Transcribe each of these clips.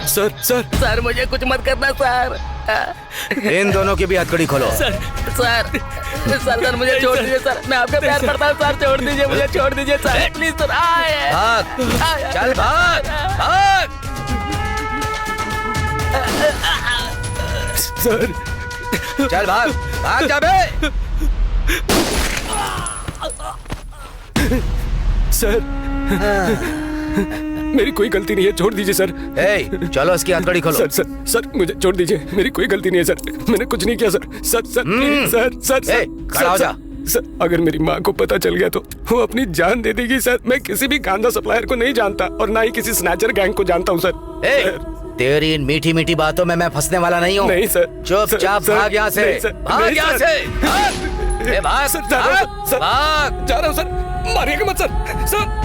Sir sir sir मुझे कुछ मत करना सर। इन दोनों की भी हथकड़ी खोलो। सर सर सर मुझे छोड़ दीजिए सर, मैं आपका प्यार करता हूँ सर, छोड़ दीजिए मुझे, छोड़ दीजिए सर प्लीज सर। भाग, चल भाग, भाग। सर चल भाग, भाग जा बे। सर मेरी कोई गलती नहीं है, छोड़ दीजिए सर। ए, चलो इसकी हथकड़ी खोलो। सर सर सर मुझे छोड़ दीजिए, मेरी कोई गलती नहीं है सर, मैंने कुछ नहीं किया sir. Sir sir please, sir sir ए, खड़ा हो जा। सर अगर मेरी माँ को पता चल गया तो वो अपनी जान दे देगी सर। मैं किसी भी गांजा सप्लायर को नहीं जानता और ना ही किसी स्नैचर गैंग को जानता हूँ सर। ए, तेरी इन मीठी मीठी बातों में मैं फंसने वाला नहीं हूँ। नहीं सर। चुपचाप भाग यहाँ से, भाग यहाँ से, भाग। ए, भाग, सर जा रहा हूँ सर, भाग। जा रहा हूँ सर, मारिएगा मत सर। सर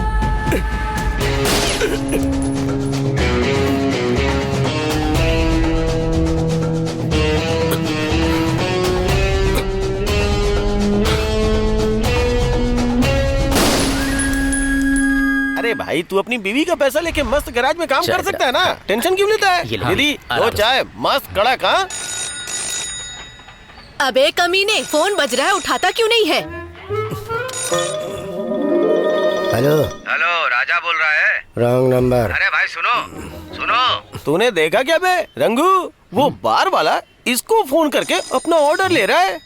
अरे भाई तू अपनी बीवी का पैसा लेके मस्त गैराज में काम कर सकता है ना, टेंशन क्यों लेता है? दीदी दो चाय मस्त कड़क। हाँ अबे कमीने, फोन बज रहा है, उठाता क्यों नहीं है? हेलो हेलो, राजा बोल रहा है। Wrong number. अरे भाई सुनो सुनो, तूने देखा क्या बे रंगू, वो बार वाला इसको फोन करके अपना ऑर्डर ले रहा है।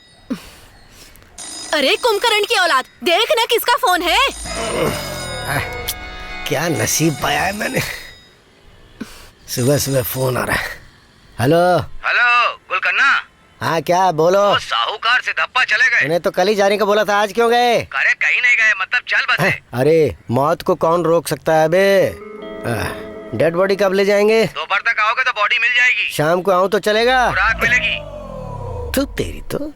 अरे कुंभकर्ण की औलाद, देख ना किसका फोन है। क्या नसीब पाया है मैंने, सुबह सुबह फोन आ रहा है। हेलो हेलो गुलकन्ना। हाँ क्या बोलो। वो साहूकार से धप्पा चले गए। उन्हें तो कल ही जाने का बोला था, आज क्यों गए? अरे कहीं नहीं गए, मतलब चल बसे। अरे मौत को कौन रोक सकता है बे। डेड बॉडी कब ले जाएंगे? दोपहर तक आओगे तो बॉडी मिल जाएगी। शाम को आऊँ तो चलेगा? रात मिलेगी। तू तेरी तो।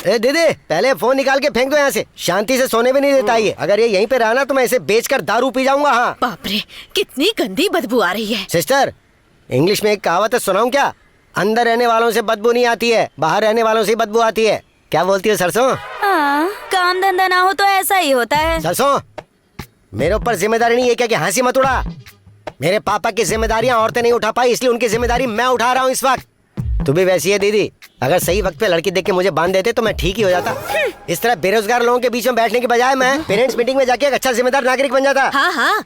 ए दीदी, पहले फोन निकाल के फेंक दो यहाँ से, शांति से सोने भी नहीं देता ये। अगर ये यहीं पे रहा ना तो मैं इसे बेचकर दारू पी जाऊंगा। हाँ बाप रे, कितनी गंदी बदबू आ रही है। सिस्टर, इंग्लिश में एक कहावत है, सुनाऊं क्या? अंदर रहने वालों से बदबू नहीं आती है, बाहर रहने वालों से बदबू आती है। क्या बोलती है सरसों? हाँ, काम धंधा ना हो तो ऐसा ही होता है। सरसों, मेरे ऊपर जिम्मेदारी नहीं है क्या कि हंसी मत उड़ा। मेरे पापा की जिम्मेदारियां औरतें नहीं उठा पाई, इसलिए उनकी जिम्मेदारी मैं उठा रहा हूँ इस वक्त। तू भी वैसी है दीदी, अगर सही वक्त पे लड़की देख के मुझे बांध देते तो मैं ठीक ही हो जाता। इस तरह बेरोजगार लोगों के बीच में बैठने के बजाय मैं पेरेंट्स मीटिंग में जाके एक अच्छा जिम्मेदार नागरिक बन जाता। हाँ हाँ,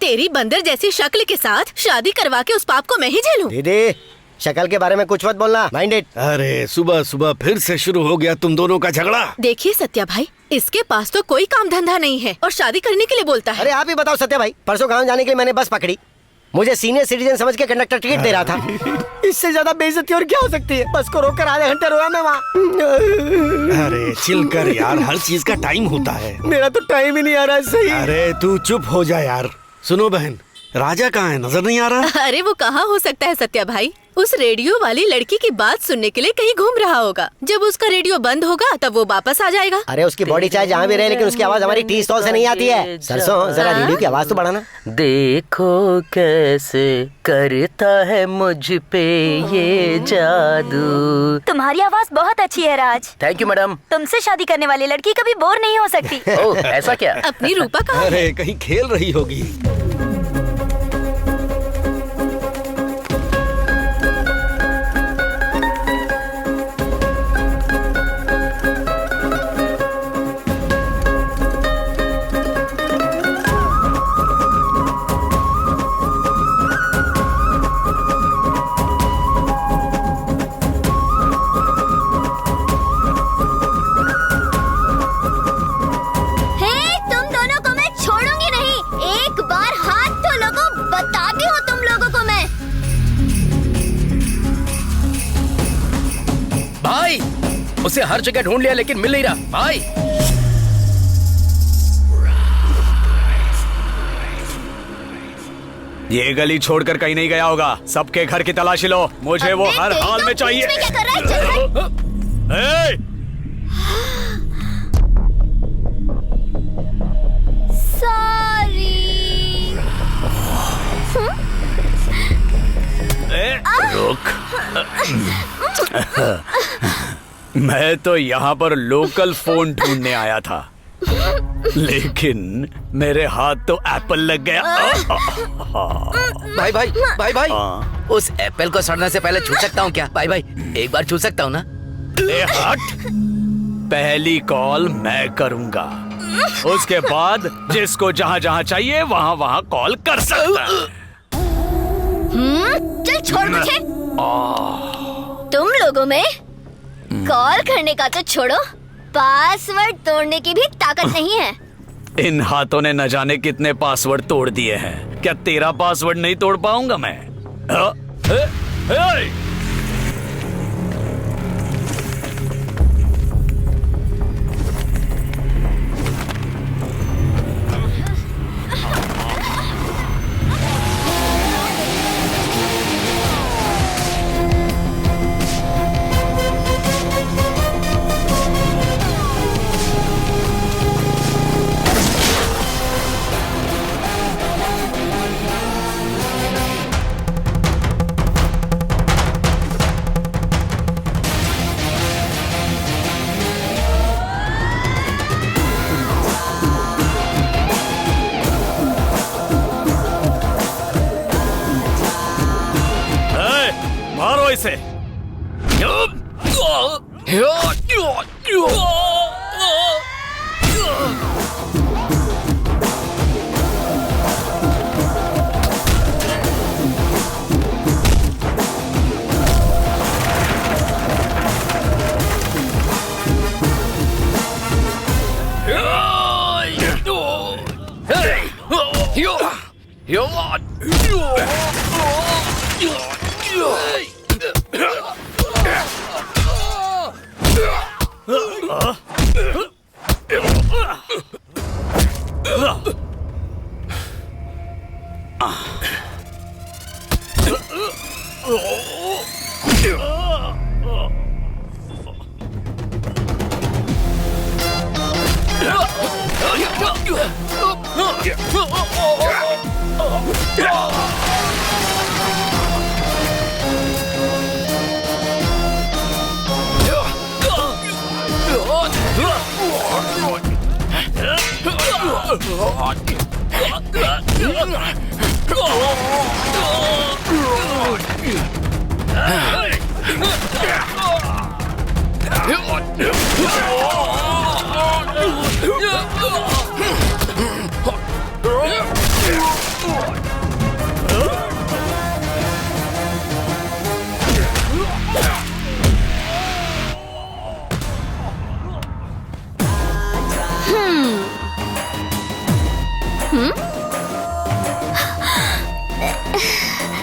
तेरी बंदर जैसी शक्ल के साथ शादी करवा के उस पाप को मैं ही झेलूं। दीदी, शक्ल के बारे में कुछ मत बोलना, माइंड इट। अरे सुबह सुबह फिर से शुरू हो गया तुम दोनों का झगड़ा। देखिए सत्या भाई, इसके पास तो कोई काम धंधा नहीं है और शादी करने के लिए बोलता है। अरे आप ही बताओ सत्या भाई, परसों गाँव जाने के लिए मैंने बस पकड़ी, मुझे सीनियर सिटीजन समझ के कंडक्टर टिकट दे रहा था। इससे ज्यादा बेइज्जती और क्या हो सकती है? बस को रोककर आधे घंटे रोया मैं वहाँ। अरे चिल कर यार, हर चीज का टाइम होता है। मेरा तो टाइम ही नहीं आ रहा है। सही। अरे तू चुप हो जा यार। सुनो बहन, राजा कहाँ है, नजर नहीं आ रहा? अरे वो कहाँ हो सकता है सत्या भाई, उस रेडियो वाली लड़की की बात सुनने के लिए कहीं घूम रहा होगा। जब उसका रेडियो बंद होगा तब वो वापस आ जाएगा। अरे उसकी बॉडी चाहे जहाँ भी रहे, लेकिन उसकी आवाज हमारी टी स्टॉल से नहीं आती है। सरसों, जरा रेडियो की आवाज तो बढ़ाना। देखो कैसे करता है मुझ पे ये जादू। तुम्हारी आवाज बहुत अच्छी है राज। Thank you madam. तुमसे शादी करने वाली लड़की कभी बोर नहीं हो सकती। ओह ऐसा क्या? अपनी रूपा कहाँ है? अरे कहीं खेल रही होगी। उसे हर जगह ढूंढ लिया लेकिन मिल नहीं रहा भाई। ये गली छोड़कर कहीं नहीं गया होगा, सबके घर की तलाशी लो, मुझे वो हर हाल में चाहिए। रुक। मैं तो यहाँ पर लोकल फोन ढूंढने आया था। लेकिन मेरे हाथ तो एप्पल लग गया। भाई भाई भाई भाई, उस एप्पल को सड़ने से पहले छू सकता हूँ क्या? भाई भाई एक बार छू सकता हूँ ना? ए हट, पहली कॉल मैं करूंगा, उसके बाद जिसको जहाँ जहाँ चाहिए वहाँ वहाँ कॉल कर सकता है। चल छोड़ मुझे। तुम लोगों में कॉल करने का तो छोड़ो, पासवर्ड तोड़ने की भी ताकत नहीं है। इन हाथों ने न जाने कितने पासवर्ड तोड़ दिए हैं, क्या तेरा पासवर्ड नहीं तोड़ पाऊंगा मैं? मारो इसे।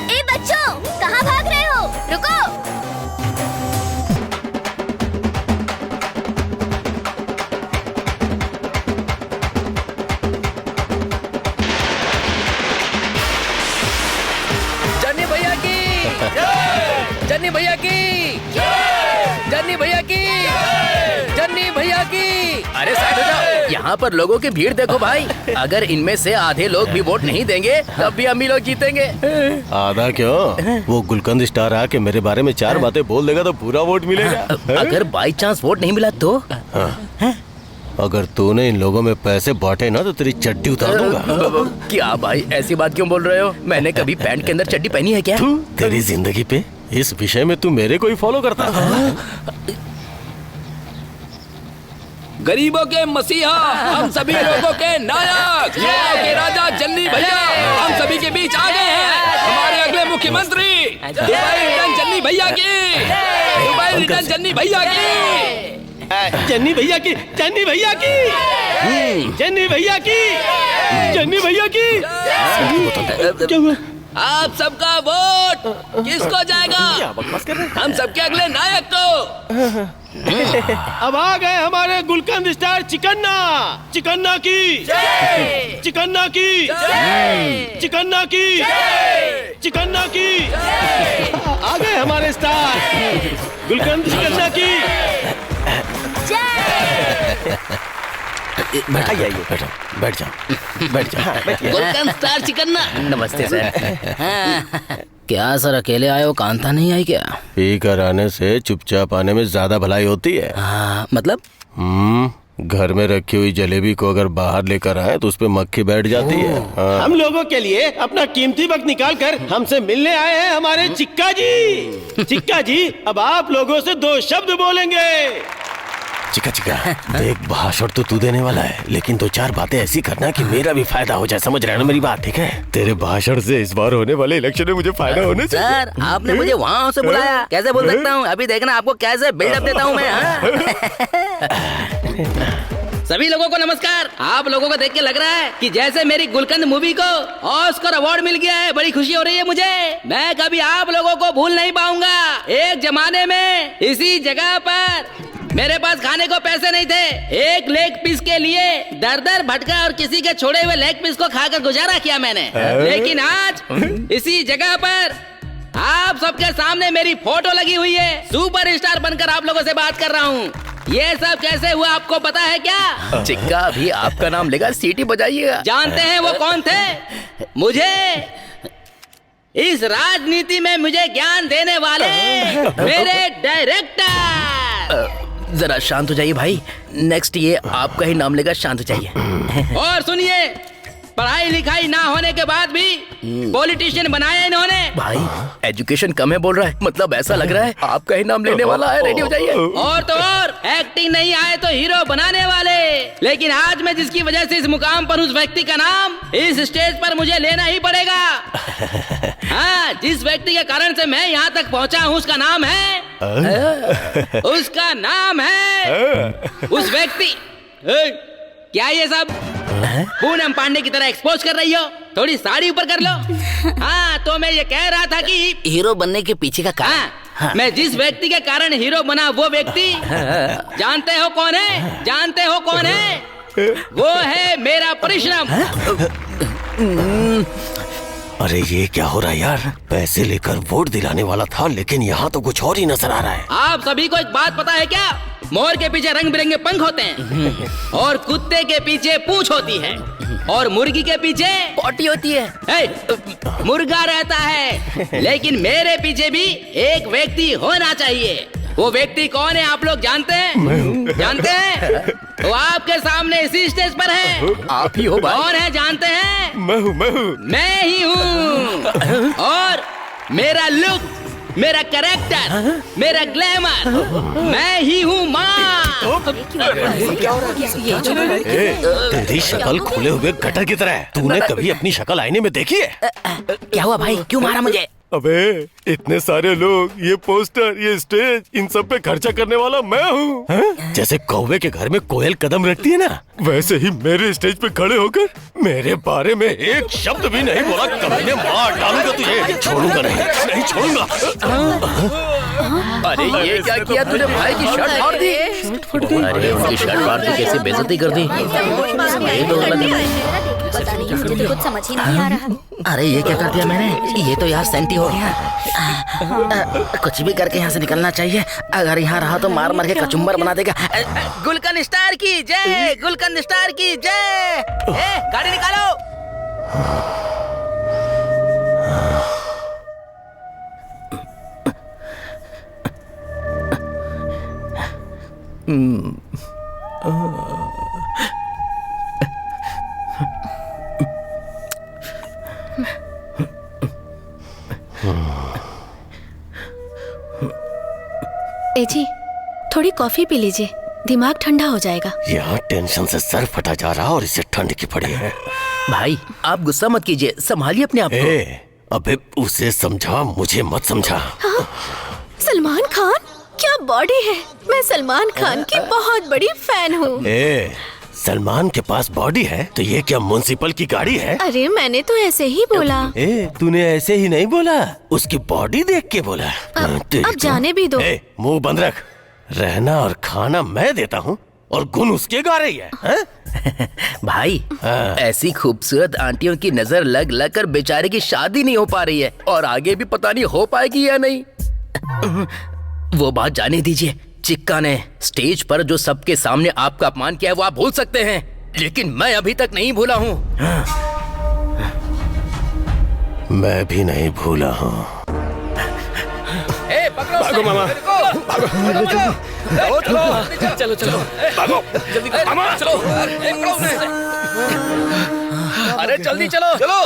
ए बच्चों, कहाँ भाग रहे हो? रुको। जन्नी भैया की जय! जन्नी भैया की जय! जन्नी भैया की जय! जन्नी भैया की। अरे साइड हो जाओ, यहाँ पर लोगों की भीड़ देखो भाई। अगर इनमें से आधे लोग भी वोट नहीं देंगे तब भी हम ही लोग जीतेंगे। आधा क्यों? वो गुलकंद स्टार आके मेरे बारे में 4 बातें बोल देगा तो पूरा वोट मिलेगा। अगर बाई चांस वोट नहीं मिला तो? अगर तूने इन लोगों में पैसे बांटे ना तो तेरी चड्डी उतार दूंगा। क्या भाई ऐसी बात क्यों बोल रहे हो? मैंने कभी पैंट के अंदर चड्डी पहनी है क्या? तेरी जिंदगी पे इस विषय में तू मेरे को ही फॉलो करता है। गरीबों के मसीहा, हम सभी लोगों के नायक, युवाओं के राजा जन्नी भैया हम सभी के बीच आ गए हैं। हमारे अगले मुख्यमंत्री दुबई रिटर्न जन्नी भैया की, दुबई रिटर्न जन्नी भैया की, जन्नी भैया की, जन्नी भैया की, जन्नी भैया की, जन्नी भैया की। आप सबका वोट किसको जाएगा? हम सबके अगले नायक को। अब आ गए हमारे गुलकंद स्टार चिकन्ना, चिकन्ना की, चिकन्ना की, चिकन्ना की, चिकन्ना की। आ गए हमारे स्टार गुलकंद चिकन्ना की। आइए बैठ जाओ, बैठ जाओ। गुलकंद स्टार चिकन्ना। नमस्ते सर। क्या सर अकेले आए हो, कांता नहीं आई क्या? पी कर आने से चुपचाप आने में ज्यादा भलाई होती है। मतलब? घर में रखी हुई जलेबी को अगर बाहर लेकर आए तो उस पे मक्खी बैठ जाती है। हाँ। हम लोगों के लिए अपना कीमती वक्त निकाल कर हमसे मिलने आए हैं हमारे चिक्का जी। चिक्का जी अब आप लोगों से 2 शब्द बोलेंगे। चिका चिका देख, भाषण तो तू देने वाला है, लेकिन 2-4 बातें ऐसी करना कि मेरा भी फायदा हो जाए। समझ रहे हैं ना मेरी बात? ठीक है, तेरे भाषण से इस बार होने वाले इलेक्शन में मुझे फायदा होना चाहिए। सर आपने मुझे वहाँ से बुलाया, कैसे बोल सकता हूँ? अभी देखना आपको कैसे बिल्डअप देता हूँ मैं। सभी लोगों को नमस्कार। आप लोगों को देख के लग रहा है कि जैसे मेरी गुलकंद मूवी को ऑस्कर अवार्ड मिल गया है। बड़ी खुशी हो रही है मुझे। मैं कभी आप लोगों को भूल नहीं पाऊंगा। एक जमाने में इसी जगह पर मेरे पास खाने को पैसे नहीं थे। एक लेग पीस के लिए दर भटका और किसी के छोड़े हुए लेग पीस को खाकर गुजारा किया मैंने। लेकिन आज इसी जगह पर आप सबके सामने मेरी फोटो लगी हुई है। सुपरस्टार बनकर आप लोगों से बात कर रहा हूँ। ये सब कैसे हुआ आपको पता है क्या? चिक्का अभी आपका नाम लेगा, सीटी बजाइएगा। जानते हैं वो कौन थे? मुझे इस राजनीति में मुझे ज्ञान देने वाले मेरे डायरेक्टर। जरा शांत हो जाइए भाई। नेक्स्ट ये आपका ही नाम लेगा, शांत हो जाइए। और सुनिए, पढ़ाई लिखाई ना होने के बाद भी पॉलिटिशियन बनाया इन्होंने। भाई एजुकेशन कम है बोल रहा है, मतलब ऐसा लग रहा है आपका ही नाम लेने वाला है। रेडी हो जाइए। और तो और एक्टिंग नहीं आए तो हीरो बनाने वाले। लेकिन आज मैं जिसकी वजह से इस मुकाम पर, उस व्यक्ति का नाम इस स्टेज पर मुझे लेना ही पड़ेगा। हाँ, जिस व्यक्ति के कारण से मैं यहाँ तक पहुँचा हूँ उसका नाम है उसका नाम है उस व्यक्ति। क्या ये सब पूनम पांडे की तरह एक्सपोज कर रही हो? थोड़ी साड़ी ऊपर कर लो। हाँ, तो मैं ये कह रहा था कि हीरो बनने के पीछे का कारण। हाँ, मैं जिस व्यक्ति के कारण हीरो बना वो व्यक्ति जानते हो कौन है? जानते हो कौन है? वो है मेरा परिश्रम। अरे ये क्या हो रहा है यार? पैसे लेकर वोट दिलाने वाला था, लेकिन यहाँ तो कुछ और ही नजर आ रहा है। आप सभी को एक बात पता है क्या? मोर के पीछे रंग बिरंगे पंख होते हैं और कुत्ते के पीछे पूंछ होती है और मुर्गी के पीछे पॉटी होती है। मुर्गा रहता है। लेकिन मेरे पीछे भी एक व्यक्ति होना चाहिए। वो व्यक्ति कौन है आप लोग जानते हैं? जानते हैं? वो आपके सामने इसी स्टेज पर है। आप ही हो भाई। कौन है जानते हैं? मैं ही हूँ। और मेरा लुक, मेरा कैरेक्टर, मेरा ग्लैमर, मैं ही हूँ माँ। तेरी शक्ल खुले हुए गटर की तरह है। तूने कभी अपनी शक्ल आईने में देखी है? क्या हुआ भाई, क्यों मारा मुझे? अबे इतने सारे लोग, ये पोस्टर, ये स्टेज, इन सब पे खर्चा करने वाला मैं हूँ। जैसे कौवे के घर में कोयल कदम रखती है ना, वैसे ही मेरे स्टेज पे खड़े होकर मेरे बारे में एक शब्द भी नहीं बोला। कभी मार डालूंगा तुझे, छोड़ूंगा नहीं छोड़ूंगा। अरे ये क्या किया तूने? भाई की शर्ट फाड़ दी। अरे उनकी शर्ट फाड़ दी, कैसे बेइज्जती कर दी। ये तो मुझे तो कुछ समझ ही नहीं आ रहा। अरे ये क्या कर दिया मैंने? ये तो यार सेंटी हो गया। कुछ भी करके यहाँ से निकलना चाहिए। अगर यहाँ रहा तो मार मार के कचुम्बर बना देगा। गुलकंद स्टार की जय, गुलकंद स्टार की जय। गाड़ी निकालो। ए जी, थोड़ी कॉफी पी लीजिए, दिमाग ठंडा हो जाएगा। यहाँ टेंशन से सर फटा जा रहा और इसे ठंड की पड़ी है। भाई आप गुस्सा मत कीजिए, संभालिए अपने आप को। अबे उसे समझा, मुझे मत समझा। हाँ? सलमान खान, क्या बॉडी है। मैं सलमान खान की बहुत बड़ी फैन हूँ। सलमान के पास बॉडी है तो ये क्या म्युनिसिपल की गाड़ी है? अरे मैंने तो ऐसे ही बोला। तूने ऐसे ही नहीं बोला, उसकी बॉडी देख के बोला। अब जाने भी दो। मुंह बंद रख। रहना और खाना मैं देता हूँ और गुण उसके गा रही है। भाई ऐसी खूबसूरत आंटियों की नजर लग लग कर बेचारे की शादी नहीं हो पा रही है और आगे भी पता नहीं हो पाएगी या नहीं। वो बात जाने दीजिए। चिक्का ने स्टेज पर जो सबके सामने आपका अपमान किया है वो आप भूल सकते हैं, लेकिन मैं अभी तक नहीं भूला हूँ। मैं भी नहीं भूला हूँ। भागो मामा, चलो चलो भागो जल्दी मामा चलो अरे जल्दी चलो चलो।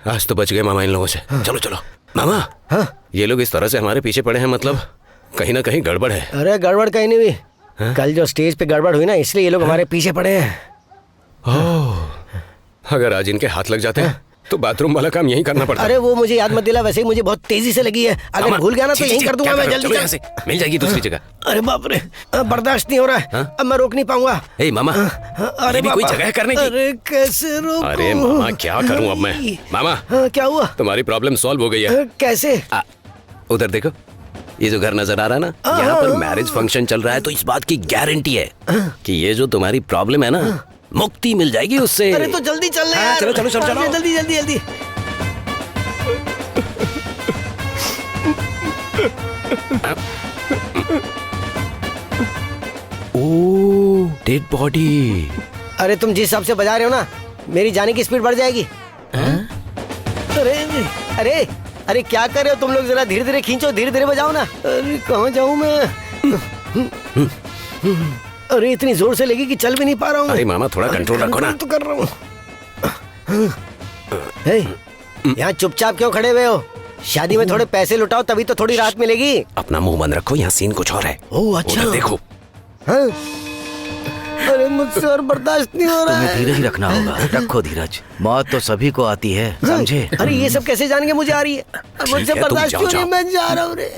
आज तो बच गए मामा इन लोगों से। चलो चलो मामा। हाँ? ये लोग इस तरह से हमारे पीछे पड़े हैं, मतलब कहीं ना कहीं गड़बड़ है। अरे गड़बड़ कहीं नहीं हुई। कल जो स्टेज पे गड़बड़ हुई ना, इसलिए ये लोग हमारे पीछे पड़े हैं। अगर आज इनके हाथ लग जाते हैं तो बाथरूम वाला काम यही करना पड़ता। अरे वो मुझे याद मत दिला, वैसे ही मुझे बहुत तेजी से लगी है। अगर भूल गया ना तो यही कर दूंगा मैं। जल्दी यहाँ से मिल जाएगी दूसरी जगह। अरे बाप रे, बर्दाश्त नहीं हो रहा है। अब मैं रोक नहीं पाऊंगा। ए मामा, अरे भी कोई जगह है करने की। अरे कैसे रोकूं? अरे मामा क्या करूं अब मैं। मामा क्या हुआ? तुम्हारी प्रॉब्लम सॉल्व हो गई है। कैसे? उधर देखो, ये जो घर नजर आ रहा है ना, यहाँ पर मैरिज फंक्शन चल रहा है, तो इस बात की गारंटी है कि ये जो तुम्हारी प्रॉब्लम है ना, मुक्ति मिल जाएगी उससे। अरे तो जल्दी चल यार। चलो चलो चलो चलो जल्दी जल्दी जल्दी। ओह डेड बॉडी। अरे तुम जिस हिसाब से बजा रहे हो ना, मेरी जाने की स्पीड बढ़ जाएगी। अरे अरे अरे क्या कर रहे हो तुम लोग? जरा धीरे धीरे खींचो, धीरे धीरे बजाओ ना। अरे कहाँ जाऊँ मैं? अरे इतनी जोर से लगी कि चल भी नहीं पा रहा हूँ। अरे मामा थोड़ा कंट्रोल रखो ना। तो कर रहा हूँ। यहाँ चुपचाप क्यों खड़े हुए हो? शादी में थोड़े पैसे लुटाओ, तभी तो थोड़ी राहत मिलेगी। अपना मुंह बंद रखो, यहाँ सीन कुछ और है। ओह अच्छा देखो। हाँ? अरे मुझसे और बर्दाश्त नहीं हो रहा है। तुम्हें धीरज रखना होगा। रखो धीरज, मौत तो सभी को आती है, समझे? अरे ये सब कैसे जान के मुझे आ रही है? मुझसे बर्दाश्त क्यों नहीं? मैं जा रहा हूँ रे।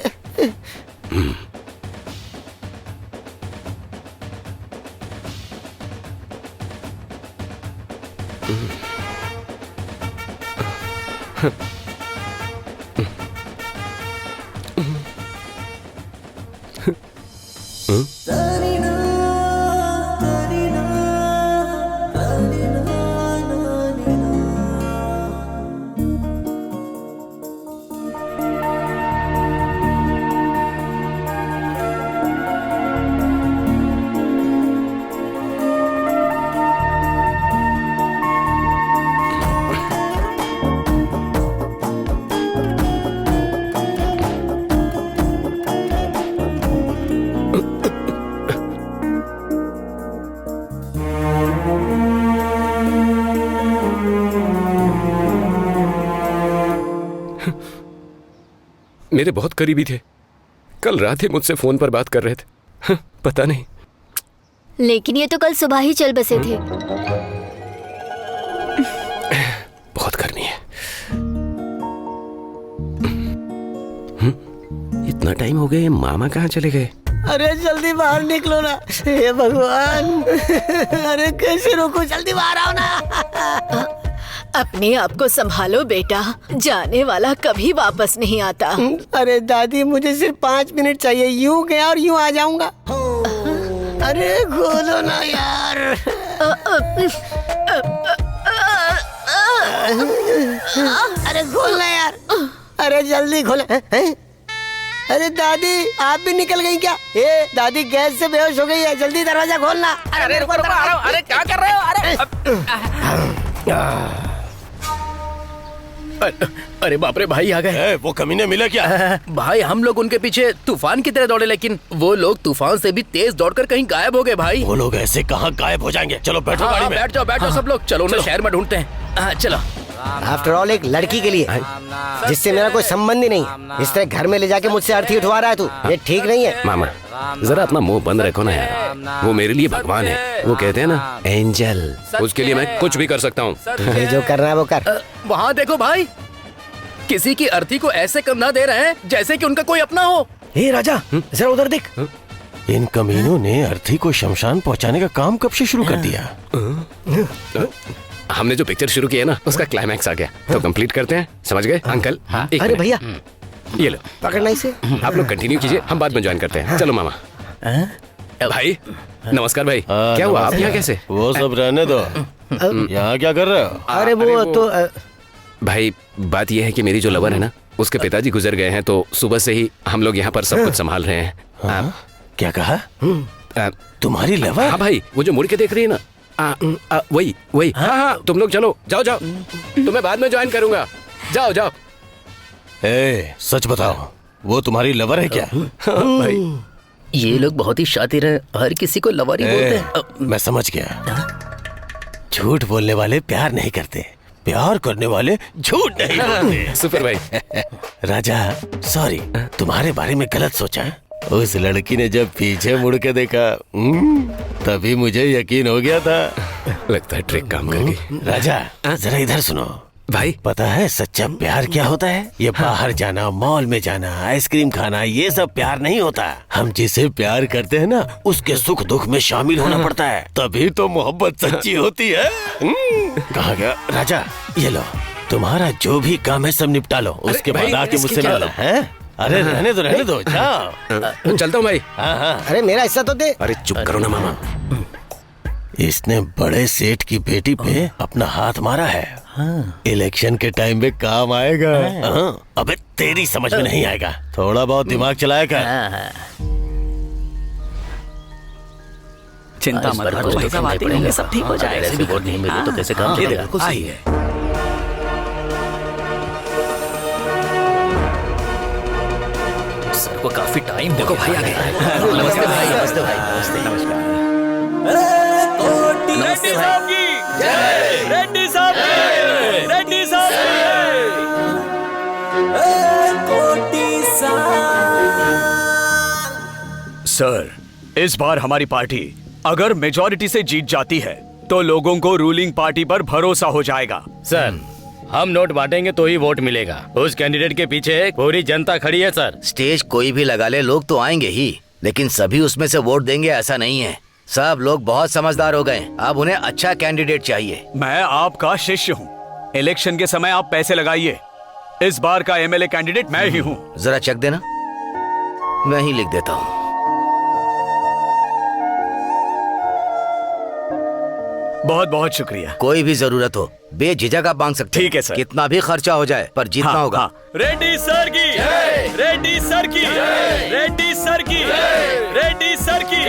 मेरे बहुत करीबी थे, कल रात ही मुझसे फोन पर बात कर रहे थे। पता नहीं। लेकिन ये तो कल सुबह ही चल बसे थे। बहुत गर्मी है। इतना टाइम हो गया, मामा कहाँ चले गए? अरे जल्दी बाहर निकलो ना, हे भगवान। अरे कैसे रोको? जल्दी बाहर आओ ना। अपने आप को संभालो बेटा, जाने वाला कभी वापस नहीं आता। अरे दादी मुझे सिर्फ 5 मिनट चाहिए, यूं गया और यूं आ जाऊंगा। अरे खोलो ना यार। अरे खोलना यार, अरे जल्दी खोलो। अरे दादी आप भी निकल गई क्या? ए दादी गैस से बेहोश हो गई है, जल्दी दरवाजा खोलना। अरे रुको रुको, अरे क्या कर रहे हो? अरे बाप रे, भाई आ गए। वो कमीने मिला क्या? भाई हम लोग उनके पीछे तूफान की तरह दौड़े, लेकिन वो लोग तूफान से भी तेज दौड़कर कहीं गायब हो गए भाई। वो लोग ऐसे कहाँ गायब हो जाएंगे? चलो बैठो गाड़ी में। बैठ जाओ सब लोग। चलो उन्हें शहर में ढूंढते हैं। चलो। आफ्टर ऑल एक लड़की के लिए जिससे मेरा कोई संबंध ही नहीं, इस तरह घर में ले जाके मुझसे अर्थी उठवा रहा है तू, ये ठीक नहीं है। मामा जरा अपना मुंह बंद रखो ना यार। वो मेरे लिए भगवान है, वो कहते हैं ना एंजल, उसके लिए मैं कुछ भी कर सकता हूँ। जो करना है वो कर। वहाँ देखो भाई, किसी की अर्थी को ऐसे कंधा दे रहे हैं जैसे कि उनका कोई अपना हो। हे राजा जरा उधर देख। इन कमीनों ने अर्थी को शमशान पहुंचाने का काम कब से शुरू कर दिया? हमने जो पिक्चर शुरू की है ना, उसका क्लाइमैक्स आ गया, तो कंप्लीट करते हैं, समझ गए अंकल? अरे भैया ये लो पकड़ना इसे। आप लोग कंटिन्यू कीजिए, हम बाद में ज्वाइन करते हैं। चलो मामा। भाई नमस्कार भाई। क्या हुआ, आप यहाँ कैसे? वो सब रहने दो, यहाँ क्या कर रहे हो? अरे वो तो भाई बात यह है कि मेरी जो लवर है ना, उसके पिताजी गुजर गए हैं, तो सुबह से ही हम लोग यहाँ पर सब कुछ संभाल रहे हैं। क्या कहा? तुम्हारी लवर? हाँ भाई, वो जो मुड़ के देख रही है ना, वही वही। हाँ, तुम लोग चलो, जाओ जाओ, तुम्हें बाद में ज्वाइन करूंगा। जाओ जाओ। सच बताओ, वो तुम्हारी लवर है क्या? भाई ये लोग बहुत ही शातिर हैं, हर किसी को लवारी बोलते हैं। मैं समझ गया। झूठ बोलने वाले प्यार नहीं करते, प्यार करने वाले झूठ नहीं बोलते। सुपर भाई। राजा सॉरी, तुम्हारे बारे में गलत सोचा। उस लड़की ने जब पीछे मुड़ के देखा तभी मुझे यकीन हो गया था। लगता है ट्रिक काम कर गई। राजा जरा इधर सुनो भाई। पता है सच्चा प्यार क्या होता है? ये बाहर जाना, मॉल में जाना, आइसक्रीम खाना, ये सब प्यार नहीं होता। हम जिसे प्यार करते हैं ना, उसके सुख दुख में शामिल होना पड़ता है, तभी तो मोहब्बत सच्ची होती है। कहाँ गया राजा? ये लो, तुम्हारा जो भी काम है सब निपटा लो, उसके बाद आके मुझसे मिल लो। अरे रहने दो जाओ। चलता हूँ भाई। हाँ। अरे मेरा हिस्सा तो दे। अरे चुप करो ना मामा। इसने बड़े सेठ की बेटी पे अपना हाथ मारा है। इलेक्शन के टाइम में काम आएगा। अबे तेरी समझ में नहीं आएगा, थोड़ा बहुत दिमाग चलाया कर। चिंता मत करो, पैसा आते रहेंगे, सब ठीक हो जाएगा। ऐसे भी वोट नहीं मिले तो कैसे काम चलेगा? सही है। सर को काफी टाइम देखो भाई आ गए। नमस्ते भाई। नमस्ते भाई। नमस्ते। नमस्कार। रेड्डी साहब की जय। रेड्डी साहब की। रेड्डी साहब की। सर, इस बार हमारी पार्टी अगर मेजॉरिटी से जीत जाती है तो लोगों को रूलिंग पार्टी पर भरोसा हो जाएगा। सर, हम नोट बांटेंगे तो ही वोट मिलेगा। उस कैंडिडेट के पीछे पूरी जनता खड़ी है सर। स्टेज कोई भी लगा ले, लोग तो आएंगे ही, लेकिन सभी उसमें से वोट देंगे ऐसा नहीं है। सब लोग बहुत समझदार हो गए, अब उन्हें अच्छा कैंडिडेट चाहिए। मैं आपका शिष्य हूँ, इलेक्शन के समय आप पैसे लगाइए। इस बार का एमएलए कैंडिडेट मैं ही हूँ। जरा चेक देना, मैं ही लिख देता हूँ। बहुत बहुत शुक्रिया। कोई भी जरूरत हो बेझिझक आप मांग सकते हैं। ठीक है सर। कितना भी खर्चा हो जाए पर जीतना होगा। रेड्डी सर की, रेड्डी सर की, रेड्डी सर की, रेड्डी सर की।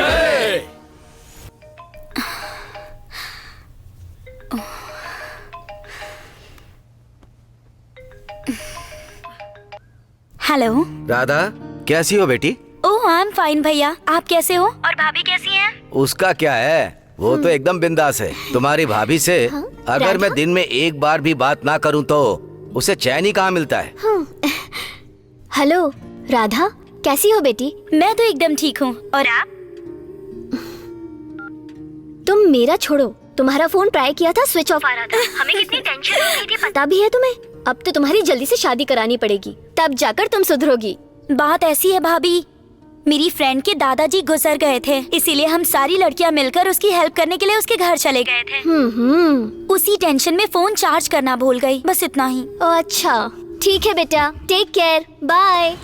हेलो राधा, कैसी हो बेटी? ओह आई एम फाइन भैया, आप कैसे हो? और भाभी कैसी हैं? उसका क्या है, वो तो एकदम बिंदास है। तुम्हारी भाभी से अगर मैं दिन में एक बार भी बात ना करूं तो उसे चैन ही कहाँ मिलता है। हेलो राधा, कैसी हो बेटी? मैं तो एकदम ठीक हूँ, और आप? तुम मेरा छोड़ो, तुम्हारा फोन ट्राई किया था, स्विच ऑफ आ रहा था। हमें कितनी टेंशन हो रही थी पता भी है तुम्हें? अब तो तुम्हारी जल्दी से शादी करानी पड़ेगी, तब जाकर तुम सुधरोगी। बात ऐसी है भाभी, मेरी फ्रेंड के दादाजी गुजर गए थे, इसीलिए हम सारी लड़कियां मिलकर उसकी हेल्प करने के लिए उसके घर चले गए थे। उसी टेंशन में फोन चार्ज करना भूल गई, बस इतना ही। अच्छा ठीक है बेटा, take care, bye.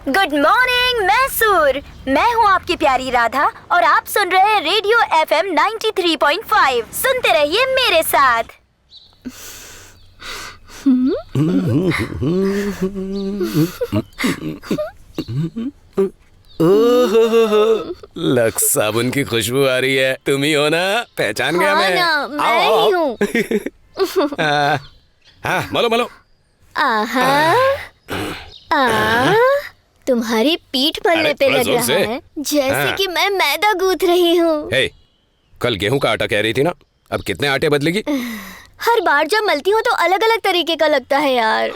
Good morning Mysore, मैं हूँ आपकी प्यारी राधा और आप सुन रहे हैं रेडियो FM 93.5। सुनते रहिए मेरे साथ। लक्स साबुन की खुशबू आ रही है, तुम ही हो ना? पहचान गया मैं। मैं ही हूँ। हाँ मलो मलो। तुम्हारी पीठ पलने पे लग रहा है जैसे कि मैं मैदा गूंथ रही हूँ। कल गेहूं का आटा कह रही थी ना, अब कितने आटे बदलेगी? हर बार जब मलती हूँ तो अलग अलग तरीके का लगता है यार।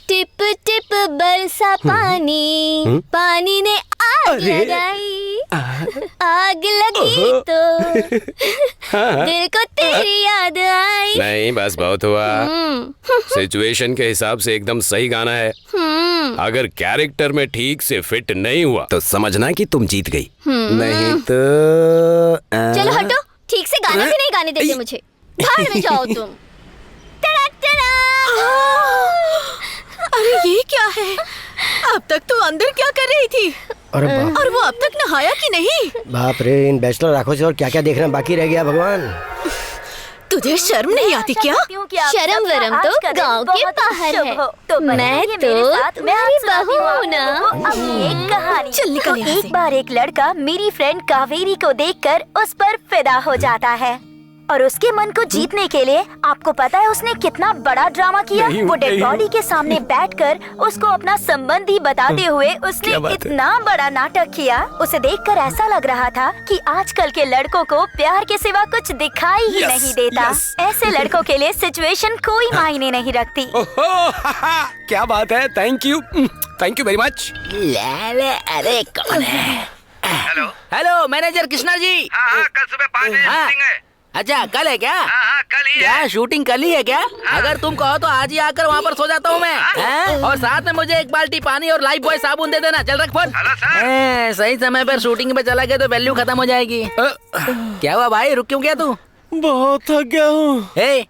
टिप टिप बरसा पानी, पानी ने आग लगाई, आग लगी तो दिल को तेरी याद आई। नहीं बस बहुत हुआ। सिचुएशन के हिसाब से एकदम सही गाना है। अगर कैरेक्टर में ठीक से फिट नहीं हुआ तो समझना कि तुम जीत गई, नहीं तो चलो हटो, ठीक से गाना भी नहीं गाने देते मुझे, भाड़ में जाओ तुम। अरे ये क्या है? अब तक तो अंदर क्या कर रही थी? अरे बाप, और वो अब तक नहाया कि नहीं? बाप रे, इन बैचलर आंखों से और क्या क्या देखना बाकी रह गया भगवान। तुझे शर्म नहीं आती क्या? शर्म वरम तो गांव के बाहर है, तो मैं तो तुम्हारी बहू हूँ ना। एक कहानी। चल निकल यहाँ से। एक बार एक लड़का मेरी फ्रेंड कावेरी को देखकर उस पर फिदा हो जाता है। और उसके मन को जीतने के लिए आपको पता है उसने कितना बड़ा ड्रामा किया। वो डेड बॉडी के सामने बैठकर उसको अपना संबंधी बताते हुए उसने इतना बड़ा नाटक किया। उसे देखकर ऐसा लग रहा था कि आजकल के लड़कों को प्यार के सिवा कुछ दिखाई ही नहीं देता। ऐसे लड़कों के लिए सिचुएशन कोई मायने नहीं रखती। क्या बात है, थैंक यू वेरी मच। अरे कौन है? Hello manager Krishna ji. हाँ, कल सुबह 5 बजे शूटिंग है। अच्छा कल है क्या? हाँ, कल ही क्या है। शूटिंग कल ही है क्या? अगर तुम कहो तो आज ही आकर वहाँ पर सो जाता हूँ मैं। हैं? और साथ में मुझे 1 बाल्टी पानी और लाइफ बॉय साबुन दे देना। चल रख फोन। सही समय पर शूटिंग पे चला गया तो वैल्यू खत्म हो जाएगी। क्या हुआ भाई, रुक क्यों गया तू? बहुत थक गया हूँ।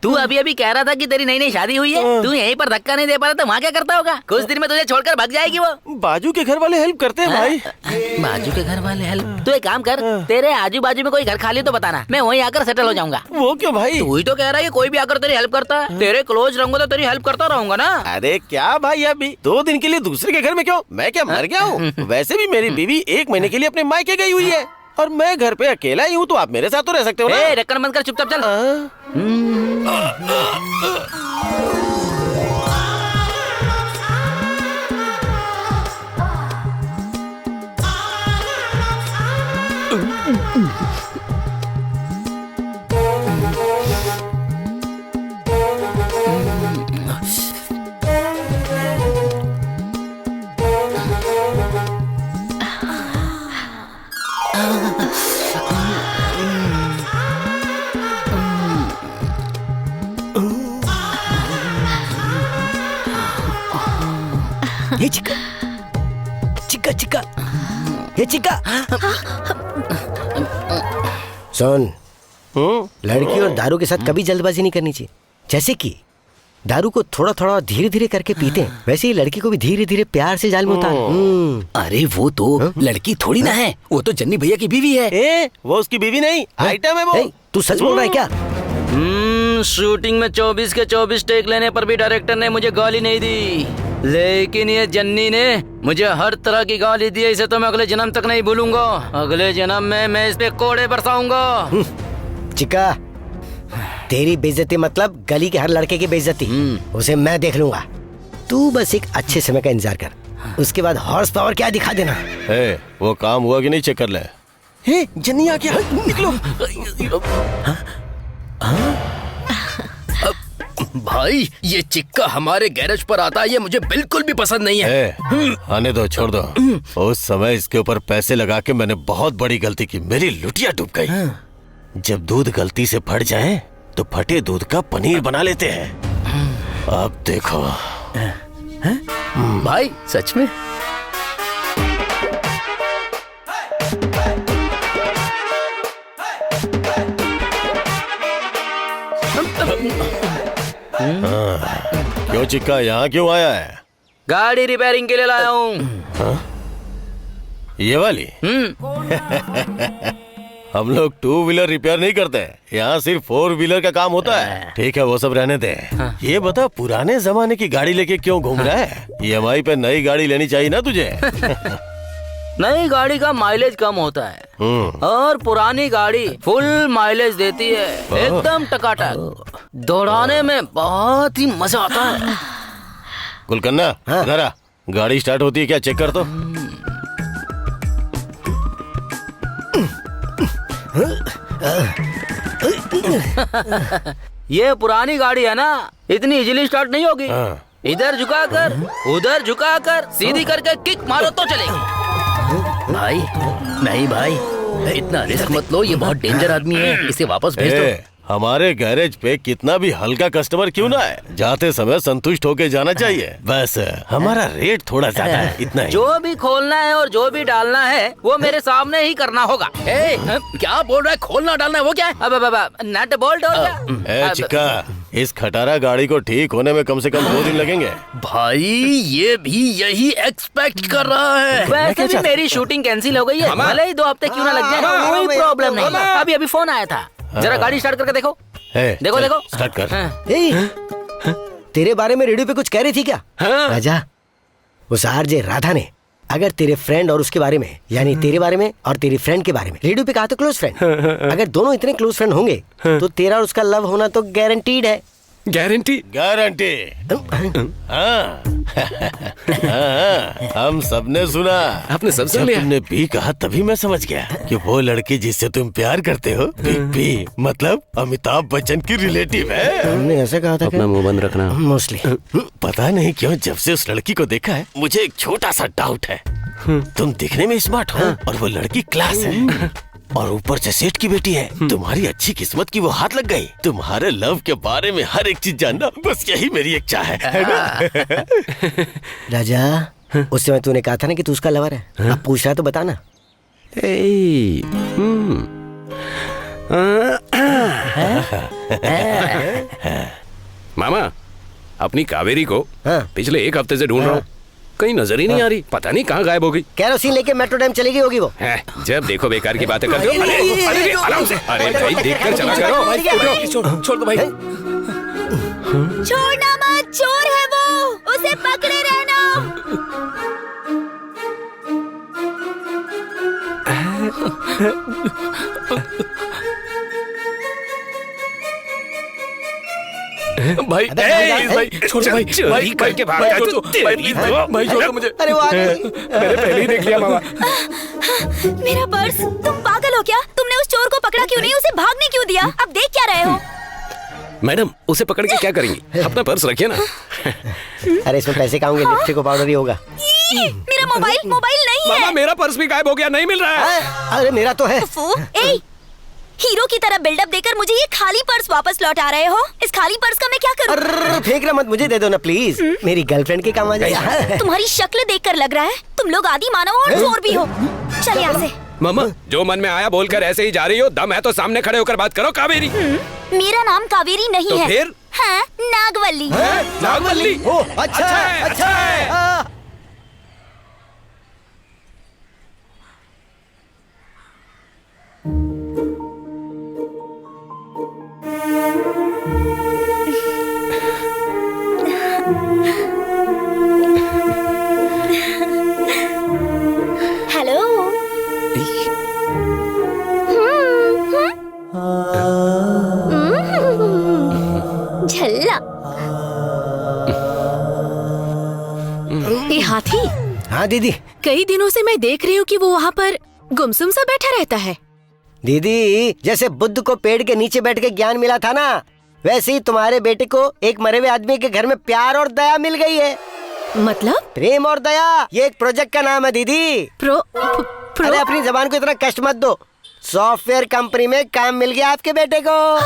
तू अभी अभी कह रहा था कि तेरी नई नई शादी हुई है, तू यहीं पर धक्का नहीं दे पा रहा तो वहाँ क्या करता होगा? कुछ दिन में तुझे छोड़कर भाग जाएगी वो। बाजू के घर वाले हेल्प करते हैं भाई। बाजू के घर वाले हेल्प? तू एक काम कर, तेरे आजू बाजू में कोई घर खाली तो बताना, मैं वहीं आकर सेटल हो जाऊंगा। वो क्यों भाई? तू ही तो कह रहा है कि कोई भी आकर तेरी हेल्प करता है। तेरे क्लोज रहूंगा तो तेरी हेल्प करता रहूंगा ना। अरे क्या भाई, अभी 2 दिन के लिए दूसरे के घर में क्यों? मैं क्या मर गया हूँ? वैसे भी मेरी बीवी 1 महीने के लिए अपने मायके गई हुई है और मैं घर पे अकेला ही हूँ, तो आप मेरे साथ तो रह सकते हो ना। रक्कन बंद कर, चुपचाप चल। ये चिक्का चिक्का चिक्का, ये चिक्का सुन, लड़की और दारू के साथ कभी जल्दबाजी नहीं करनी चाहिए। जैसे कि दारू को थोड़ा थोड़ा धीरे धीरे करके पीते हैं, वैसे ही लड़की को भी धीरे धीरे प्यार से जाल में उतार। अरे वो तो लड़की थोड़ी ना है, वो तो जन्नी भैया की बीवी है। वो उसकी बीवी नहीं, आइटम है वो। तू सच बोल रहा है क्या? शूटिंग में 24 के 24 टेक लेने पर भी डायरेक्टर ने मुझे गाली नहीं दी, लेकिन ये जन्नी ने मुझे हर तरह की गाली दी है। इसे तो मैं अगले जन्म तक नहीं भूलूंगा। अगले जन्म में मैं इस पे कोड़े बरसाऊंगा। चिक्का, तेरी बेइज्जती मतलब गली के हर लड़के की बेइज्जती, उसे मैं देख लूंगा। तू बस एक अच्छे समय का इंतजार कर, उसके बाद हॉर्स पावर क्या दिखा देना। वो काम हुआ कि नहीं, चेक कर ले। जन्नी आ गया, निकलो। भाई ये चिक्का हमारे गैरेज पर आता है, ये मुझे बिल्कुल भी पसंद नहीं है। आने दो, छोड़ दो। उस समय इसके ऊपर पैसे लगा के मैंने बहुत बड़ी गलती की, मेरी लुटिया डूब गई। जब दूध गलती से फट जाए तो फटे दूध का पनीर बना लेते हैं। अब देखो। भाई सच में? क्यों चिक्का, यहाँ क्यों आया है? गाड़ी रिपेयरिंग के लिए लाया हूँ। ये वाली? हम लोग 2 व्हीलर रिपेयर नहीं करते, यहाँ सिर्फ 4 व्हीलर का काम होता है। ठीक है, वो सब रहने दे। ये बता, पुराने जमाने की गाड़ी लेके क्यों घूम रहा है? EMI पे नई गाड़ी लेनी चाहिए ना तुझे। नई गाड़ी का माइलेज कम होता है और पुरानी गाड़ी फुल माइलेज देती है, एकदम टकाटक। दौड़ाने में बहुत ही मजा आता है। गुलकन्ना, इधर आ। गाड़ी स्टार्ट होती है क्या, चेक कर तो। ये पुरानी गाड़ी है ना, इतनी इजीली स्टार्ट नहीं होगी। इधर झुकाकर उधर झुकाकर सीधी करके किक मारो तो चलेगी। भाई नहीं भाई, इतना रिस्क मत लो, ये बहुत डेंजर आदमी है, इसे वापस भेज दो। हमारे गैरेज पे कितना भी हल्का कस्टमर क्यों ना है, जाते समय संतुष्ट होके जाना चाहिए। बस हमारा रेट थोड़ा ज्यादा है, इतना ही। जो भी खोलना है और जो भी डालना है वो मेरे सामने ही करना होगा। क्या बोल रहा है, खोलना डालना है वो क्या है? अब नट बोल्ट और क्या? चिक्का, इस खटारा गाड़ी को ठीक होने में कम से कम 2 दिन लगेंगे। भाई ये भी यही एक्सपेक्ट कर रहा है। वैसे भी मेरी शूटिंग कैंसिल हो गई है, भले ही 2 हफ्ते क्यों ना लग जाए, कोई प्रॉब्लम नहीं। अभी फोन आया था, जरा गाड़ी स्टार्ट करके देखो। देखो देखो, स्टार्ट कर। तेरे बारे में रेडियो पे कुछ कह रही थी क्या? राजा, उस आरजे राधा ने अगर तेरे फ्रेंड और उसके बारे में, यानी तेरे बारे में और तेरी फ्रेंड के बारे में, रेडियो पे कहा तो क्लोज फ्रेंड, अगर दोनों इतने क्लोज फ्रेंड होंगे तो तेरा और उसका लव होना तो गारंटीड है। गारंटी? गारंटी। हाँ। हम सबने सुना। आपने सब सुन लिया? तुमने भी कहा तभी मैं समझ गया कि वो लड़की जिससे तुम प्यार करते हो बिग बी मतलब अमिताभ बच्चन की रिलेटिव है। हमने ऐसे कहा था। अपना मुंह बंद रखना। मोस्टली। पता नहीं क्यों जब से उस लड़की को देखा है मुझे एक छोटा सा डाउट है। तुम दिखने में स्मार्ट हो और वो लड़की क्लास है और ऊपर से सेठ की बेटी है। तुम्हारी अच्छी किस्मत की वो हाथ लग गई। तुम्हारे लव के बारे में हर एक चीज जानना बस यही मेरी इच्छा है ना? राजा, उस समय तूने कहा था ना कि तू उसका लवर है। अब पूछ रहा तो बताना। मामा, अपनी कावेरी को पिछले 1 हफ्ते से ढूंढ रहा हूँ, कहीं नजर ही नहीं आ रही। पता नहीं कहाँ गायब हो गई। कैरोसिन लेके मेट्रो टाइम चली गई होगी वो। जब देखो बेकार की बातें करते हो। अरे आराम से। अरे भाई देखकर चला करो। छोड़ दो भाई। छोड़ना मत, चोर है वो, उसे पकड़े रहना। भाई भाई छोड़ दो भाई। भाई करके भाग गया तू। भाई छोड़ दो मुझे। अरे वो आ गई। मैंने पहले ही देख लिया मामा। मेरा पर्स, तुम पागल हो क्या? तुमने उस चोर को पकड़ा क्यों नहीं? उसे भागने क्यों दिया? अब देख क्या रहे हो? मैडम, उसे पकड़ के क्या करेंगी? अपना पर्स रखिए ना। अरे इसमें पैसे कहाँ होंगे? लिपस्टिक और पाउडर ही होगा। मेरा मोबाइल नहीं है। मामा, मेरा पर्स भी गायब हो गया, नहीं मिल रहा है। अरे मेरा तो है। हीरो की तरह बिल्डअप देकर मुझे ये खाली पर्स वापस लौटा रहे हो। इस खाली पर्स का मैं क्या करूं? फेंकना मत, मुझे दे दो ना प्लीज। मेरी गर्लफ्रेंड के काम आ जाएगा। तुम्हारी शक्ल देखकर लग रहा है तुम लोग आदि मानव और चोर भी हो। चल यहाँ से। मामा, जो मन में आया बोलकर ऐसे ही जा रही हो? दम है तो सामने खड़े होकर बात करो। कावेरी। मेरा नाम कावेरी नहीं तो है। फिर? हाँ, नागवल्ली। नागवल्ली? अच्छा है, अच्छा है। हेलो। झल्ला। ये हाथी। हाँ दीदी। कई दिनों से मैं देख रही हूँ कि वो वहाँ पर गुमसुम सा बैठा रहता है। दीदी, जैसे बुद्ध को पेड़ के नीचे बैठ के ज्ञान मिला था ना, वैसे ही तुम्हारे बेटे को एक मरे हुए आदमी के घर में प्यार और दया मिल गई है। मतलब? प्रेम और दया, ये एक प्रोजेक्ट का नाम है दीदी। अरे अपनी जबान को इतना कष्ट मत दो। सॉफ्टवेयर कंपनी में काम मिल गया आपके बेटे को।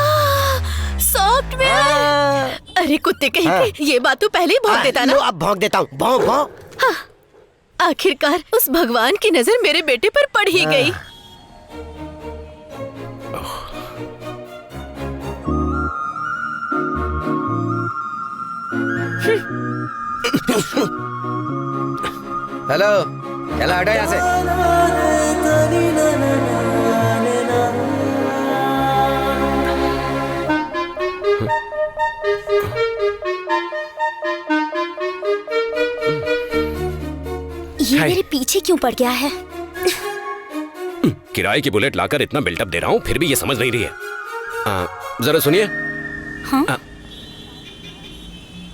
सॉफ्टवेयर? अरे कुत्ते कहीं के, ये बात तो पहले ही भौंक देता ना। अब भौंक देता हूँ। भौंक भौंक। आखिरकार उस भगवान की नजर मेरे बेटे पर पड़ ही गई। हेलो, चला हटो यहाँ से। ये मेरे पीछे क्यों पड़ गया है? किराए की बुलेट लाकर इतना बिल्टअप दे रहा हूँ, फिर भी ये समझ नहीं रही है। जरा सुनिए। हाँ?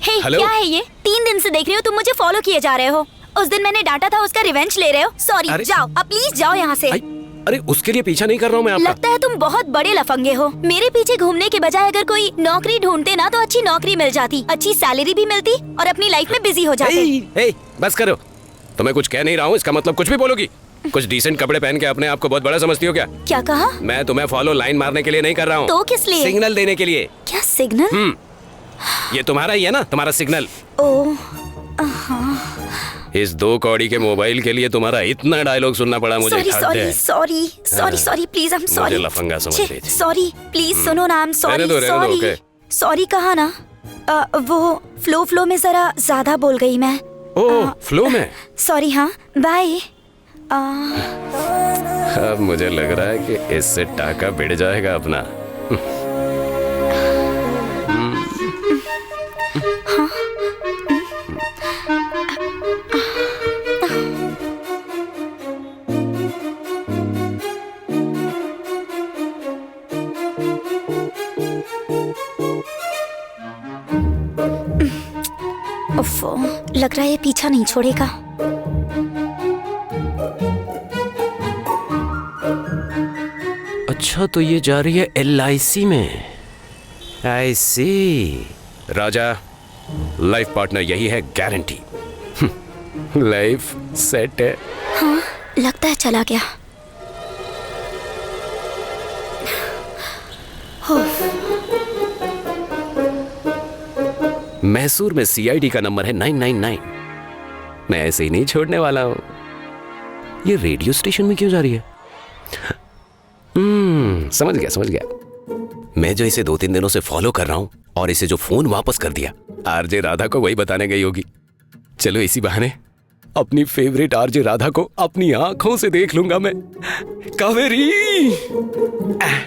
हे, क्या है ये? 3 दिन से देख रही हो तुम मुझे फॉलो किए जा रहे हो। उस दिन मैंने डांटा था, उसका रिवेंज ले रहे हो। सॉरी, जाओ अब प्लीज जाओ यहाँ से। अरे उसके लिए पीछा नहीं कर रहा हूँ मैं आपका। लगता है तुम बहुत बड़े लफंगे हो। मेरे पीछे घूमने के बजाय अगर कोई नौकरी ढूंढते ना तो अच्छी नौकरी मिल जाती, अच्छी सैलरी भी मिलती और अपनी लाइफ में बिजी हो जाते। बस करो, तो मैं कुछ कह नहीं रहा हूँ, इसका मतलब कुछ भी बोलोगी? कुछ डिसेंट कपड़े पहन के अपने आप को बहुत बड़ा समझती हो क्या? क्या कहा? मैं तुम्हें फॉलो लाइन मारने के लिए नहीं कर रहा हूँ। तो किस लिए? सिग्नल देने के लिए। क्या सिग्नल? ये तुम्हारा ही है ना, तुम्हारा सिग्नल। इस 2 कौड़ी के मोबाइल के लिए तुम्हारा इतना डायलॉग सुनना पड़ा मुझे। Sorry please, I am sorry. मुझे लफंगा समझ रही थी। सॉरी प्लीज सुनो ना, आई एम रहने दो, सॉरी। सॉरी कहा ना। वो फ्लो में जरा ज्यादा बोल गई मैं। ओह, फ्लो में? सॉरी। हाँ, बाय। अब मुझे लग रहा है कि इससे टाका भिड़ जाएगा अपना। लग रहा है ये पीछा नहीं छोड़ेगा। अच्छा, तो ये जा रही है LIC में। आई सी। राजा, लाइफ पार्टनर यही है, गारंटी। लाइफ सेट है। हाँ, लगता है चला गया। मैसूर में CID का नंबर है 999। मैं ऐसे ही नहीं छोड़ने वाला हूं। ये रेडियो स्टेशन में क्यों जा रही है? समझ गया। मैं जो इसे 2-3 दिनों से फॉलो कर रहा हूं और इसे जो फोन वापस कर दिया, RJ राधा को वही बताने गई होगी। चलो इसी बहाने अपनी फेवरेट RJ राधा को अपनी आंखों से देख लूंगा मैं। कावेरी।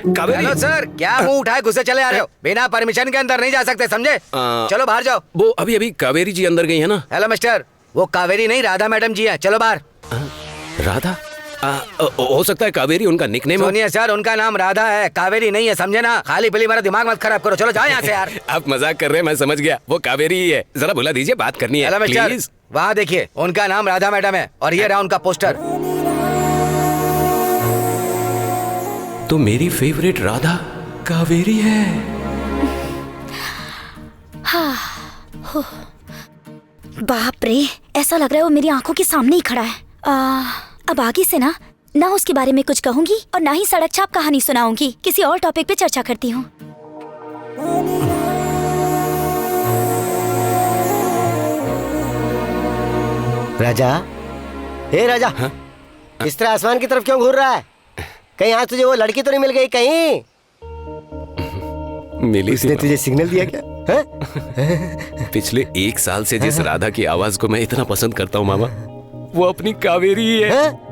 हेलो सर, क्या मुंह उठाए गुस्से चले आ रहे हो? बिना परमिशन के अंदर नहीं जा सकते, समझे? चलो बाहर जाओ। वो अभी कावेरी जी अंदर गई है ना? हेलो मिस्टर, वो कावेरी नहीं, राधा मैडम जी हैं। चलो बाहर। राधा? हो सकता है कावेरी उनका निकनेम हो। सुनिए सर, उनका नाम राधा है, कावेरी नहीं है, समझे ना? खाली पीली मेरा दिमाग मत खराब करो। चलो जाओ यहाँ से यार। आप मजाक कर रहे हैं, मैं समझ गया। वो कावेरी ही है। जरा बुला दीजिए, बात करनी है। Hello mister, please. वहाँ देखिए, उनका नाम राधा मैडम है और ये रहा उनका पोस्टर। तो मेरी फेवरेट राधा कावेरी है। हाँ, बाप रे, ऐसा लग रहा है वो मेरी आंखों के सामने ही खड़ा है। अब आगे से ना उसके बारे में कुछ कहूंगी और ना ही सड़क छाप कहानी सुनाऊंगी। किसी और टॉपिक पे चर्चा करती हूँ। राजा, हे राजा, इस तरह आसमान की तरफ क्यों घूर रहा है? कहीं आज तुझे वो लड़की तो नहीं मिल गई कहीं? मिली उसने तुझे सिग्नल दिया क्या? पिछले 1 साल से जिस राधा की आवाज को मैं इतना पसंद करता हूँ मामा, वो अपनी कावेरी ही है।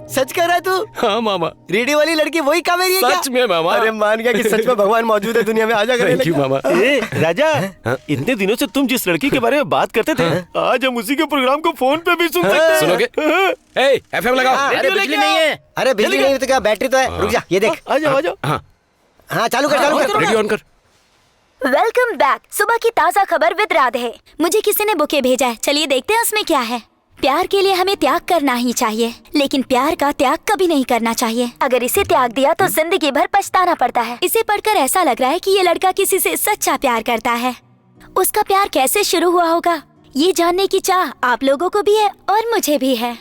सच कह रहा है तू? हाँ मामा, रेडियो वाली लड़की वही कावेरी है? सच में मामा। अरे मान गया कि सच में भगवान मौजूद है दुनिया में। आजा कर। थैंक यू मामा। राजा, इतने दिनों से तुम जिस लड़की के बारे में बात करते थे, आज हम उसी के प्रोग्राम को फोन पे भी सुन सकते हैं। सुनोगे? FM लगाओ। अरे बिजली नहीं है। अरे बिजली नहीं तो क्या, बैटरी तो है। रुक जा, ये देख। आ जाओ। हाँ चालू कर। रेडियो ऑन कर। Welcome back. सुबह की ताज़ा खबर विद राधे। मुझे किसी ने बुके भेजा है, चलिए देखते हैं उसमें क्या है। प्यार के लिए हमें त्याग करना ही चाहिए, लेकिन प्यार का त्याग कभी नहीं करना चाहिए। अगर इसे त्याग दिया तो जिंदगी भर पछताना पड़ता है। इसे पढ़कर ऐसा लग रहा है कि ये लड़का किसी से सच्चा प्यार करता है। उसका प्यार कैसे शुरू हुआ होगा, ये जानने की चाह आप लोगों को भी है और मुझे भी है।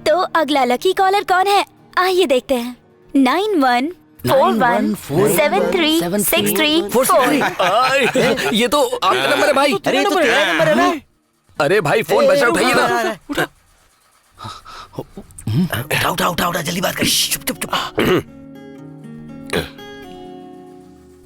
तो अगला लकी कॉलर कौन है, आइए देखते हैं। 9141736344। ये तो आपका नंबर है भाई। अरे तो तेरा नंबर है ना? अरे भाई, फोन बजा, उठाइए ना। उठा जल्दी बात कर। चुप।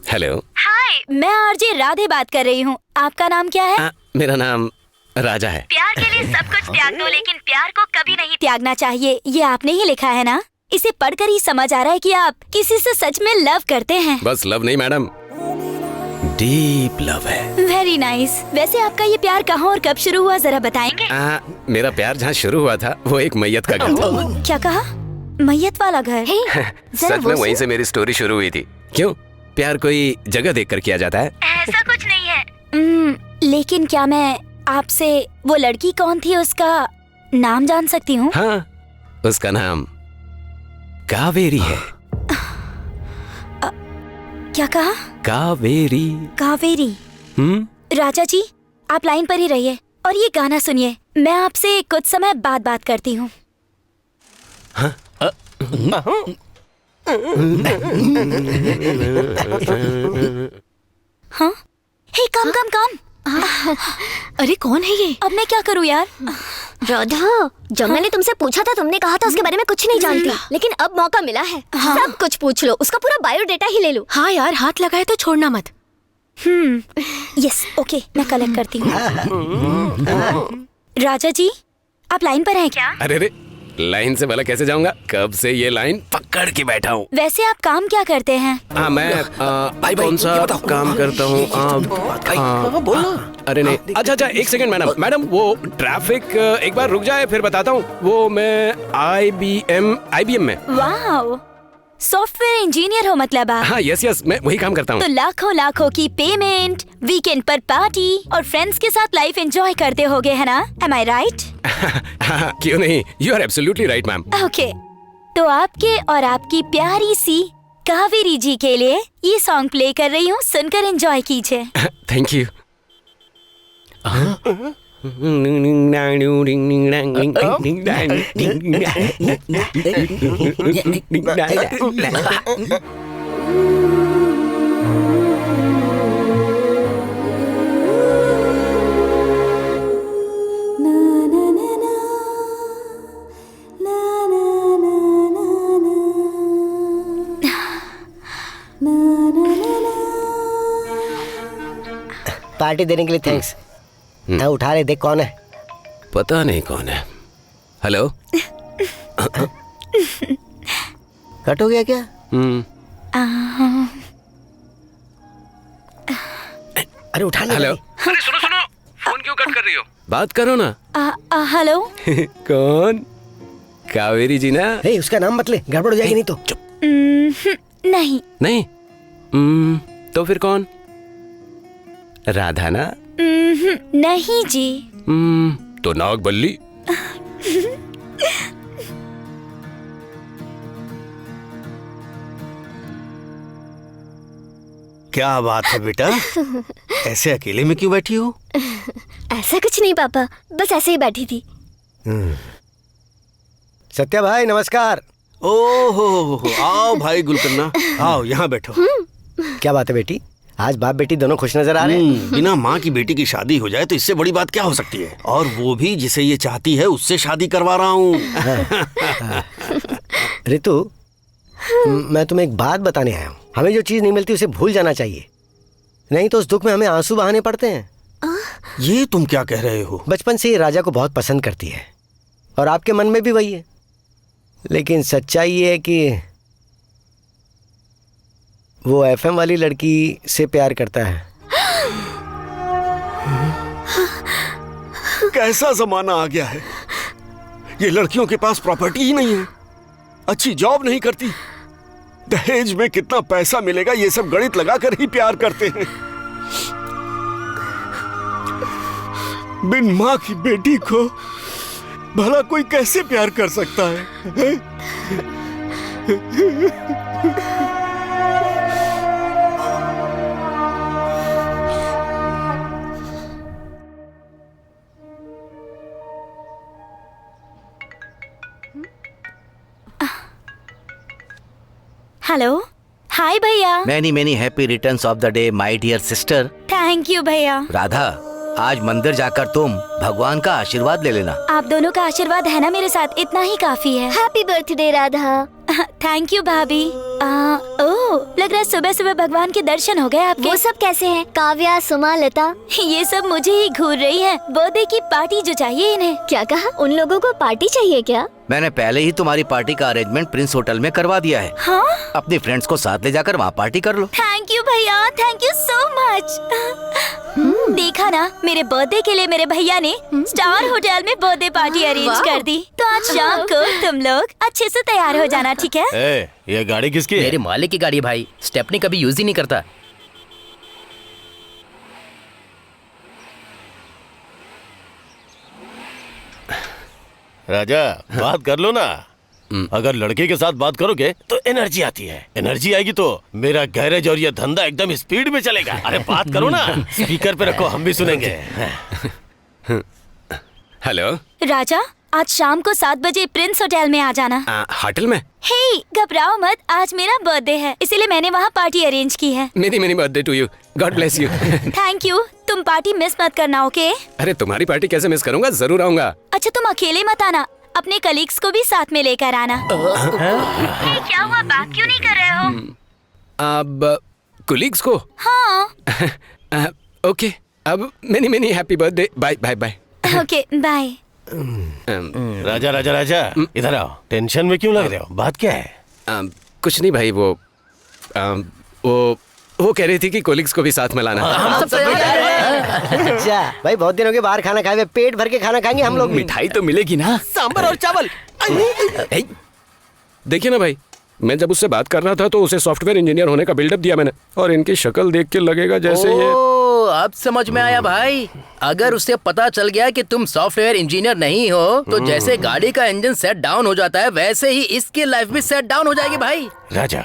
हेलो। हाय, मैं RJ राधे बात कर रही हूँ। आपका नाम क्या है? मेरा नाम राजा है। प्यार के लिए सब कुछ त्याग दो, लेकिन प्यार को कभी नहीं त्यागना चाहिए। ये आपने ही लिखा है ना? इसे पढ़कर ही समझ आ रहा है कि आप किसी से सच में लव करते हैं। बस लव नहीं मैडम, डीप लव है। Very nice. वैसे आपका ये प्यार कहाँ और कब शुरू हुआ, जरा बताएंगे? मेरा प्यार जहाँ शुरू हुआ था वो एक मैयत का घर था। क्या कहा? मैयत वाला घर? सच में वहीं से मेरी स्टोरी शुरू हुई थी। क्यों, प्यार कोई जगह देखकर किया जाता है? ऐसा कुछ नहीं है। लेकिन क्या मैं आपसे वो लड़की कौन थी उसका नाम जान सकती हूँ? हाँ, उसका नाम कावेरी है। क्या कहा? कावेरी। राजा जी, आप लाइन पर ही रहिए और ये गाना सुनिए। मैं आपसे कुछ समय बाद बात करती हूँ। हाँ? हे कम। अरे कौन है ये? अब मैं क्या करूँ यार? राधा, जब मैंने तुमसे पूछा था तुमने कहा था उसके बारे में कुछ नहीं जानती, लेकिन अब मौका मिला है। सब कुछ पूछ लो, उसका पूरा बायोडेटा ही ले लो। हाँ यार, हाथ लगाए तो छोड़ना मत। यस, ओके, मैं कलेक्ट करती हूँ। राजा जी, आप लाइन पर हैं क्या? अरे लाइन से भला कैसे जाऊंगा, कब से ये लाइन पकड़ के बैठा हूँ। वैसे आप काम क्या करते हैं? मैं कौन सा काम करता हूँ? अरे नहीं, अच्छा, 1 सेकंड मैडम, वो ट्रैफिक एक बार रुक जाए फिर बताता हूँ। वो मैं IBM में। वाओ, सॉफ्टवेयर इंजीनियर हो मतलब आप? हाँ यस यस, मैं वही काम करता हूँ। तो लाखों लाखों की पेमेंट, वीकेंड पर पार्टी और फ्रेंड्स के साथ लाइफ एंजॉय करते होगे, है ना? Am I right? क्यों नहीं, you are absolutely right ma'am. Okay, तो आपके और आपकी प्यारी सी कावेरी जी के लिए ये सॉन्ग प्ले कर रही हूँ, सुनकर एंजॉय कीजिए। Thank you. पार्टी देने के लिए थैंक्स। उठा ले, देख कौन है। पता नहीं कौन है। हेलो। कट हो गया क्या? अरे उठा ले। हेलो। अरे सुनो सुनो, फोन क्यों कट कर रही हो? बात करो ना। हेलो। कौन? कावेरी जी ना? हे, उसका नाम मत ले, गड़बड़ हो जाएगी नहीं तो। नहीं नहीं। तो फिर कौन? राधा ना? नहीं जी। तो नाग बल्ली। क्या बात है बेटा, ऐसे अकेले में क्यों बैठी हो? ऐसा कुछ नहीं पापा, बस ऐसे ही बैठी थी। सत्या भाई नमस्कार। ओहो, आओ भाई गुलकन्ना, आओ यहाँ बैठो। क्या बात है बेटी, आज बाप बेटी दोनों खुश नजर आ रहे हैं। बिना माँ की बेटी की शादी हो जाए तो इससे बड़ी बात क्या हो सकती है? और वो भी जिसे ये चाहती है उससे शादी करवा रहा हूँ। रितु, मैं तुम्हें एक बात बताने आया हूँ। हमें जो चीज नहीं मिलती उसे भूल जाना चाहिए, नहीं तो उस दुख में हमें आंसू बहाने पड़ते हैं। ये तुम क्या कह रहे हो? बचपन से ही राजा को बहुत पसंद करती है और आपके मन में भी वही है, लेकिन सच्चाई ये है कि वो एफएम वाली लड़की से प्यार करता है। कैसा जमाना आ गया है, ये लड़कियों के पास प्रॉपर्टी ही नहीं है, अच्छी जॉब नहीं करती, दहेज में कितना पैसा मिलेगा ये सब गणित लगाकर ही प्यार करते हैं। बिन माँ की बेटी को भला कोई कैसे प्यार कर सकता है? हेलो। हाय भैया। Many many happy returns of the day my dear sister. Thank you भैया। राधा, आज मंदिर जाकर तुम भगवान का आशीर्वाद ले लेना। आप दोनों का आशीर्वाद है ना मेरे साथ, इतना ही काफी है। Happy birthday Radha. Thank you भाभी। ओह, लग रहा है सुबह सुबह भगवान के दर्शन हो गए आपके। वो सब कैसे हैं? काव्या, सुमा, लता? ये सब मुझे ही घूर रही हैं। बर्थडे की पार्टी जो चाहिए इन्हें। क्या कहा? उन लोगों को पार्टी चाहिए क्या? मैंने पहले ही तुम्हारी पार्टी का अरेंजमेंट प्रिंस होटल में करवा दिया है। हाँ? अपने फ्रेंड्स को साथ ले जाकर वहाँ पार्टी कर लो। थैंक यू भैया, थैंक यू सो मच। देखा ना, मेरे बर्थडे के लिए मेरे भैया ने स्टार होटल में बर्थडे पार्टी अरेंज कर दी। तो आज शाम को तुम लोग अच्छे से तैयार हो जाना, ठीक है? ये गाड़ी किसकी है? मेरे मालिक की गाड़ी है भाई, स्टेपनी कभी यूज ही नहीं करता। राजा, बात कर लो ना। अगर लड़के के साथ बात करोगे तो एनर्जी आती है, एनर्जी आएगी तो मेरा गैरेज और ये धंधा एकदम स्पीड में चलेगा। अरे बात करो ना, स्पीकर पे रखो, हम भी सुनेंगे। हेलो राजा, आज शाम को 7 बजे प्रिंस होटल में आ जाना। होटल में? हे, घबराओ मत, आज मेरा बर्थडे है, इसीलिए मैंने वहाँ पार्टी अरेंज की है। Many many birthday to you, God bless you. Thank you, तुम पार्टी मिस मत करना, ओके? अरे तुम्हारी पार्टी कैसे मिस करूंगा, जरूर आऊंगा। अच्छा, तुम अकेले मत आना, अपने कलीग्स को भी साथ में लेकर आना। क्या हुआ, बात क्यों नहीं कर रहे हो? अब कुलीग्स को? हाँ। ओके, अब many many happy birthday, bye bye bye. Okay, bye. Raja Raja Raja, इधर आओ। टेंशन में क्यों लग रहे हो, बात क्या है? कुछ नहीं भाई, वो कह रही थी कि कोलिग्स को भी साथ में लाना। अच्छा भाई, बहुत दिनों के बाहर खाना खाए हुए, पेट भर के खाना खाएंगे हम लोग। मिठाई तो मिलेगी ना, सांबर और चावल। देखिए ना भाई, मैं जब उससे बात कर रहा था तो उसे सॉफ्टवेयर इंजीनियर होने का बिल्डअप दिया मैंने, और इनकी शक्ल देख के लगेगा जैसे ये। अब समझ में आया भाई। अगर उसे पता चल गया कि तुम सॉफ्टवेयर इंजीनियर नहीं हो तो जैसे गाड़ी का इंजन सेट डाउन हो जाता है वैसे ही इसकी लाइफ भी सेट डाउन हो जाएगी भाई। राजा,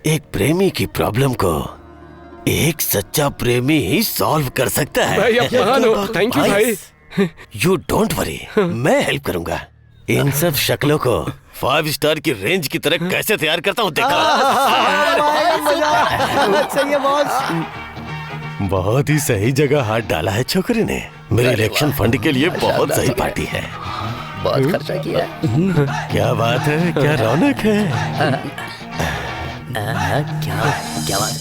एक प्रेमी की प्रॉब्लम को एक सच्चा प्रेमी ही सॉल्व कर सकता है। भाई आप महान हो, थैंक यू भाई। यू डोंट वरी, मैं हेल्प करूंगा। इन सब शक्लों को 5 स्टार की रेंज की तरह कैसे तैयार करता हूँ देखा। सही है बॉस। बहुत ही सही जगह हाथ डाला है छोकरी ने। मेरे इलेक्शन फंड के लिए बहुत सही पार्टी है। बहुत खर्चा किया। क्या बात है, क्या रौनक है। क्या बात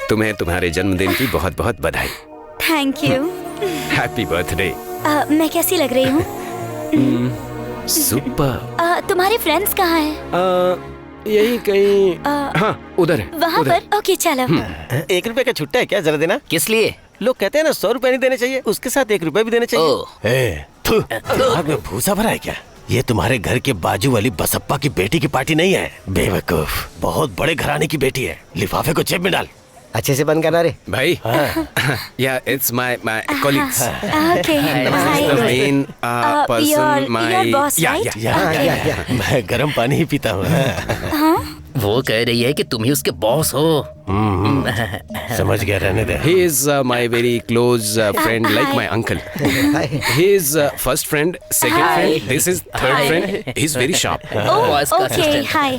तुम्हें तुम्हारे जन्मदिन की बहुत बहुत बधाई। Thank you. Happy birthday. मैं कैसी लग रही हूँ? सुपर। तुम्हारे फ्रेंड्स कहाँ हैं? यही कहीं हाँ उधर है। वहाँ पर? ओके चलो। 1 रुपए का छुट्टा है क्या, जरा देना। किस लिए? लोग कहते हैं ना 100 रुपए नहीं देने चाहिए, उसके साथ 1 रुपए भी देने चाहिए। दिमाग में भूसा भरा है क्या? ये तुम्हारे घर के बाजू वाली बसप्पा की बेटी की पार्टी नहीं है बेवकूफ, बहुत बड़े घराने की बेटी है। लिफाफे को जेब में डाल। अच्छे से बंद करना रे भाई। या it's my colleagues. Okay main person my या मैं गर्म पानी ही पीता हूँ। वो कह रही है कि तुम ही उसके बॉस हो। समझ गया, रहने दे। He is my very close friend, like my uncle. He is first friend, second friend. This is third friend. He's very sharp. Oh, okay. Hi.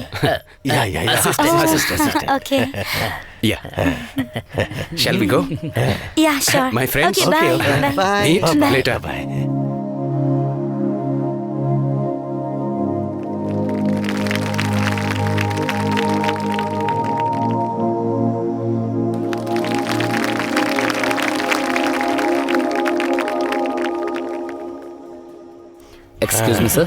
Yeah. Assistant. Okay. Yeah. Shall we go? Yeah, sure. My friends. Okay, bye. Bye. Meet later. Bye. Excuse me sir.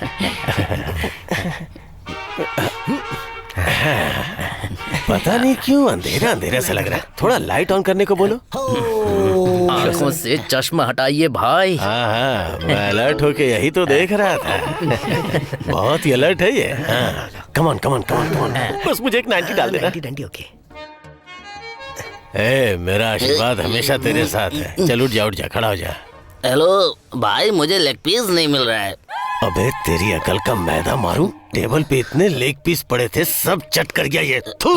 पता नहीं क्यों अंधेरा अंधेरा सा लग रहा है, थोड़ा लाइट ऑन करने को बोलो। आंखों से चश्मा हटाइए भाई। हाँ, मैं अलर्ट होके यही तो देख रहा था। बहुत ही अलर्ट है ये। Come on. बस मुझे एक 90 डाल देना। 90 ओके। मेरा आशीर्वाद हमेशा तेरे साथ है। चल उठ जा, खड़ा हो जा। हेलो भाई, मुझे लेग पीस नहीं मिल रहा है। अबे तेरी अकल का मैदा मारूं, टेबल पे इतने लेग पीस पड़े थे, सब चट कर गया ये। थू।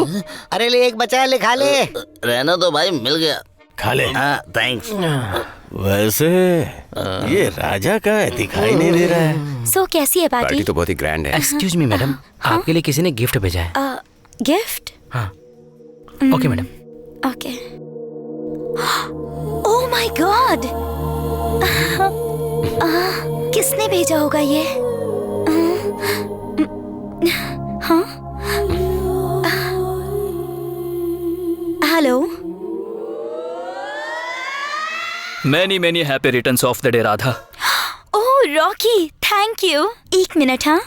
अरे ले एक बचा है, ले खा ले। रहना तो भाई, मिल गया। खा ले। हाँ थैंक्स। वैसे ये राजा का है, दिखाई नहीं दे रहा है। सो कैसी है पार्टी? पार्टी तो बहुत ही ग्रैंड है। एक्सक्यूज मी मैडम, आपके लिए किसी ने गिफ्ट भेजा है। गिफ्ट? हाँ। Okay madam. Okay. Oh my God, किसने भेजा होगा ये? हाँ? Hello. Many happy returns of the day, Radha. Oh Rocky, thank you. 1 minute. हाँ?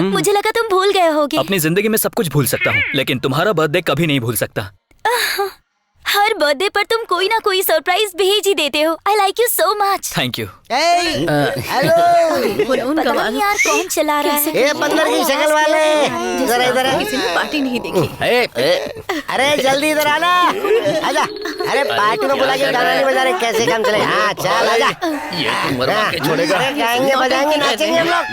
मुझे लगा तुम भूल गए होगे। अपनी जिंदगी में सब कुछ भूल सकता हूँ, लेकिन तुम्हारा बर्थडे कभी नहीं भूल सकता। हर बर्थडे पर तुम कोई ना कोई सरप्राइज भेज ही देते हो। I like you so much. Thank you. Hello. पता नहीं यार कौन चला रहा है। ए बंदर की शक्ल वाले, जरा इधर आ। किसी ने पार्टी नहीं देखी। अरे जल्दी इधर आना, आजा। अरे पार्टी में बुला के गाना नहीं बजा रहे, कैसे काम चले? हाँ चल आजा। ये तुम मरवा के छोड़ेगा। अरे गाएंगे बजाएंगे नाचेंगे हम लोग।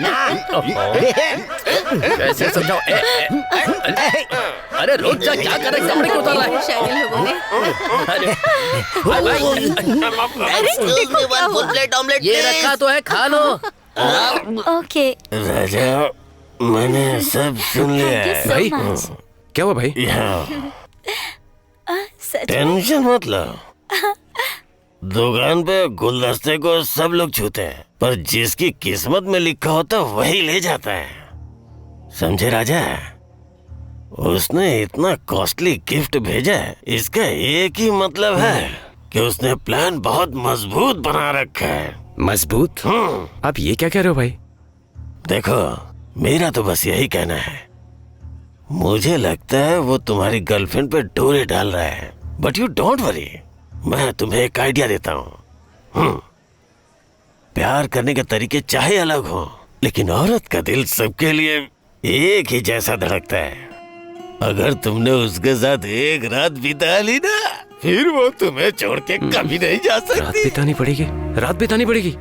कैसे समझाओ? अरे रोज जा, क्या कर रहे? कपड़े क्यों उतार रहा है? शायद लोगों ने। अरे ये रखा तो है, खा लो। ओके राजा, मैंने सब सुन लिया है। भाई क्या हुआ भाई? टेंशन मत लो। दुकान पे गुलदस्ते को सब लोग छूते हैं, पर जिसकी किस्मत में लिखा होता वही ले जाता है। समझे राजा? उसने इतना कॉस्टली गिफ्ट भेजा है, इसका एक ही मतलब है कि उसने प्लान बहुत मजबूत बना रखा है। मजबूत? आप ये क्या कह रहे हो भाई? देखो, मेरा तो बस यही कहना है, मुझे लगता है वो तुम्हारी गर्लफ्रेंड पे डोरे डाल रहा है। बट यू डोंट वरी, मैं तुम्हें एक आइडिया देता हूँ। प्यार करने के तरीके चाहे अलग हो, लेकिन औरत का दिल सबके लिए एक ही जैसा धड़कता है। अगर तुमने उसके साथ एक रात बिता ली ना, फिर वो तुम्हें छोड़ के कभी नहीं जा सकती। रात बितानी पड़ेगी? रात बितानी पड़ेगी?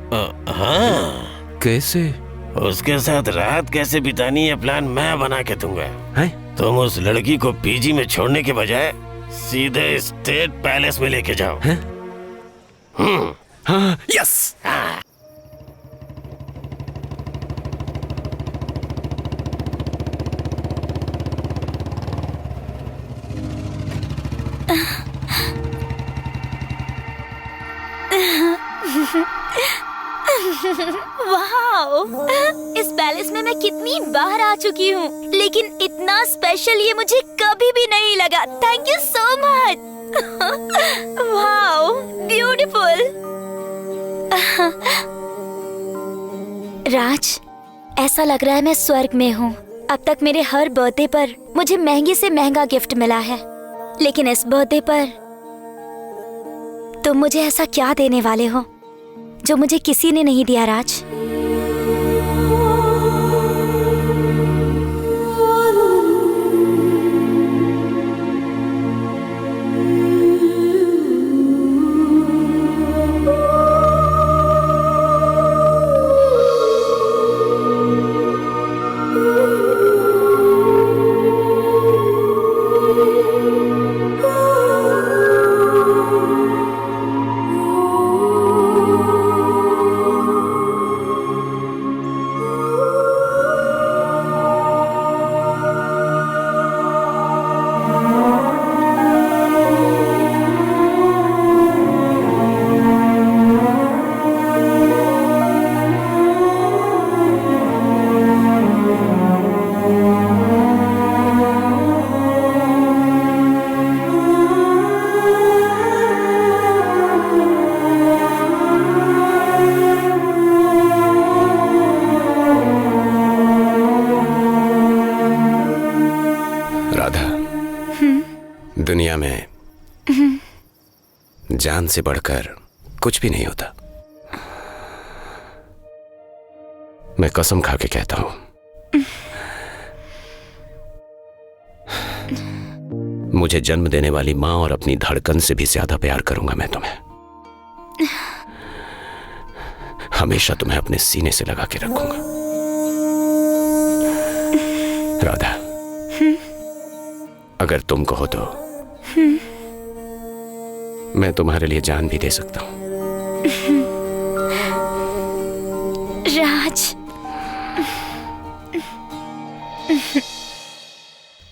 हाँ। कैसे? उसके साथ रात कैसे बितानी है प्लान मैं बना के दूंगा। है? तुम उस लड़की को पीजी में छोड़ने के बजाय सीधे स्टेट पैलेस में लेके जाओ। है? हाँ, यस। हाँ। वाओ! इस पैलेस में मैं कितनी बार आ चुकी हूँ, लेकिन इतना स्पेशल ये मुझे कभी भी नहीं लगा। Thank you so much. Wow, beautiful. Raj, ऐसा लग रहा है मैं स्वर्ग में हूँ। अब तक मेरे हर बर्थडे पर मुझे महंगे से महंगा गिफ्ट मिला है, लेकिन इस बर्थडे पर तुम मुझे ऐसा क्या देने वाले हो जो मुझे किसी ने नहीं दिया राज? दुनिया में जान से बढ़कर कुछ भी नहीं होता। मैं कसम खा के कहता हूं, मुझे जन्म देने वाली मां और अपनी धड़कन से भी ज्यादा प्यार करूंगा मैं तुम्हें। हमेशा तुम्हें अपने सीने से लगा के रखूंगा। राधा, अगर तुम कहो तो मैं तुम्हारे लिए जान भी दे सकता हूं। राज,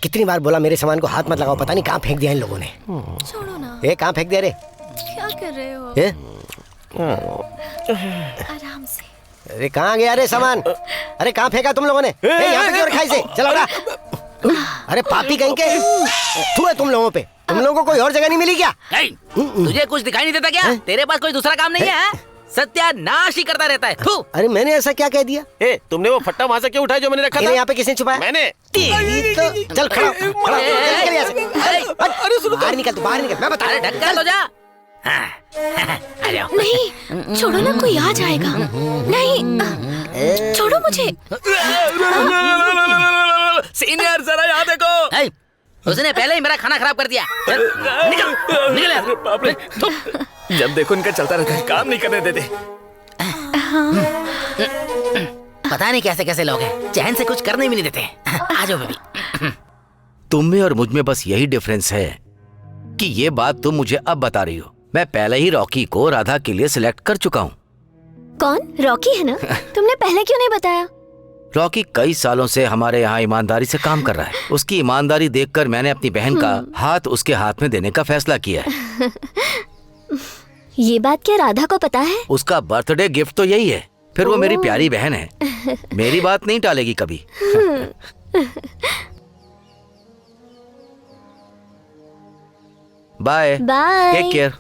कितनी बार बोला मेरे सामान को हाथ मत लगाओ, पता नहीं कहां फेंक दिया इन लोगों ने। छोड़ो ना। कहां फेंक दिया रे? क्या कर रहे हो? आराम से। अरे कहां गया रे सामान? अरे कहां फेंका तुम लोगों ने? यहाँ पे क्यों रखा इसे? चलो ना। अरे पापी कहीं के, तू है तुम लोगों पे। तुम लोगों को कोई और जगह नहीं मिली क्या? तुझे कुछ दिखाई नहीं देता क्या? तेरे पास कोई दूसरा काम नहीं है? सत्यानाश ही करता रहता है। अरे मैंने ऐसा क्या कह दिया? तुमने वो फट्टा वहां से क्यों उठाया जो मैंने रखा था? यहाँ पे किसने छुपाया? मैंने। तो चल खड़ा निकल यहाँ से। अरे सुनो, बाहर निकल, तू बाहर निकल, मैं बता। अरे ढक्का तो जा। नहीं, छोड़ो ना, कोई आ जाएगा। नहीं, छोड़ो मुझे। सीनियर जरा यहाँ देखो। उसने पहले ही मेरा खाना खराब कर दिया। निकल निकल यार। जब देखो इनका चलता रहता है, काम नहीं करने देते। पता नहीं कैसे कैसे लोग हैं, चैन से कुछ करने भी नहीं देते। आ जाओ बेबी। तुम में और मुझ में बस यही डिफरेंस है कि ये बात तुम मुझे अब बता रही हो। मैं पहले ही रॉकी को राधा के लिए सिलेक्ट कर चुका हूँ। कौन? रॉकी है ना? तुमने पहले क्यों नहीं बताया? रॉकी कई सालों से हमारे यहाँ ईमानदारी से काम कर रहा है। उसकी ईमानदारी देखकर मैंने अपनी बहन का हाथ उसके हाथ में देने का फैसला किया है। ये बात क्या राधा को पता है? उसका बर्थडे गिफ्ट तो यही है। फिर वो मेरी प्यारी बहन है, मेरी बात नहीं टालेगी कभी। Bye bye, take care.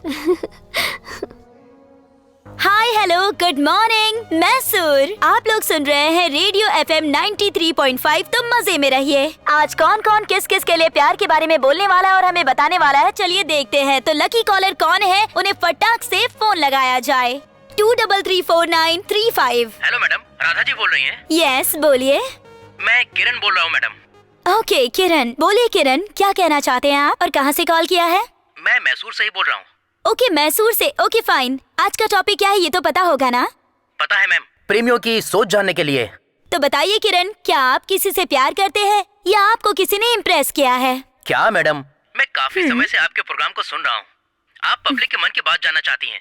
Hi hello, good morning. Mysore. आप लोग सुन रहे हैं रेडियो FM 93.5। तुम मजे में रहिए। आज कौन कौन किस किस के लिए प्यार के बारे में बोलने वाला है और हमें बताने वाला है, चलिए देखते हैं। तो लकी कॉलर कौन है, उन्हें फटाक से फोन लगाया जाए। 2334935। हेलो मैडम, राधा जी बोल रही हैं? यस, बोलिए। मैं किरण बोल रहा हूँ मैडम। ओके किरण, बोलिए किरण, क्या कहना चाहते हैं आप और कहाँ से कॉल किया है? मैं मैसूर से ही बोल रहा हूँ। ओके, मैसूर से। Okay fine. आज का टॉपिक क्या है ये तो पता होगा ना? पता है मैम, प्रेमियों की सोच जानने के लिए। तो बताइए किरण, क्या आप किसी से प्यार करते हैं या आपको किसी ने इम्प्रेस किया है? क्या मैडम, मैं काफी समय से आपके प्रोग्राम को सुन रहा हूँ। आप पब्लिक के मन की बात जानना चाहती हैं,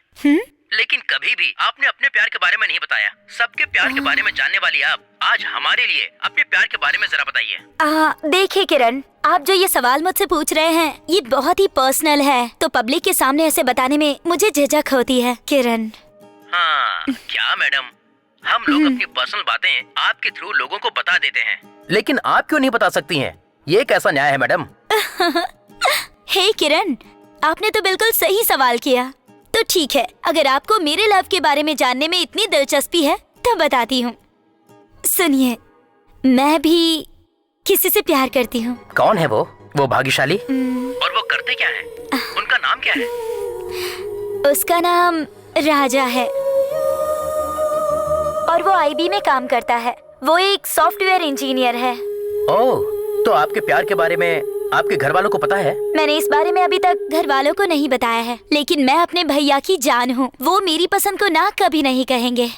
लेकिन कभी भी आपने अपने प्यार के बारे में नहीं बताया। सबके प्यार के बारे में जानने वाली आप आज हमारे लिए अपने प्यार के बारे में जरा बताइए। देखिए किरण, आप जो ये सवाल मुझसे पूछ रहे हैं ये बहुत ही पर्सनल है, तो पब्लिक के सामने ऐसे बताने में मुझे झिझक होती है किरण। हाँ, क्या मैडम, हम लोग अपनी पर्सनल बातें आपके थ्रू लोगों को बता देते हैं, लेकिन आप क्यों नहीं बता सकती हैं? ये कैसा न्याय है मैडम? हे किरण, आपने तो बिल्कुल सही सवाल किया। तो ठीक है, अगर आपको मेरे लव के बारे में जानने में इतनी दिलचस्पी है तो बताती हूँ। सुनिए, मैं भी किसी से प्यार करती हूँ। कौन है वो भाग्यशाली? और वो करते क्या है? उनका नाम क्या है? उसका नाम राजा है और वो IB में काम करता है। वो एक सॉफ्टवेयर इंजीनियर है। ओह, तो आपके प्यार के बारे में आपके घर वालों को पता है? मैंने इस बारे में अभी तक घर वालों को नहीं बताया है, लेकिन मैं अपने भैया की जान हूँ। वो मेरी पसंद को ना कभी नहीं कहेंगे।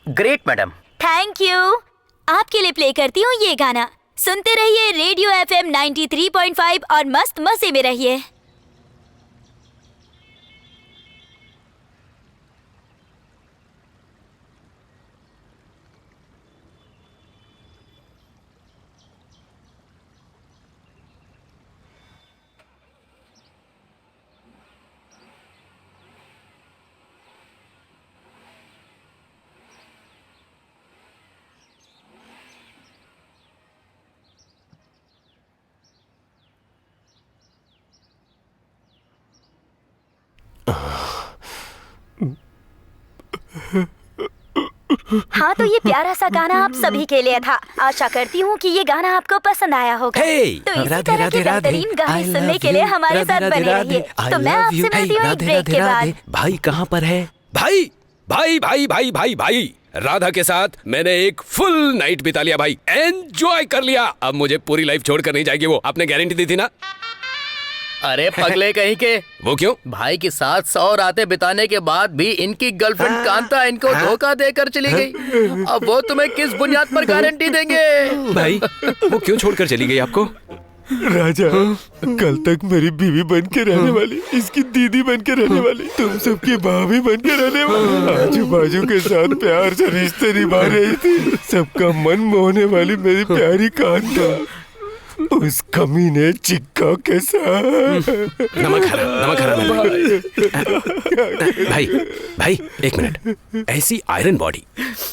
Great madam. Thank you. आपके लिए प्ले करती हूँ ये गाना। सुनते रहिए रेडियो FM 93.5 और मस्त मजे में रहिए। हाँ, तो ये प्यारा सा गाना आप सभी के लिए था। आशा करती हूँ कि ये गाना आपको पसंद आया होगा। तो इसी तरह के बेहतरीन गाने सुनने के लिए हमारे साथ बने रहिए। तो मैं आपसे मिलती हूँ एक ब्रेक के बाद। भाई कहाँ पर है? भाई भाई भाई भाई भाई भाई, राधा के साथ मैंने एक फुल नाइट बिता लिया भाई, एंजॉय कर लिया। अब मुझे पूरी लाइफ छोड़कर नहीं जाएगी वो, आपने गारंटी दी थी ना? अरे पगले कहीं के, वो क्यों? भाई के साथ 100 रातें बिताने के बाद भी इनकी गर्लफ्रेंड कांता इनको धोखा देकर चली गई। अब वो तुम्हें किस बुनियाद पर गारंटी देंगे? भाई वो क्यों छोड़कर चली गई आपको? राजा, कल तक मेरी बीवी बन के रहने वाली, इसकी दीदी बन के रहने वाली, तुम सबकी भाभी बन के रहने वाली, आजू बाजू के साथ प्यार से रिश्ते निभा रही थी, सबका मन मोहने वाली मेरी प्यारी कांता, उस कमीने चिक्का के साथ नमक हरा भाई भाई एक मिनट। ऐसी आयरन बॉडी,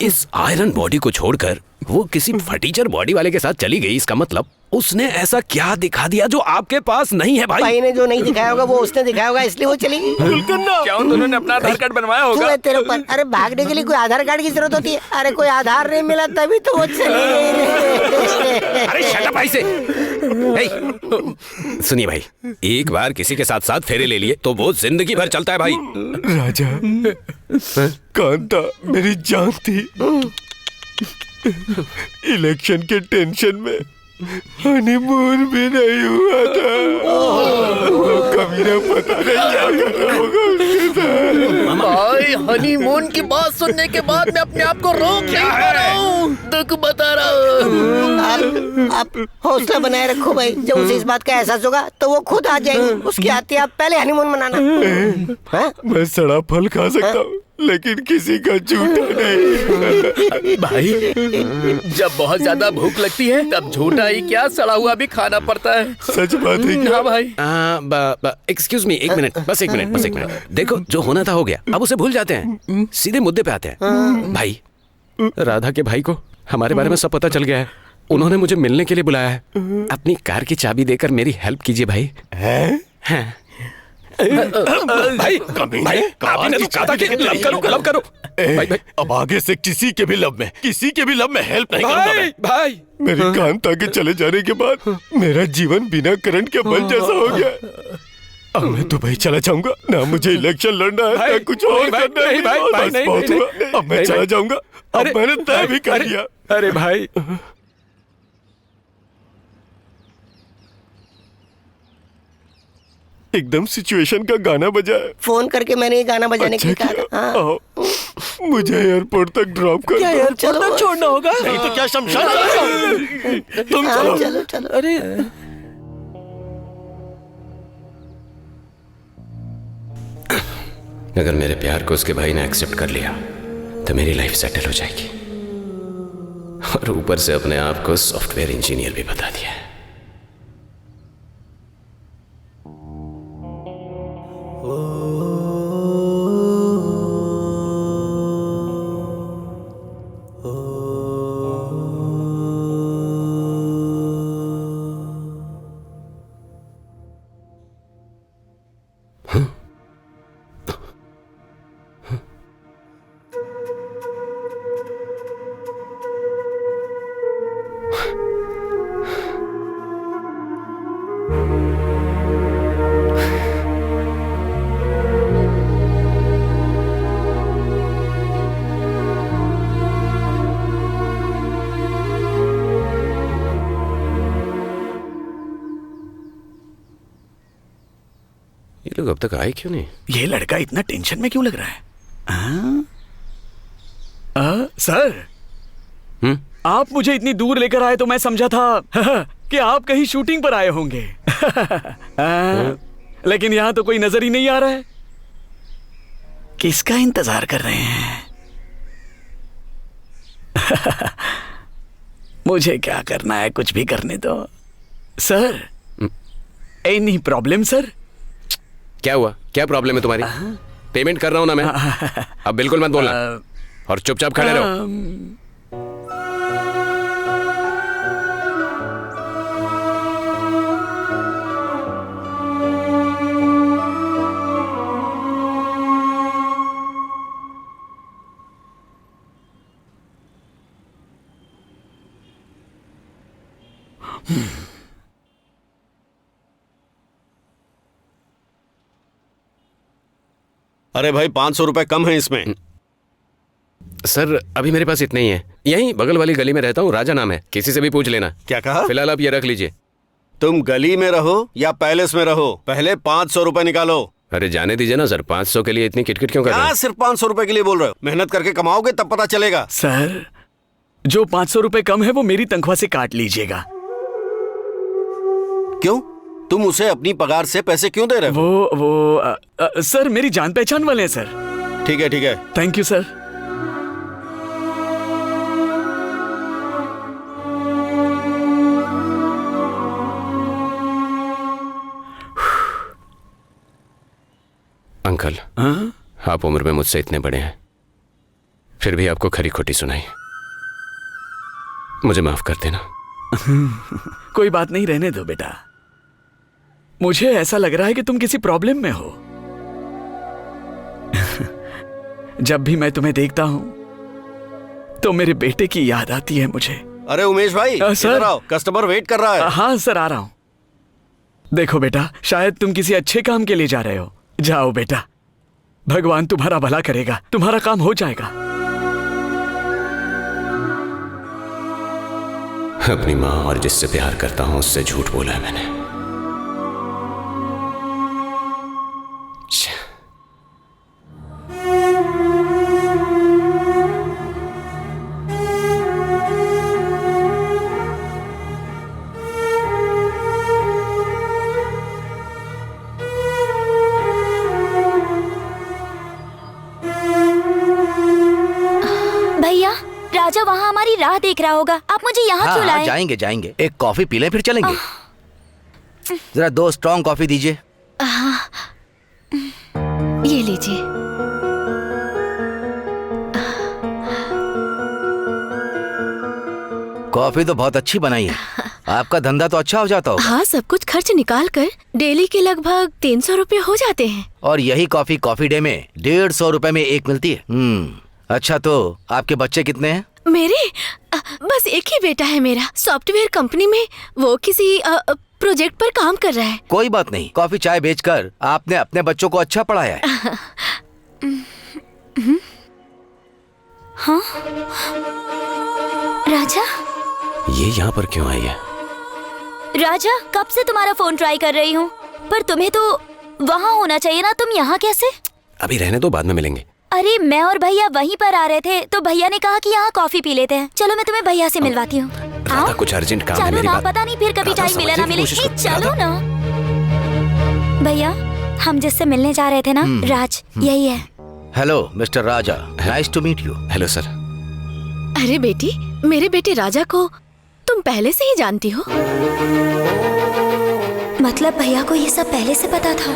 इस आयरन बॉडी को छोड़कर वो किसी फटीचर बॉडी वाले के साथ चली गई, इसका मतलब उसने ऐसा क्या दिखा दिया जो आपके पास नहीं है? भाई ने जो नहीं दिखाया होगा वो उसने दिखाया होगा, इसलिए वो चली गई। क्या उन दोनों ने अपना आधार कार्ड बनवाया होगा? तेरे ऊपर, अरे भागने के लिए कोई आधार कार्ड की जरूरत होती है? अरे कोई आधार नहीं मिला तभी तो वो चली गई। अरे शट अप भाई से। सुनिए भाई, एक बार किसी के साथ साथ फेरे ले लिए तो वो जिंदगी भर चलता है भाई। राजा, कांता मेरी जान थी। इलेक्शन के टेंशन में हनीमून भी नहीं हुआ था। कमीना पता नहीं क्या कर रहा होगा उसके साथ। भाई हनीमून की बात सुनने के बाद मैं अपने आप को रोक नहीं पा रहा हूँ, दुख बता रहा हूँ। आप हौसला बनाए रखो भाई, जब उसे इस बात का एहसास होगा तो वो खुद आ जाएगी। उसके आते आप पहले हनीमून मनाना। मैं सड़ा फल खा सकता हूँ लेकिन किसी का झूठा नहीं। भाई जब बहुत ज्यादा भूख लगती है तब झूठा ही क्या सड़ा हुआ भी खाना पड़ता है। सच बात है क्या? हाँ भाई। एक्सक्यूज मी, एक मिनट, बस एक मिनट। देखो जो होना था हो गया, अब उसे भूल जाते हैं, सीधे मुद्दे पे आते हैं। भाई, राधा के भाई को हमारे बारे में सब पता चल गया है। उन्होंने मुझे मिलने के लिए बुलाया है। अपनी कार की चाबी देकर मेरी हेल्प कीजिए भाई। है? हाँ। भाई भाई आपने तो कहा था कि लब करो भाई भाई। अब आगे से किसी के भी लब में हेल्प नहीं करूंगा मैं। भाई मेरी कांता के चले जाने के बाद मेरा जीवन बिना करंट के बंद जैसा हो गया। अब मैं दुबई चला जाऊंगा, ना मुझे इलेक्शन लड़ना है ना कुछ और करना है। बस बहुत हुआ, अब मैं चला जाऊंगा। अब मैंने तय भी कर लिया। अरे भाई एकदम सिचुएशन का गाना बजा है। फोन करके मैंने ये गाना बजाने के लिए कहा था। हाँ। आओ, मुझे एयरपोर्ट तक ड्रॉप कर क्या दो। एयरपोर्ट तक छोड़ना होगा? नहीं तो क्या शमशान। तुम चलो। चलो चलो। अरे अगर मेरे प्यार को उसके भाई ने एक्सेप्ट कर लिया तो मेरी लाइफ सेटल हो जाएगी। और ऊपर से अपने आप को सॉफ्टवेयर इंजीनियर भी बता दिया है। ये लोग अब तक आए क्यों नहीं? ये लड़का इतना टेंशन में क्यों लग रहा है? सर आप मुझे इतनी दूर लेकर आए तो मैं समझा था कि आप कहीं शूटिंग पर आए होंगे। लेकिन यहां तो कोई नजर ही नहीं आ रहा है। किसका इंतजार कर रहे हैं? मुझे क्या करना है, कुछ भी करने दो। Sir any problem sir? क्या हुआ? क्या प्रॉब्लम है तुम्हारी? पेमेंट कर रहा हूं ना मैं। अब बिल्कुल मत बोलना और चुपचाप खड़े रहो। अरे भाई 500 रुपए कम है इसमें। सर अभी मेरे पास इतने ही है। यहीं बगल वाली गली में रहता हूँ, राजा नाम है, किसी से भी पूछ लेना। क्या कहा? फिलहाल आप ये रख लीजिए। तुम गली में रहो या पैलेस में रहो, पहले 500 रुपए निकालो। अरे जाने दीजिए ना सर, 500 के लिए इतनी किटकिट क्यों कर रहे हैं? सिर्फ 500 रुपए के लिए बोल रहे हो? मेहनत करके कमाओगे तब पता चलेगा। सर जो 500 रुपए कम है वो मेरी तनख्वाह से काट लीजिएगा। क्यों? तुम उसे अपनी पगार से पैसे क्यों दे रहे हो? सर मेरी जान पहचान वाले हैं सर। ठीक है ठीक है। Thank you sir. अंकल आप उम्र में मुझसे इतने बड़े हैं, फिर भी आपको खरी खोटी सुनाई। मुझे माफ कर देना। कोई बात नहीं, रहने दो बेटा। मुझे ऐसा लग रहा है कि तुम किसी प्रॉब्लम में हो। जब भी मैं तुम्हें देखता हूं तो मेरे बेटे की याद आती है मुझे। अरे उमेश भाई सर आओ, कस्टमर वेट कर रहा है। हाँ सर आ रहा हूं। देखो बेटा, शायद तुम किसी अच्छे काम के लिए जा रहे हो। जाओ बेटा, भगवान तुम्हारा भला करेगा, तुम्हारा काम हो जाएगा। अपनी माँ और जिससे प्यार करता हूं उससे झूठ बोला है मैंने। भैया राजा वहाँ हमारी राह देख रहा होगा, आप मुझे यहाँ क्यों लाए? जाएंगे जाएंगे, एक कॉफी पी लें फिर चलेंगे। जरा 2 स्ट्रॉन्ग कॉफी दीजिए। ये लीजिए। कॉफी तो बहुत अच्छी बनाई है। आपका धंधा तो अच्छा हो जाता होगा। हाँ, सब कुछ खर्च निकाल कर डेली के लगभग 300 रुपए हो जाते हैं। और यही कॉफी डे में 150 रुपए में एक मिलती है। अच्छा, तो आपके बच्चे कितने हैं? मेरे बस एक ही बेटा है मेरा, सॉफ्टवेयर कंपनी में वो किसी प्रोजेक्ट पर काम कर रहा है। कोई बात नहीं, कॉफी चाय बेचकर आपने अपने बच्चों को अच्छा पढ़ाया है। हाँ राजा, ये यहाँ पर क्यों आई है? राजा, कब से तुम्हारा फोन ट्राई कर रही हूँ, पर तुम्हें तो वहाँ होना चाहिए ना, तुम यहाँ कैसे? अभी रहने दो, बाद में मिलेंगे। अरे मैं और भैया वहीं पर आ रहे थे तो भैया ने कहा कि यहाँ कॉफी पी लेते हैं। चलो मैं तुम्हें भैया से मिलवाती हूँ। राधा, कुछ अर्जेंट काम है चलो मेरी ना, बात। पता नहीं फिर कभी टाइम मिले ना मिले। चलो ना भैया, हम जिससे मिलने जा रहे थे ना, राज, यही है। Hello mister Raja, nice to meet you. Hello sir. अरे बेटी, मेरे बेटे राजा को तुम पहले से ही जानती हो? मतलब भैया को ये सब पहले से पता था?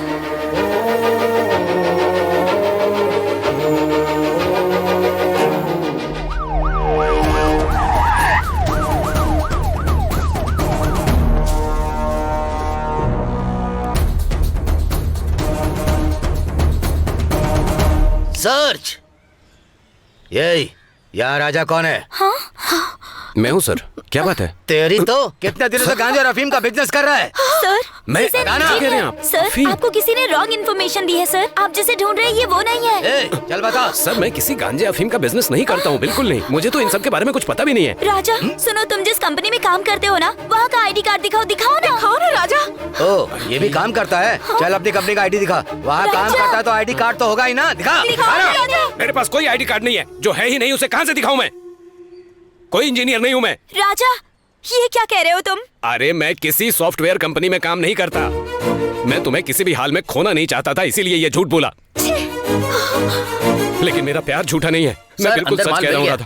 सर्च। यही, यहाँ राजा कौन है? हाँ? मैं हूँ सर। क्या बात है? तेरी तो कितने दिनों से गांजे और अफीम का बिजनेस कर रहा है। सर, मैं इसे क्या नहीं कह रहे हैं है। आप? सर, अफीम? आपको किसी ने रॉन्ग इन्फॉर्मेशन दी है सर। आप जिसे ढूंढ रहे हैं ये वो नहीं है। चल बता। सर, मैं किसी गांजे अफीम का बिजनेस नहीं करता हूँ, बिल्कुल नहीं। मुझे तो इन सब के बारे में कुछ पता भी नहीं है। राजा सुनो, तुम जिस कंपनी में काम करते हो ना, वहाँ का आईडी कार्ड दिखाओ। दिखाओ ना राजा। ओ, ये भी काम करता है? चल अपनी कंपनी का आईडी दिखा। वहाँ काम करता है तो आईडी कार्ड तो होगा ही ना। दिखा। मेरे पास कोई आईडी कार्ड नहीं है। जो है ही नहीं उसे कहाँ से दिखाऊं मैं? कोई इंजीनियर नहीं हूँ मैं। राजा, ये क्या कह रहे हो तुम? अरे मैं किसी सॉफ्टवेयर कंपनी में काम नहीं करता। मैं तुम्हें किसी भी हाल में खोना नहीं चाहता था, इसीलिए ये झूठ बोला। लेकिन मेरा प्यार झूठा नहीं है, मैं बिल्कुल सच कह रहा हूँ राधा।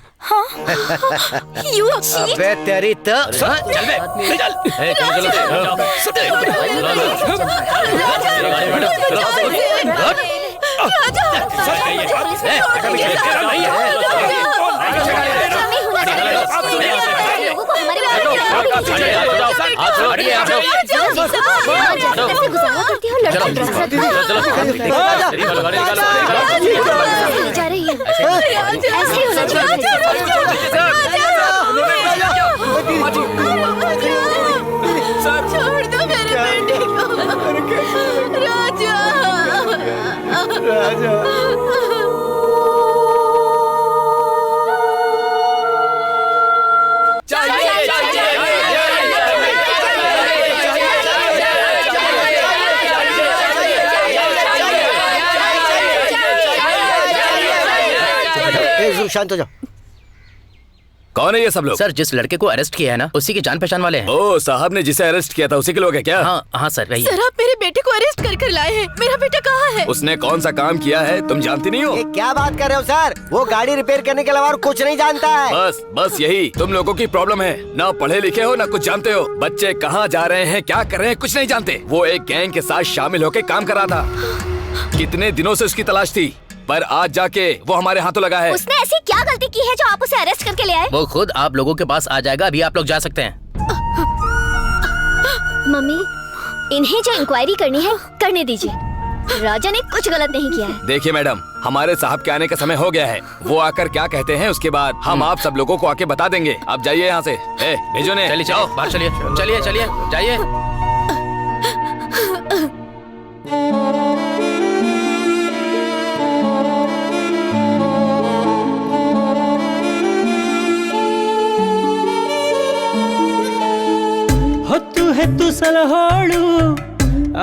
You cheat! अबे तेरी तो चल बे, चल। लोगों को हमारे बारे में कैसे गुजारा करती हो? लड़का जा रही है, ऐसे ही होना चाहिए। छोड़ दो मेरे बेटे को। राजा, राजा। शांत हो जाओ। कौन है ये सब लोग? सर, जिस लड़के को अरेस्ट किया है ना, उसी के जान पहचान वाले हैं। ओ, साहब ने जिसे अरेस्ट किया था उसी के लोग हैं क्या? हाँ हाँ सर, रही। सर, आप मेरे बेटे को अरेस्ट कर लाए हैं। मेरा बेटा कहाँ है? उसने कौन सा काम किया है तुम जानती नहीं हो? ये क्या बात कर रहे हो सर? वो गाड़ी रिपेयर करने के अलावा और कुछ नहीं जानता है। बस यही तुम लोगों की प्रॉब्लम है। ना पढ़े लिखे हो ना कुछ जानते हो। बच्चे कहाँ जा रहे हैं, क्या कर रहे हैं, कुछ नहीं जानते। वो एक गैंग के साथ शामिल होकर काम कर रहा था। कितने दिनों से उसकी तलाश थी, पर आज जाके वो हमारे हाथों लगा है। उसने ऐसी क्या गलती की है जो आप उसे अरेस्ट करके ले आए? वो खुद आप लोगों के पास आ जाएगा, अभी आप लोग जा सकते हैं। मम्मी, इन्हें जो इंक्वायरी करनी है करने दीजिए। राजा ने कुछ गलत नहीं किया है। देखिए मैडम, हमारे साहब के आने का समय हो गया है। वो आकर क्या कहते हैं उसके बाद हम आप सब लोगों को आके बता देंगे। आप जाइए यहाँ से। भेजो ने। चलिए चलो, बाहर चलिए, चलिए चलिए, जाइए। ಹೊತ್ತು ಹೆತ್ತು ಸಲಹೋಳು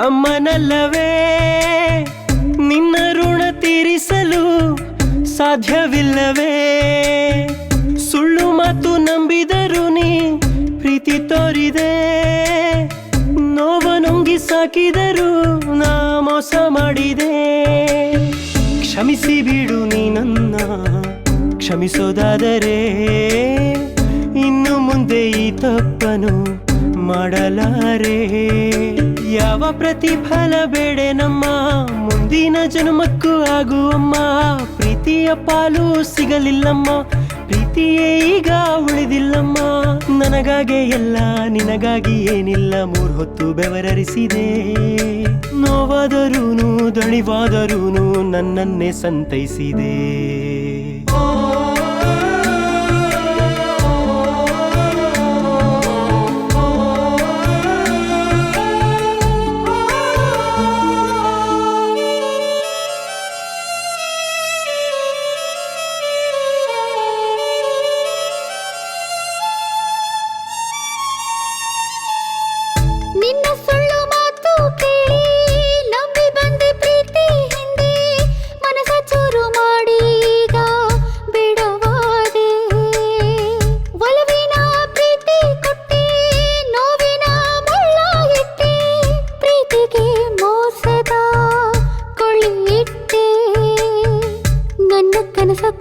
ಅಮ್ಮನಲ್ಲವೇ, ನಿನ್ನ ಋಣ ತೀರಿಸಲು ಸಾಧ್ಯವಿಲ್ಲವೇ? ಸುಳ್ಳು ಮಾತು ನಂಬಿದರು ನೀ ಪ್ರೀತಿ ತೋರಿದೆ, ನೋವ ನುಂಗಿ ಸಾಕಿದರು ನಾ ಮೋಸ ಮಾಡಿದೆ. ಕ್ಷಮಿಸಿ ಬಿಡು ನೀ ನನ್ನ, ಕ್ಷಮಿಸೋದಾದರೆ ಇನ್ನು ಮುಂದೆ ಈ ತಪ್ಪನು ಮಾಡಲಾರೆ. ಯಾವ ಪ್ರತಿಫಲ ಬೇಡ ನಮ್ಮ, ಮುಂದಿನ ಜನ್ಮಕ್ಕೂ ಆಗುವಮ್ಮ. ಪ್ರೀತಿಯ ಪಾಲು ಸಿಗಲಿಲ್ಲಮ್ಮ, ಪ್ರೀತಿಯೇ ಈಗ ಉಳಿದಿಲ್ಲಮ್ಮ ನನಗಾಗೆ ಎಲ್ಲ ನಿನಗಾಗಿ ಏನಿಲ್ಲ ಮೂರ್ ಹೊತ್ತು ಬೆವರರಿಸಿದೆ ನೋವಾದರೂನು ದಣಿವಾದರೂನು ನನ್ನನ್ನೇ ಸಂತೈಸಿದೆ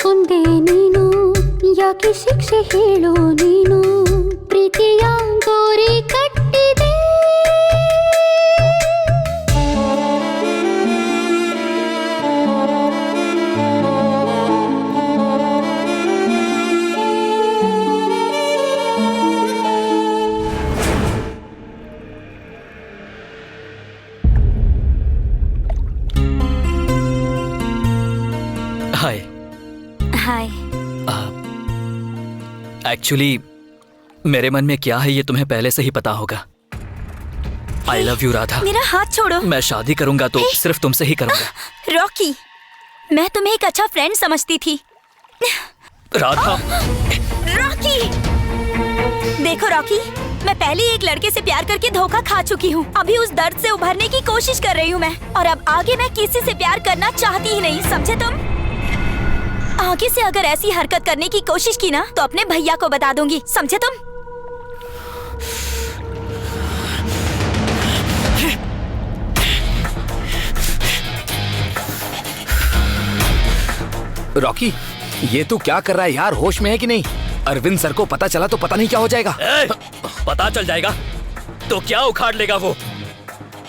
ಕೊಂದೆ ನೀನು ಯಾಕೆ ಶಿಕ್ಷೆ ಹೇಳು ನೀನು ಪ್ರೀತಿಯ ಗೋರಿ ಕಟ್ಟಿದೆ हाय हाय। एक्चुअली मेरे मन में क्या है ये तुम्हें पहले से ही पता होगा। I love you Radha. मेरा हाथ छोड़ो। मैं शादी करूंगा तो सिर्फ तुमसे ही करूंगा। रॉकी, मैं तुम्हें एक अच्छा फ्रेंड समझती थी। राधा। रॉकी, देखो रॉकी, मैं पहले एक लड़के से प्यार करके धोखा खा चुकी हूँ। अभी उस दर्द से उभरने की कोशिश कर रही हूँ मैं, और अब आगे मैं किसी से प्यार करना चाहती ही नहीं, समझे तुम? आगे से अगर ऐसी हरकत करने की कोशिश की ना तो अपने भैया को बता दूंगी, समझे तुम? रॉकी, ये तू क्या कर रहा है यार? होश में है कि नहीं? अरविंद सर को पता चला तो पता नहीं क्या हो जाएगा। पता चल जाएगा तो क्या उखाड़ लेगा वो?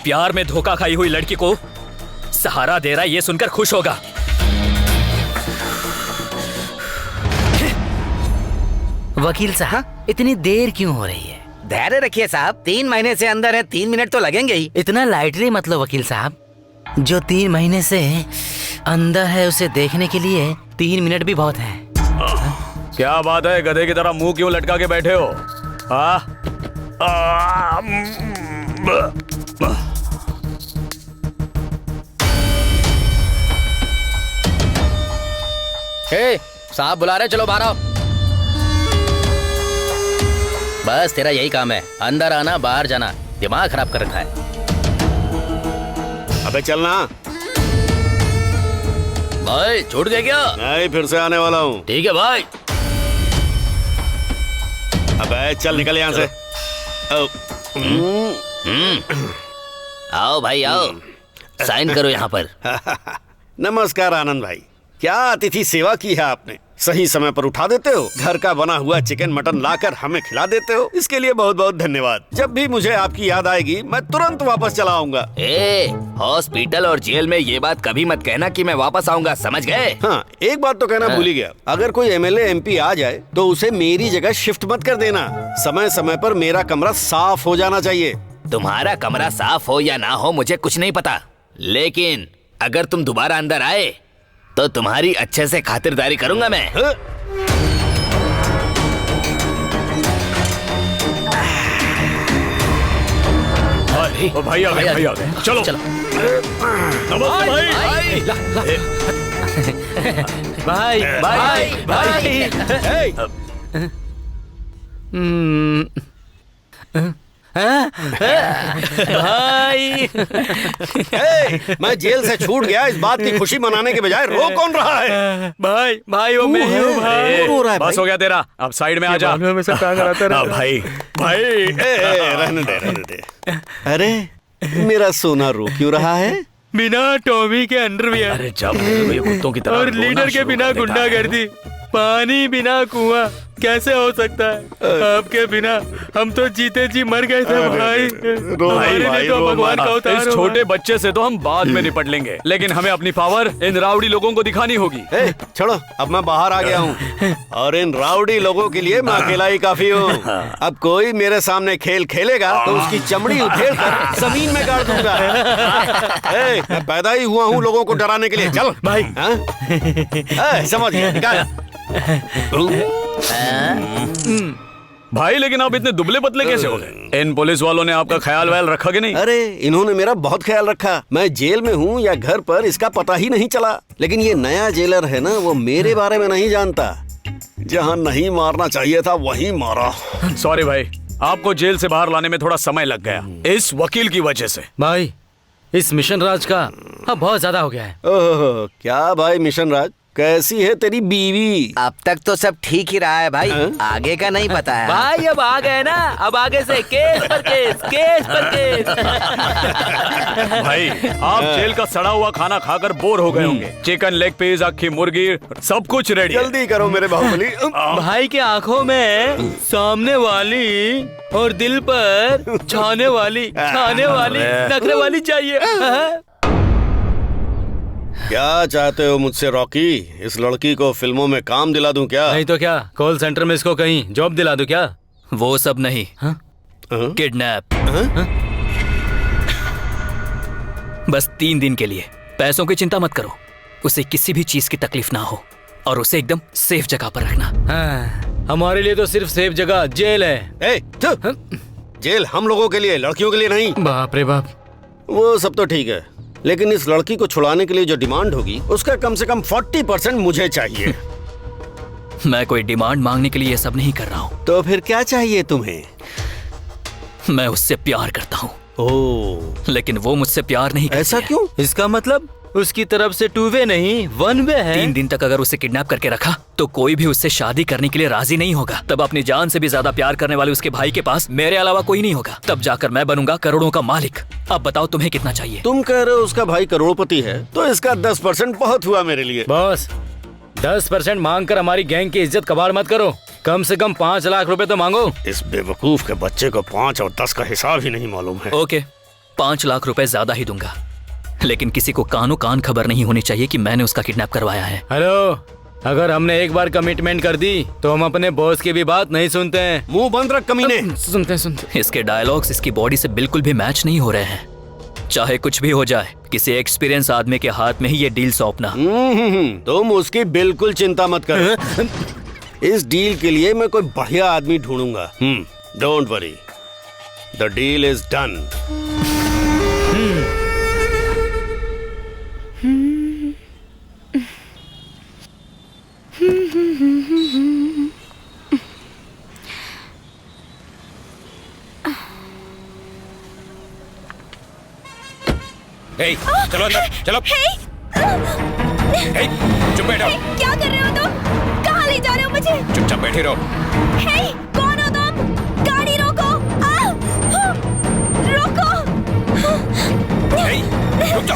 प्यार में धोखा खाई हुई लड़की को सहारा दे रहा है ये सुनकर खुश होगा। वकील साहब, इतनी देर क्यों हो रही है? धैर्य रखिए साहब, 3 महीने से अंदर है, 3 मिनट तो लगेंगे ही। इतना लाइटली मत लो वकील साहब। जो 3 महीने से अंदर है उसे देखने के लिए 3 मिनट भी बहुत है। क्या बात है, गधे की तरह मुंह क्यों लटका के बैठे हो? साहब बुला रहे, चलो बाहर आओ। बस तेरा यही काम है, अंदर आना बाहर जाना, दिमाग खराब कर रखा है। अबे चलना। भाई छूट गया क्या? नहीं, फिर से आने वाला हूँ। ठीक है भाई। अबे चल निकल यहाँ से। आओ भाई आओ, साइन करो यहाँ पर। नमस्कार आनंद भाई, क्या अतिथि सेवा की है आपने। सही समय पर उठा देते हो, घर का बना हुआ चिकन मटन लाकर हमें खिला देते हो, इसके लिए बहुत बहुत धन्यवाद। जब भी मुझे आपकी याद आएगी मैं तुरंत वापस चला आऊंगा। हॉस्पिटल और जेल में ये बात कभी मत कहना कि मैं वापस आऊंगा, समझ गए? हाँ, एक बात तो कहना भूल ही गया, अगर कोई MLA MP आ जाए तो उसे मेरी जगह शिफ्ट मत कर देना। समय समय पर मेरा कमरा साफ हो जाना चाहिए। तुम्हारा कमरा साफ हो या ना हो मुझे कुछ नहीं पता, लेकिन अगर तुम दोबारा अंदर आए तो तुम्हारी अच्छे से खातिरदारी करूंगा मैं। ओ भाई आ गए, भाई आ गए। चलो चलो। नमस्ते भाई। भाई भाई भाई। भाई मैं जेल से छूट गया, इस बात की खुशी मनाने के बजाय रो कौन रहा है? भाई भाई वो मैं ही हूँ भाई। रो रहा है बस हो गया तेरा, अब साइड में आ जा। भाई भाई रहने दे। अरे मेरा सोना रो क्यों रहा है? बिना टॉमी के अंडरवियर। अरे जब कुत्तों की तरह और लीडर के बिना गुंडागर्दी, पानी बिना कुआं, कैसे हो सकता है? आपके बिना हम तो जीते जी मर गए थे भाई। हमारे लिए तो भगवान का अवतार इस हो छोटे बच्चे से तो हम बाद में निपट लेंगे, लेकिन हमें अपनी पावर इन राउडी लोगों को दिखानी होगी। छोड़ो, अब मैं बाहर आ गया हूँ और इन राउडी लोगों के लिए मैं अकेला ही काफी हूँ। अब कोई मेरे सामने खेल खेलेगा तो उसकी चमड़ी उधेड़ कर जमीन में गाड़ दूंगा। मैं पैदा ही हुआ हूँ लोगों को डराने के लिए। चल भाई। समझ गया, निकाल। भाई लेकिन आप इतने दुबले पतले कैसे हो गए? इन पुलिस वालों ने आपका ख्याल वयाल रखा कि नहीं? अरे इन्होंने मेरा बहुत ख्याल रखा। मैं जेल में हूँ या घर पर इसका पता ही नहीं चला, लेकिन ये नया जेलर है ना, वो मेरे बारे में नहीं जानता। जहाँ नहीं मारना चाहिए था वहीं मारा। सॉरी भाई, आपको जेल से बाहर लाने में थोड़ा समय लग गया इस वकील की वजह से। भाई इस मिशन राज का अब बहुत ज्यादा हो गया है। ओह, क्या भाई मिशन राज, कैसी है तेरी बीवी? अब तक तो सब ठीक ही रहा है भाई, आगे का नहीं पता है। भाई अब आ गए ना, अब आगे से केस पर केस, केस पर केस। भाई आप जेल का सड़ा हुआ खाना खाकर बोर हो गए होंगे। चिकन लेग पीस, अक्खी मुर्गी, सब कुछ रेडी। जल्दी करो मेरे बाहुबली। भाई के आंखों में सामने वाली और दिल पर छाने वाली नखरे वाली चाहिए। क्या चाहते हो मुझसे रॉकी? इस लड़की को फिल्मों में काम दिला दूं क्या? नहीं तो क्या, कॉल सेंटर में इसको कहीं जॉब दिला दूं क्या? वो सब नहीं, किडनैप। बस 3 दिन के लिए। पैसों की चिंता मत करो, उसे किसी भी चीज की तकलीफ ना हो और उसे एकदम सेफ जगह पर रखना। हमारे लिए तो सिर्फ सेफ जगह जेल है। जेल हम लोगों के लिए, लड़कियों के लिए नहीं। बाप रे बाप। वो सब तो ठीक है, लेकिन इस लड़की को छुड़ाने के लिए जो डिमांड होगी उसका कम से कम 40% मुझे चाहिए। मैं कोई डिमांड मांगने के लिए ये सब नहीं कर रहा हूँ। तो फिर क्या चाहिए तुम्हें? मैं उससे प्यार करता हूँ। ओह, लेकिन वो मुझसे प्यार नहीं करती। ऐसा क्यों? इसका मतलब उसकी तरफ से 2 वे नहीं 1 वे है। 3 दिन तक अगर उसे किडनैप करके रखा तो कोई भी उससे शादी करने के लिए राजी नहीं होगा। तब अपनी जान से भी ज्यादा प्यार करने वाले उसके भाई के पास मेरे अलावा कोई नहीं होगा। तब जाकर मैं बनूंगा करोड़ों का मालिक। अब बताओ तुम्हें कितना चाहिए? तुम कह रहे हो उसका भाई करोड़पति है, तो इसका 10% बहुत हुआ मेरे लिए। बॉस 10% मांग कर हमारी गैंग की इज्जत कबाड़ मत करो। कम से कम 5 लाख रुपए तो मांगो। इस बेवकूफ के बच्चे को 5 और 10 का हिसाब ही नहीं मालूम है। ओके, 5 लाख रुपए ज्यादा ही दूंगा, लेकिन किसी को कानो कान खबर नहीं होनी चाहिए कि मैंने उसका किडनैप करवाया है। हेलो, अगर हमने एक बार कमिटमेंट कर दी तो हम अपने बॉस की भी बात नहीं सुनते हैं। मुंह बंद रख कमीने। सुनते। इसके डायलॉग्स इसकी बॉडी से बिल्कुल भी मैच नहीं हो रहे हैं। चाहे कुछ भी हो जाए, किसी एक्सपीरियंस आदमी के हाथ में ही ये डील सौंपना। तुम उसकी बिल्कुल चिंता मत करो। इस डील के लिए मैं कोई बढ़िया आदमी ढूंढूंगा। Don't worry, the deal is done. चलो अंदर, चलो। चुप बैठो। क्या कर रहे हो तुम? कहाँ ले जा रहे हो मुझे? चुपचाप बैठे रहो। कौन हो तुम? गाड़ी रोको। रोको।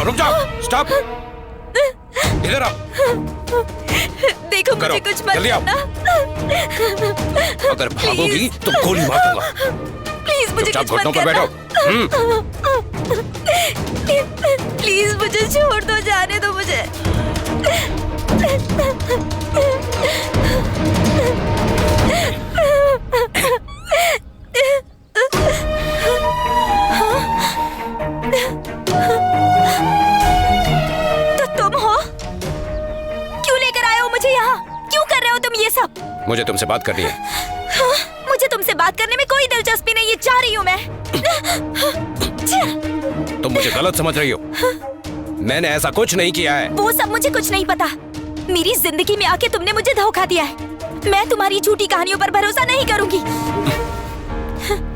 रुक जाओ, स्टॉप। इधर आओ। देखो मुझे कुछ मत करना। अगर भागोगी तो गोली मार दूंगा। प्लीज मुझे कुछ मत करना। प्लीज मुझे छोड़ दो, जाने दो मुझे। तो तुम हो? क्यों लेकर आए हो मुझे यहाँ? क्यों कर रहे हो तुम ये सब? मुझे तुमसे बात करनी है। मुझे तुमसे बात करने में कोई दिलचस्पी नहीं है, जा रही हूँ मैं। तुम मुझे गलत समझ रही हो। मैंने ऐसा कुछ नहीं किया है। वो सब मुझे कुछ नहीं पता। मेरी जिंदगी में आके तुमने मुझे धोखा दिया है। मैं तुम्हारी झूठी कहानियों पर भरोसा नहीं करूंगी।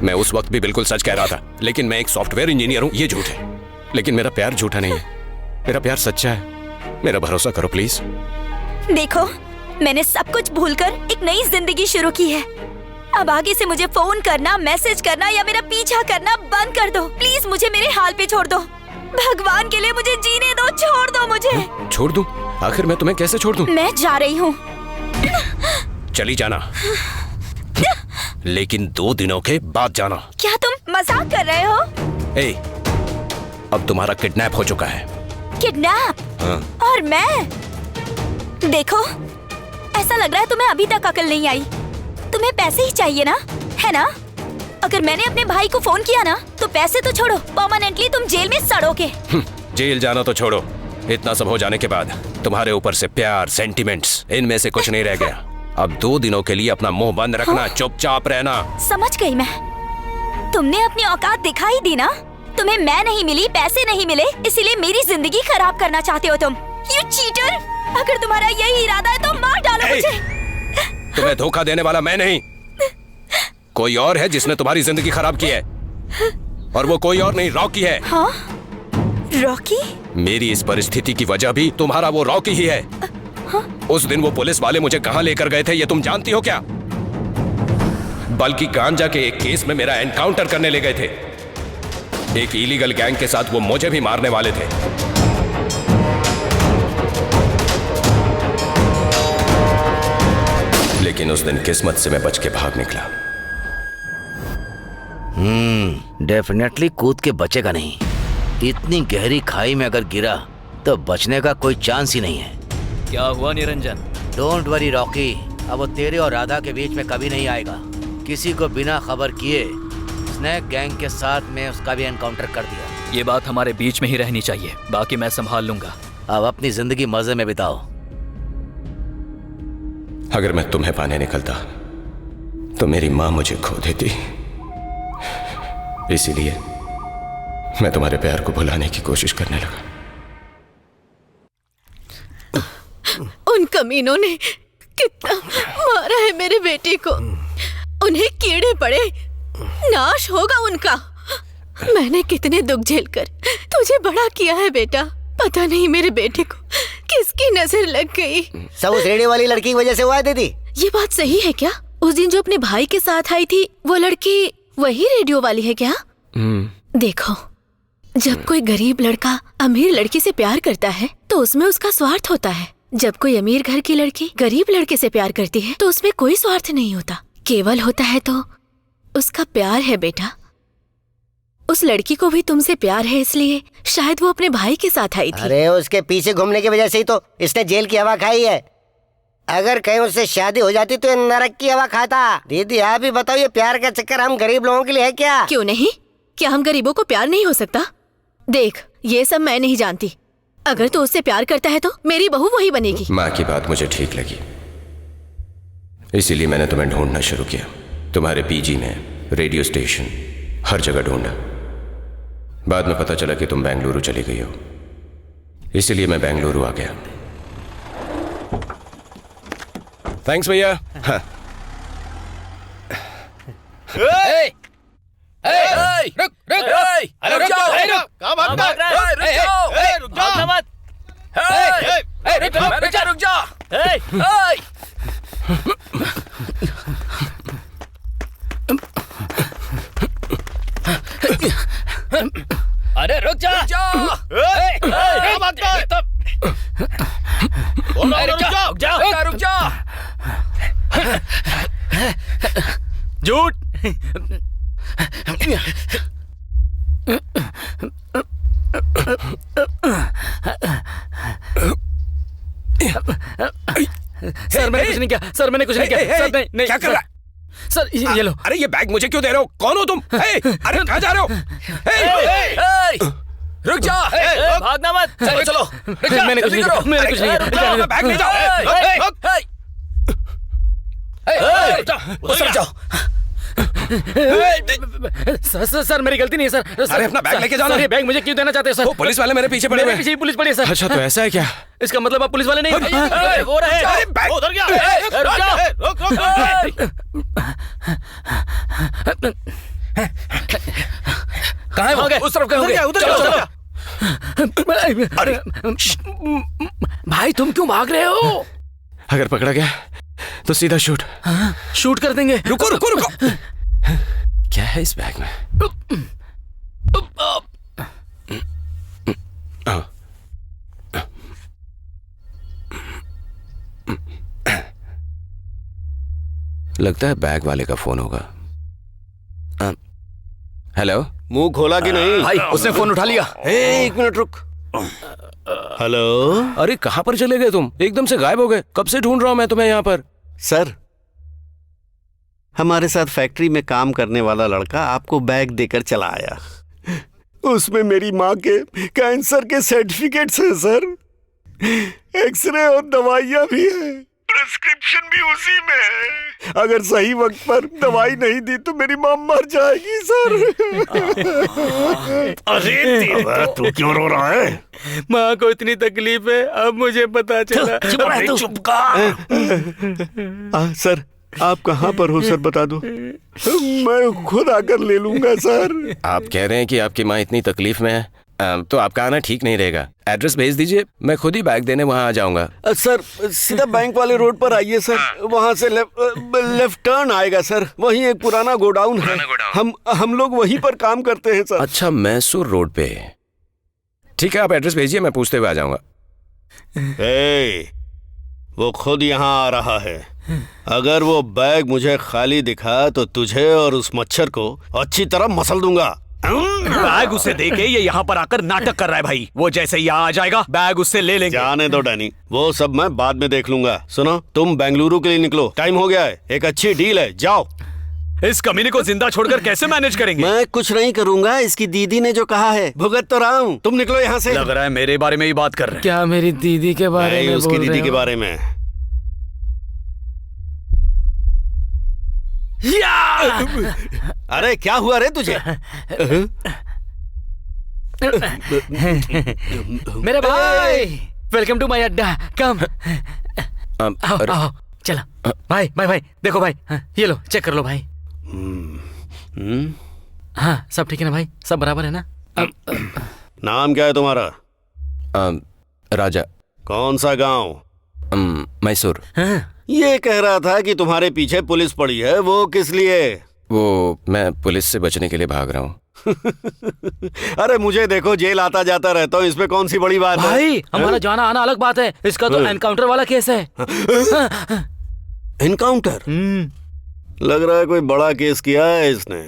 मैं उस वक्त भी बिल्कुल सच कह रहा था, लेकिन मैं एक सॉफ्टवेयर इंजीनियर हूँ, ये झूठ है। लेकिन मेरा प्यार झूठा नहीं है, मेरा प्यार सच्चा है। मेरा भरोसा करो प्लीज। देखो, मैंने सब कुछ भूलकर एक नई जिंदगी शुरू की है। अब आगे से मुझे फोन करना, मैसेज करना या मेरा पीछा करना बंद कर दो। प्लीज मुझे मेरे हाल पे छोड़ दो। भगवान के लिए मुझे जीने दो, छोड़ दो मुझे। छोड़ दूं? आखिर मैं तुम्हें कैसे छोड़ दूं? मैं जा रही हूँ। चली जाना। लेकिन 2 दिनों के बाद जाना। क्या तुम मजाक कर रहे हो? ए, अब तुम्हारा किडनैप हो चुका है। किडनैप? हाँ। और मैं? देखो, ऐसा लग रहा है तुम्हें अभी तक अकल नहीं आई। तुम्हें पैसे ही चाहिए ना, है ना? अगर मैंने अपने भाई को फोन किया ना, तो पैसे तो छोड़ो, परमानेंटली तुम जेल में सड़ोगे। जेल जाना तो छोड़ो, इतना सब हो जाने के बाद तुम्हारे ऊपर से प्यार, सेंटिमेंट्स, इनमें से कुछ नहीं रह गया। अब 2 दिनों के लिए अपना मुंह बंद रखना। हाँ? चुपचाप रहना। समझ गई मैं। तुमने अपनी औकात दिखाई दी ना। तुम्हें मैं नहीं मिली, पैसे नहीं मिले, इसीलिए मेरी जिंदगी खराब करना चाहते हो तुम। You cheater! अगर तुम्हारा यही इरादा है तो मार डालो मुझे। तुम्हें धोखा देने वाला मैं नहीं, कोई और है जिसने तुम्हारी जिंदगी खराब की है। और वो कोई और नहीं, रॉकी है। हाँ? रॉकी? मेरी इस परिस्थिति की वजह भी तुम्हारा वो रॉकी ही है। हाँ? उस दिन वो पुलिस वाले मुझे कहाँ लेकर गए थे ये तुम जानती हो क्या? बल्कि गांजा के एक केस में मेरा एनकाउंटर करने ले गए थे। एक इलीगल गैंग के साथ वो मुझे भी मारने वाले थे। लेकिन उस दिन किस्मत से मैं बच के भाग निकला। डेफिनेटली कूद के बचेगा नहीं। इतनी गहरी खाई में अगर गिरा तो बचने का कोई चांस ही नहीं है। क्या हुआ निरंजन? डोंट वरी रॉकी, अब वो तेरे और राधा के बीच में कभी नहीं आएगा। किसी को बिना खबर किए स्नैक गैंग के साथ में उसका भी एनकाउंटर कर दिया। ये बात हमारे बीच में ही रहनी चाहिए, बाकी मैं संभाल लूंगा। अब अपनी जिंदगी मजे में बिताओ। अगर मैं तुम्हें पाने निकलता तो मेरी माँ मुझे खो देती, इसीलिए मैं तुम्हारे प्यार को भुलाने की कोशिश करने लगा। उन कमीनों ने कितना मारा है मेरे बेटे को। उन्हें कीड़े पड़े, नाश होगा उनका। मैंने कितने दुख झेलकर तुझे बड़ा किया है बेटा। पता नहीं मेरे बेटे को किसकी नजर लग गई। सब उस रेडियो वाली लड़की की वजह से हुआ है दीदी। ये बात सही है क्या? उस दिन जो अपने भाई के साथ आई थी वो लड़की वही रेडियो वाली है क्या? देखो, जब कोई गरीब लड़का अमीर लड़की से प्यार करता है तो उसमें उसका स्वार्थ होता है। जब कोई अमीर घर की लड़की गरीब लड़के से प्यार करती है तो उसमें कोई स्वार्थ नहीं होता, केवल होता है तो उसका प्यार है बेटा। उस लड़की को भी तुमसे प्यार है, इसलिए शायद वो अपने भाई के साथ आई थी। अरे उसके पीछे घूमने की वजह से ही तो इसने जेल की हवा खाई है। अगर कहीं उससे शादी हो जाती तो ये नरक की हवा खाता। दीदी आप ही बताओ, ये प्यार का चक्कर हम गरीब लोगों के लिए है क्या? क्यों नहीं? क्या हम गरीबों को प्यार नहीं हो सकता? देख, ये सब मैं नहीं जानती। अगर तू उससे प्यार करता है तो मेरी बहू वही बनेगी। माँ की बात मुझे ठीक लगी, इसीलिए मैंने तुम्हें ढूंढना शुरू किया। तुम्हारे पीजी में, रेडियो स्टेशन, हर जगह ढूंढा। बाद में पता चला कि तुम बेंगलुरु चली गई हो, इसीलिए मैं बेंगलुरु आ गया। थैंक्स भैया। हाँ। रुक रुक अरे रुक जाओ, रुक। कहाँ भाग रहा है? रुक जाओ मत। रुक जा। अरे रुक जा। रुक जा। झूठ। सर मैंने कुछ नहीं किया, सर मैंने कुछ नहीं किया। सर नहीं क्या कर रहा है? सर ये लो। अरे ये बैग मुझे क्यों दे रहे हो? कौन हो तुम? अरे कहाँ जा रहे हो? रुक जा। भागना मत। चलो चलो। मैंने कुछ नहीं किया, मैंने कुछ नहीं किया। बैग ले जाओ। उतर जाओ। सर मेरी गलती नहीं है सर। अरे अपना बैग लेके जाओ ना। ये बैग मुझे क्यों देना चाहते हैं सर? वो पुलिस वाले मेरे पीछे पड़े हुए हैं। पीछे पुलिस पड़ी है सर। अच्छा तो ऐसा है क्या? इसका मतलब आप पुलिस वाले नहीं? वो रहे। अरे बैग उधर गया। रुक कहाँ है वो? उस तरफ कहीं होंगे। उधर चलो। भाई तुम क्यों भाग रहे हो? अगर पकड़ा गया तो सीधा शूट। शूट कर देंगे। रुको रुको रुको। क्या है इस बैग में? लगता है बैग वाले का फोन होगा। हेलो। मुंह खोला कि नहीं? भाई उसने फोन उठा लिया। एक मिनट रुक। हेलो। अरे कहाँ पर चले गए तुम? एकदम से गायब हो गए। कब से ढूंढ रहा हूं मैं तुम्हें यहाँ पर। सर, हमारे साथ फैक्ट्री में काम करने वाला लड़का आपको बैग देकर चला आया। उसमें मेरी माँ के कैंसर के सर्टिफिकेट्स हैं सर, एक्सरे और दवाइयाँ भी हैं, प्रिस्क्रिप्शन भी उसी में है। अगर सही वक्त पर दवाई नहीं दी तो मेरी माँ मर जाएगी सर। अरे तू क्यों रो रहा है? माँ को इतनी तकलीफ है, अब मुझे पता चला। चुप सर, आप कहाँ पर हो सर बता दो, मैं खुद आकर ले लूंगा सर। आप कह रहे हैं कि आपकी माँ इतनी तकलीफ में है, तो आपका आना ठीक नहीं रहेगा। एड्रेस भेज दीजिए, मैं खुद ही बैग देने वहाँ आ जाऊंगा। सर सीधा बैंक वाले रोड पर आइए सर, वहाँ से लेफ्ट टर्न आएगा सर, वहीं एक पुराना गोडाउन है। हम लोग वहीं पर काम करते हैं सर। अच्छा, मैसूर रोड पे। ठीक है, आप एड्रेस भेजिए, मैं पूछते हुए आ जाऊंगा। वो खुद यहाँ आ रहा है। अगर वो बैग मुझे खाली दिखा तो तुझे और उस मच्छर को अच्छी तरह मसल दूंगा। बैग उसे देके ये यहाँ पर आकर नाटक कर रहा है भाई। वो जैसे यहाँ आ जाएगा बैग उससे ले लेंगे। जाने दो डैनी, वो सब मैं बाद में देख लूंगा। सुनो, तुम बेंगलुरु के लिए निकलो, टाइम हो गया है। एक अच्छी डील है, जाओ। इस कमीने को जिंदा छोड़कर कैसे मैनेज करेंगे? मैं कुछ नहीं करूंगा, इसकी दीदी ने जो कहा है भुगत तो रहा हूँ। तुम निकलो यहाँ से। लग रहा है मेरे बारे में ही बात कर रहे हैं। क्या मेरी दीदी के बारे में? उसकी दीदी के बारे में। अरे क्या हुआ रे तुझे? मेरे भाई, वेलकम टू माय अड्डा, कम। आओ, चलो भाई भाई भाई, देखो भाई, ये लो, चेक कर लो भाई। हाँ, सब ठीक है ना भाई? सब बराबर है ना? नाम क्या है तुम्हारा? राजा। कौन सा गांव? मैसूर। ये कह रहा था कि तुम्हारे पीछे पुलिस पड़ी है, वो किस लिए? वो मैं पुलिस से बचने के लिए भाग रहा हूँ। अरे मुझे देखो, जेल आता जाता रहता हूँ, इसमें कौन सी बड़ी बात है? भाई, हमारा जाना आना अलग बात है, इसका तो एनकाउंटर वाला केस है। एनकाउंटर? लग रहा है कोई बड़ा केस किया है इसने।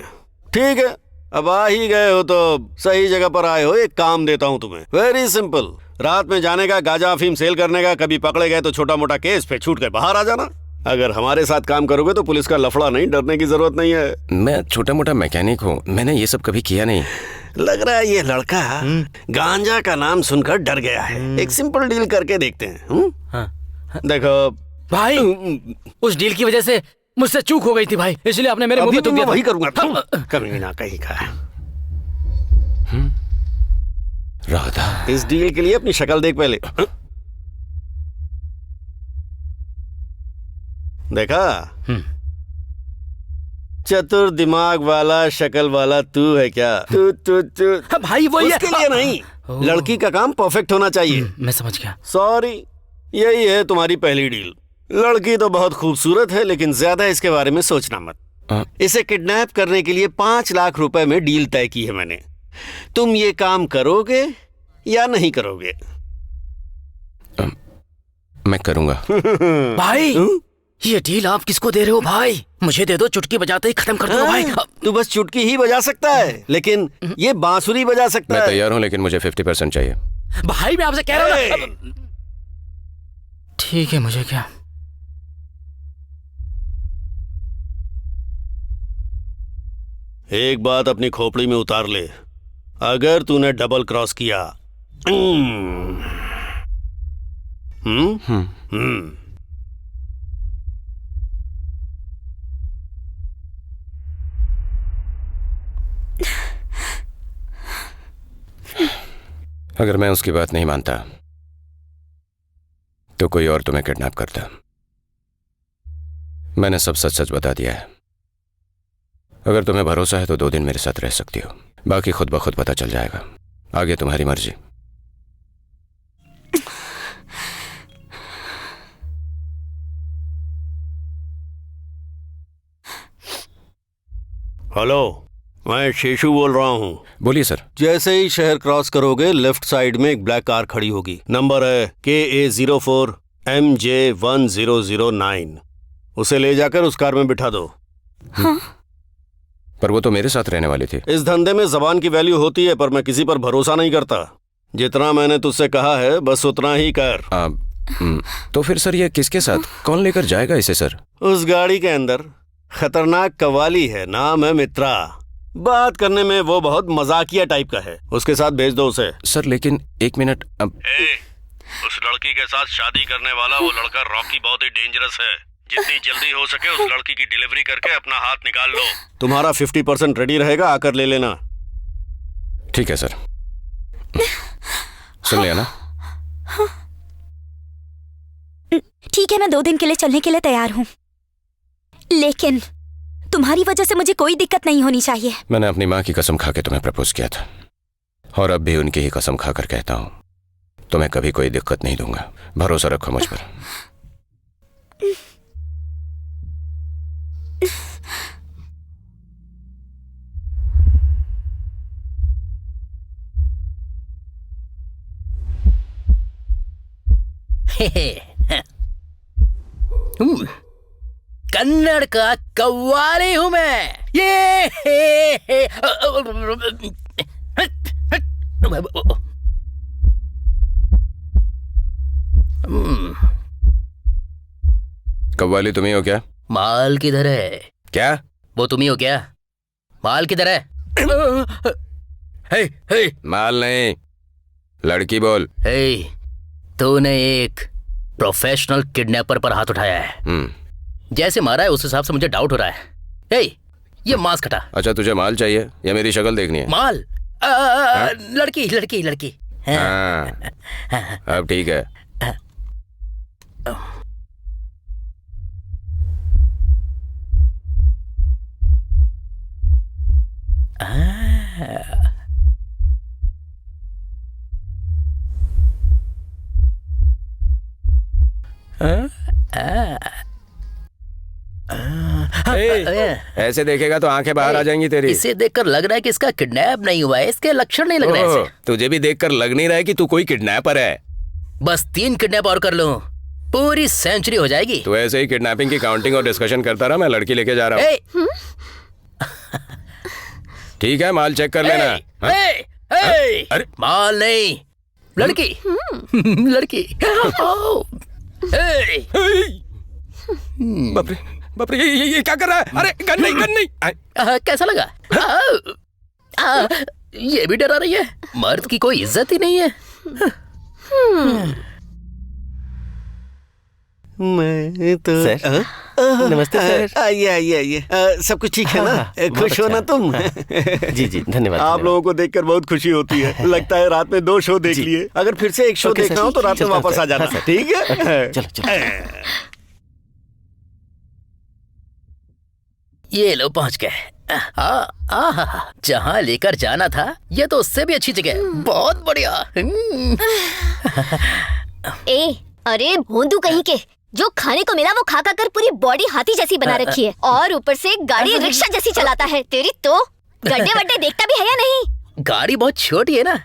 ठीक है, अब आ ही गए हो तो सही जगह पर आए हो। एक काम देता हूँ तुम्हें, वेरी सिंपल। रात में जाने का, गांजा अफीम सेल करने का, कभी पकड़े गए तो छोटा मोटा केस, फिर छूट कर बाहर आ जाना। अगर हमारे साथ काम करोगे तो पुलिस का लफड़ा नहीं, डरने की जरूरत नहीं है। मैं छोटा मोटा मैकेनिक हूँ, मैंने ये सब कभी किया नहीं। लग रहा है ये लड़का गांजा का नाम सुनकर डर गया है। एक सिंपल डील करके देखते हैं। देखो भाई, उस डील की वजह से मुझसे चूक हो गई थी भाई, इसलिए आपने मेरे मुंह में थूक दिया था। वही करूंगा, कभी ना कहीं का। राधा, इस डील के लिए अपनी शक्ल देख पहले। देखा? चतुर दिमाग वाला, शक्ल वाला तू है क्या? तू भाई वो उसके लिए नहीं, लड़की का काम परफेक्ट होना चाहिए। मैं समझ गया। सॉरी, यही है तुम्हारी पहली डील। लड़की तो बहुत खूबसूरत है, लेकिन ज्यादा इसके बारे में सोचना मत। इसे किडनैप करने के लिए 5 लाख रुपए में डील तय की है मैंने। तुम ये काम करोगे या नहीं करोगे? मैं करूंगा। भाई, ये डील आप किसको दे रहे हो भाई? मुझे दे दो, चुटकी बजाते ही खत्म कर दो भाई। तू बस चुटकी ही बजा सकता है, लेकिन ये बांसुरी बजा सकता है। मैं तैयार हूँ, लेकिन मुझे 50% चाहिए। भाई मैं आपसे कह रहा हूँ। ठीक है, मुझे क्या? एक बात अपनी खोपड़ी में उतार ले, अगर तूने डबल क्रॉस किया अगर मैं उसकी बात नहीं मानता तो कोई और तुम्हें किडनैप करता। मैंने सब सच सच बता दिया है। अगर तुम्हें भरोसा है तो 2 दिन मेरे साथ रह सकती हो, बाकी खुद ब खुद पता चल जाएगा। आगे तुम्हारी मर्जी। हेलो, मैं शेषु बोल रहा हूँ। बोलिए सर। जैसे ही शहर क्रॉस करोगे, लेफ्ट साइड में एक ब्लैक कार खड़ी होगी। नंबर है KA04MJ1009। उसे ले जाकर उस कार में बिठा दो। हाँ? पर वो तो मेरे साथ रहने वाली थी। इस धंधे में जबान की वैल्यू होती है, पर मैं किसी पर भरोसा नहीं करता। जितना मैंने तुझसे कहा है बस उतना ही कर। तो फिर सर ये किसके साथ, कौन लेकर जाएगा इसे सर? उस गाड़ी के अंदर खतरनाक कव्वाली है, नाम है मित्रा। बात करने में वो बहुत मजाकिया टाइप का है, उसके साथ भेज दो उसे। सर लेकिन एक मिनट। उस लड़की के साथ शादी करने वाला वो लड़का रॉकी बहुत ही डेंजरस है। जितनी जल्दी हो सके उस लड़की की डिलीवरी करके अपना हाथ निकाल लो। तुम्हारा 50% रेडी रहेगा, आकर ले लेना। ठीक है सर। सुन लिया ना? ठीक है, मैं 2 दिन के लिए चलने के लिए तैयार हूँ, लेकिन तुम्हारी वजह से मुझे कोई दिक्कत नहीं होनी चाहिए। मैंने अपनी माँ की कसम खा के तुम्हें प्रपोज किया था, और अब भी उनकी ही कसम खाकर कहता हूँ, तुम्हें कभी कोई दिक्कत नहीं दूंगा। भरोसा रखो मुझ पर। कन्नड़ का कव्वाली हूं मैं। ये कव्वाली तुम्ही हो क्या? माल किधर है? क्या? वो तुम्ही हो क्या? माल किधर है? हे माल नहीं, लड़की बोल। हे, तूने एक प्रोफेशनल किडनैपर पर हाथ उठाया है। जैसे मारा है उस हिसाब से मुझे डाउट हो रहा है। हे, ये मास्क हटा। अच्छा तुझे माल चाहिए या मेरी शक्ल देखनी है? माल? लड़की लड़की लड़की। हाँ, अब ठीक है। ऐसे देखेगा तो आंखें बाहर आ जाएंगी तेरी। इसे देखकर लग रहा है कि इसका किडनैप नहीं हुआ है, इसके लक्षण नहीं लग रहे हैं। तुझे भी देखकर लग नहीं रहा है कि तू कोई किडनैपर है। बस 3 किडनैप और कर लूं, पूरी सेंचुरी हो जाएगी। तू ऐसे ही किडनैपिंग की काउंटिंग और डिस्कशन करता रहा, मैं लड़की लेके जा रहा हूँ। ठीक है, माल चेक कर लेना। अरे माल नहीं, लड़की। लड़की। बाप रे, बाप रे, ये क्या कर रहा है? अरे गन नहीं, गन नहीं। कैसा लगा? ये भी डरा रही है। मर्द की कोई इज्जत ही नहीं है। मैं तो सर, नमस्ते सर। आइए आइए आइए। सब कुछ ठीक है ना? खुश हो ना तुम? जी जी, धन्यवाद। आप लोगों को देखकर बहुत खुशी होती है। लगता है रात में 2 शो देख लिए। अगर फिर से एक शो देखना हो तो रात में वापस आ जाना। ठीक है, चलो चलो। ये लो पहुंच गए। जहाँ लेकर जाना था ये तो उससे भी अच्छी जगह। बहुत बढ़िया। अरे भोंदू कहीं के, जो खाने को मिला वो खा कर पूरी बॉडी हाथी जैसी बना रखी है, और ऊपर से गाड़ी रिक्शा जैसी चलाता है। तेरी तो गड्ढे वड्ढे देखता भी है या नहीं? गाड़ी बहुत छोटी है ना,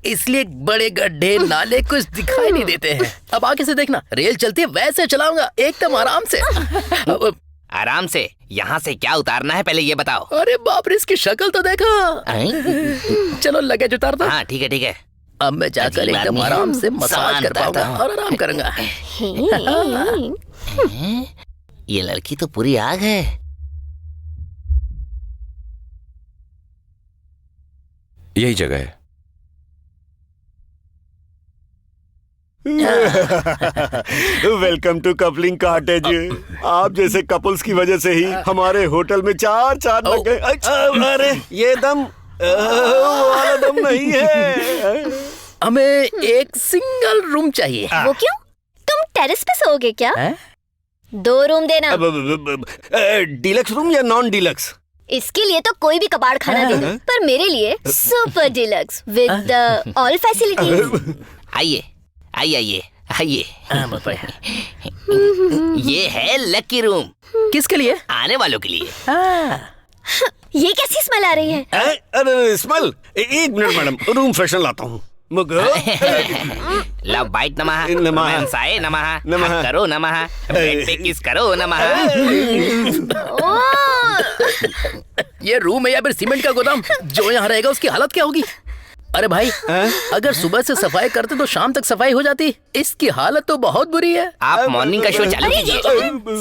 इसलिए बड़े गड्ढे नाले कुछ दिखाई नहीं देते हैं। अब आगे से देखना, रेल चलती है वैसे चलाऊंगा, एकदम आराम से। आराम से? यहाँ से क्या उतारना है पहले ये बताओ। अरे बाप रे, इसकी शक्ल तो देखो। चलो लगेज उतार दो। हाँ ठीक है ठीक है। अब मैं जाकर एकदम आराम से मसाज कर पाऊंगा और आराम करूंगा। ये लड़की तो पूरी आग है। यही जगह है। Welcome to coupling cottage. आप जैसे कपल्स की वजह से ही हमारे होटल में 4 चांद लग गए। अरे ये दम वाला दम नहीं है। हमें एक सिंगल रूम चाहिए। वो क्यों? तुम टेरेस पे सोओगे क्या? 2 रूम देना। डीलक्स रूम या नॉन डीलक्स? इसके लिए तो कोई भी कबाड़ खाना दे दो, पर मेरे लिए super deluxe with all facilities. आइए आइए आइए आइए। ये है लकी रूम। किसके लिए? आने वालों के लिए। ये कैसी स्मेल आ रही है? अरे smell? 1 minute madam, room freshener लाता हूँ। मुगो लव बाइट नमः, नमः। रोमांसाय नमः, नमः। हग करो नमः, बेड पे किस करो नमः। ये रूम है या फिर सीमेंट का गोदाम? जो यहाँ रहेगा उसकी हालत क्या होगी? अरे भाई, अगर सुबह से सफाई करते तो शाम तक सफाई हो जाती। इसकी हालत तो बहुत बुरी है। आप मॉर्निंग का शो चालू अरे कीजिए।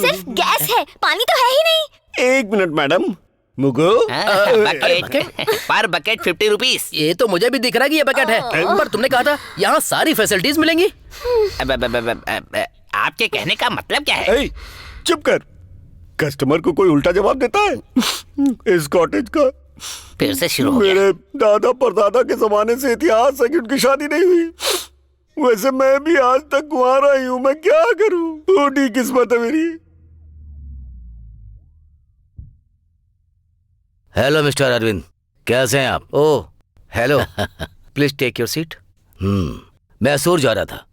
सिर्फ गैस है, पानी तो है ही नहीं। 1 मिनट मैडम। मुगो बकेट पर बकेट 50 रुपीस। ये तो मुझे भी दिख रहा है कि ये बकेट है, पर तुमने कहा था यहाँ सारी फैसिलिटीज मिलेंगी। आपके कहने का मतलब क्या है? चुप कर। कस्टमर को कोई उल्टा जवाब देता है? इस कॉटेज का फिर से शुरू हो गया। मेरे दादा परदादा के जमाने से इतिहास है कि उनकी शादी नहीं हुई। वैसे मैं भी आज तक कुंवारा ही हूँ। मैं क्या करूँ? थोड़ी किस्मत है मेरी। हेलो मिस्टर अरविंद, कैसे हैं आप? Oh hello, please take your seat. मैं सूर जा रहा था।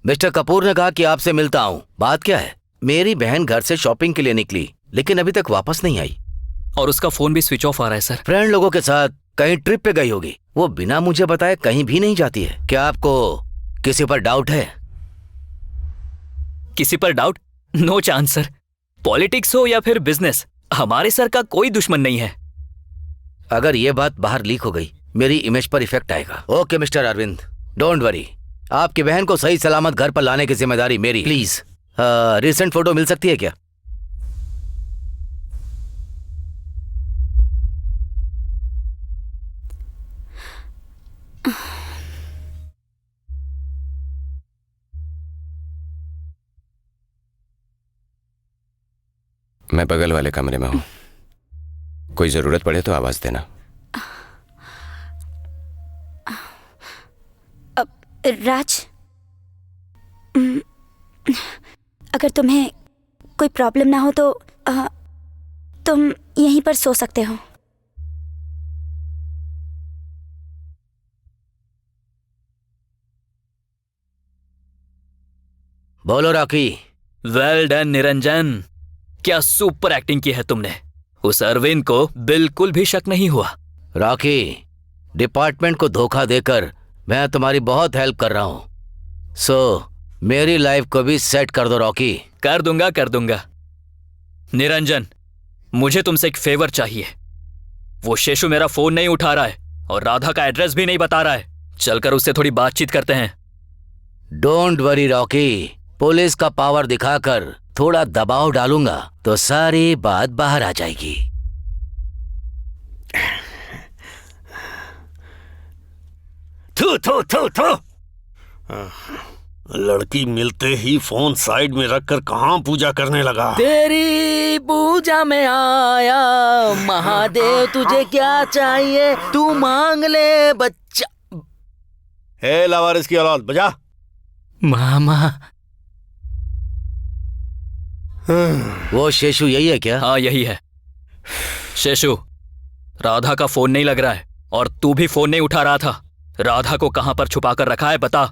मिस्टर कपूर ने कहा कि आपसे मिलता हूँ। बात क्या है? मेरी बहन घर से शॉपिंग के लिए निकली, लेकिन अभी तक वापस नहीं आई। और उसका फोन भी स्विच ऑफ आ रहा है सर। फ्रेंड लोगों के साथ कहीं ट्रिप पे गई होगी। वो बिना मुझे बताए कहीं भी नहीं जाती है। क्या आपको किसी पर डाउट है? किसी पर doubt? No chance sir. Politics हो या फिर बिजनेस, हमारे सर का कोई दुश्मन नहीं है। अगर ये बात बाहर लीक हो गई, मेरी इमेज पर इफेक्ट आएगा। Okay mister Arvind, don't worry. आपकी बहन को सही सलामत घर पर लाने की जिम्मेदारी मेरी। प्लीज रिसेंट फोटो मिल सकती है क्या? मैं बगल वाले कमरे में हूँ, कोई जरूरत पड़े तो आवाज देना। राज, अगर तुम्हें कोई प्रॉब्लम ना हो तो तुम यहीं पर सो सकते हो। बोलो रॉकी। वेल डन निरंजन, क्या सुपर एक्टिंग की है तुमने। उस अरविंद को बिल्कुल भी शक नहीं हुआ। रॉकी, डिपार्टमेंट को धोखा देकर मैं तुम्हारी बहुत हेल्प कर रहा हूं। सो मेरी लाइफ को भी सेट कर दो रॉकी। कर दूंगा, कर दूंगा। निरंजन, मुझे तुमसे एक फेवर चाहिए। वो शेषु मेरा फोन नहीं उठा रहा है और राधा का एड्रेस भी नहीं बता रहा है। चलकर उससे थोड़ी बातचीत करते हैं। डोंट वरी रॉकी, पुलिस का पावर दिखाकर थोड़ा दबाव डालूंगा तो सारी बात बाहर आ जाएगी। थू थू थू थू। लड़की मिलते ही फोन साइड में रखकर कहाँ पूजा करने लगा। तेरी पूजा में आया महादेव, तुझे क्या चाहिए तू मांग ले बच्चा। हे लावारिस की औलाद, बजा। मामा। वो शेषु यही है क्या? हाँ यही है। शेषु, राधा का फोन नहीं लग रहा है और तू भी फोन नहीं उठा रहा था। राधा को कहां पर छुपा कर रखा है बता।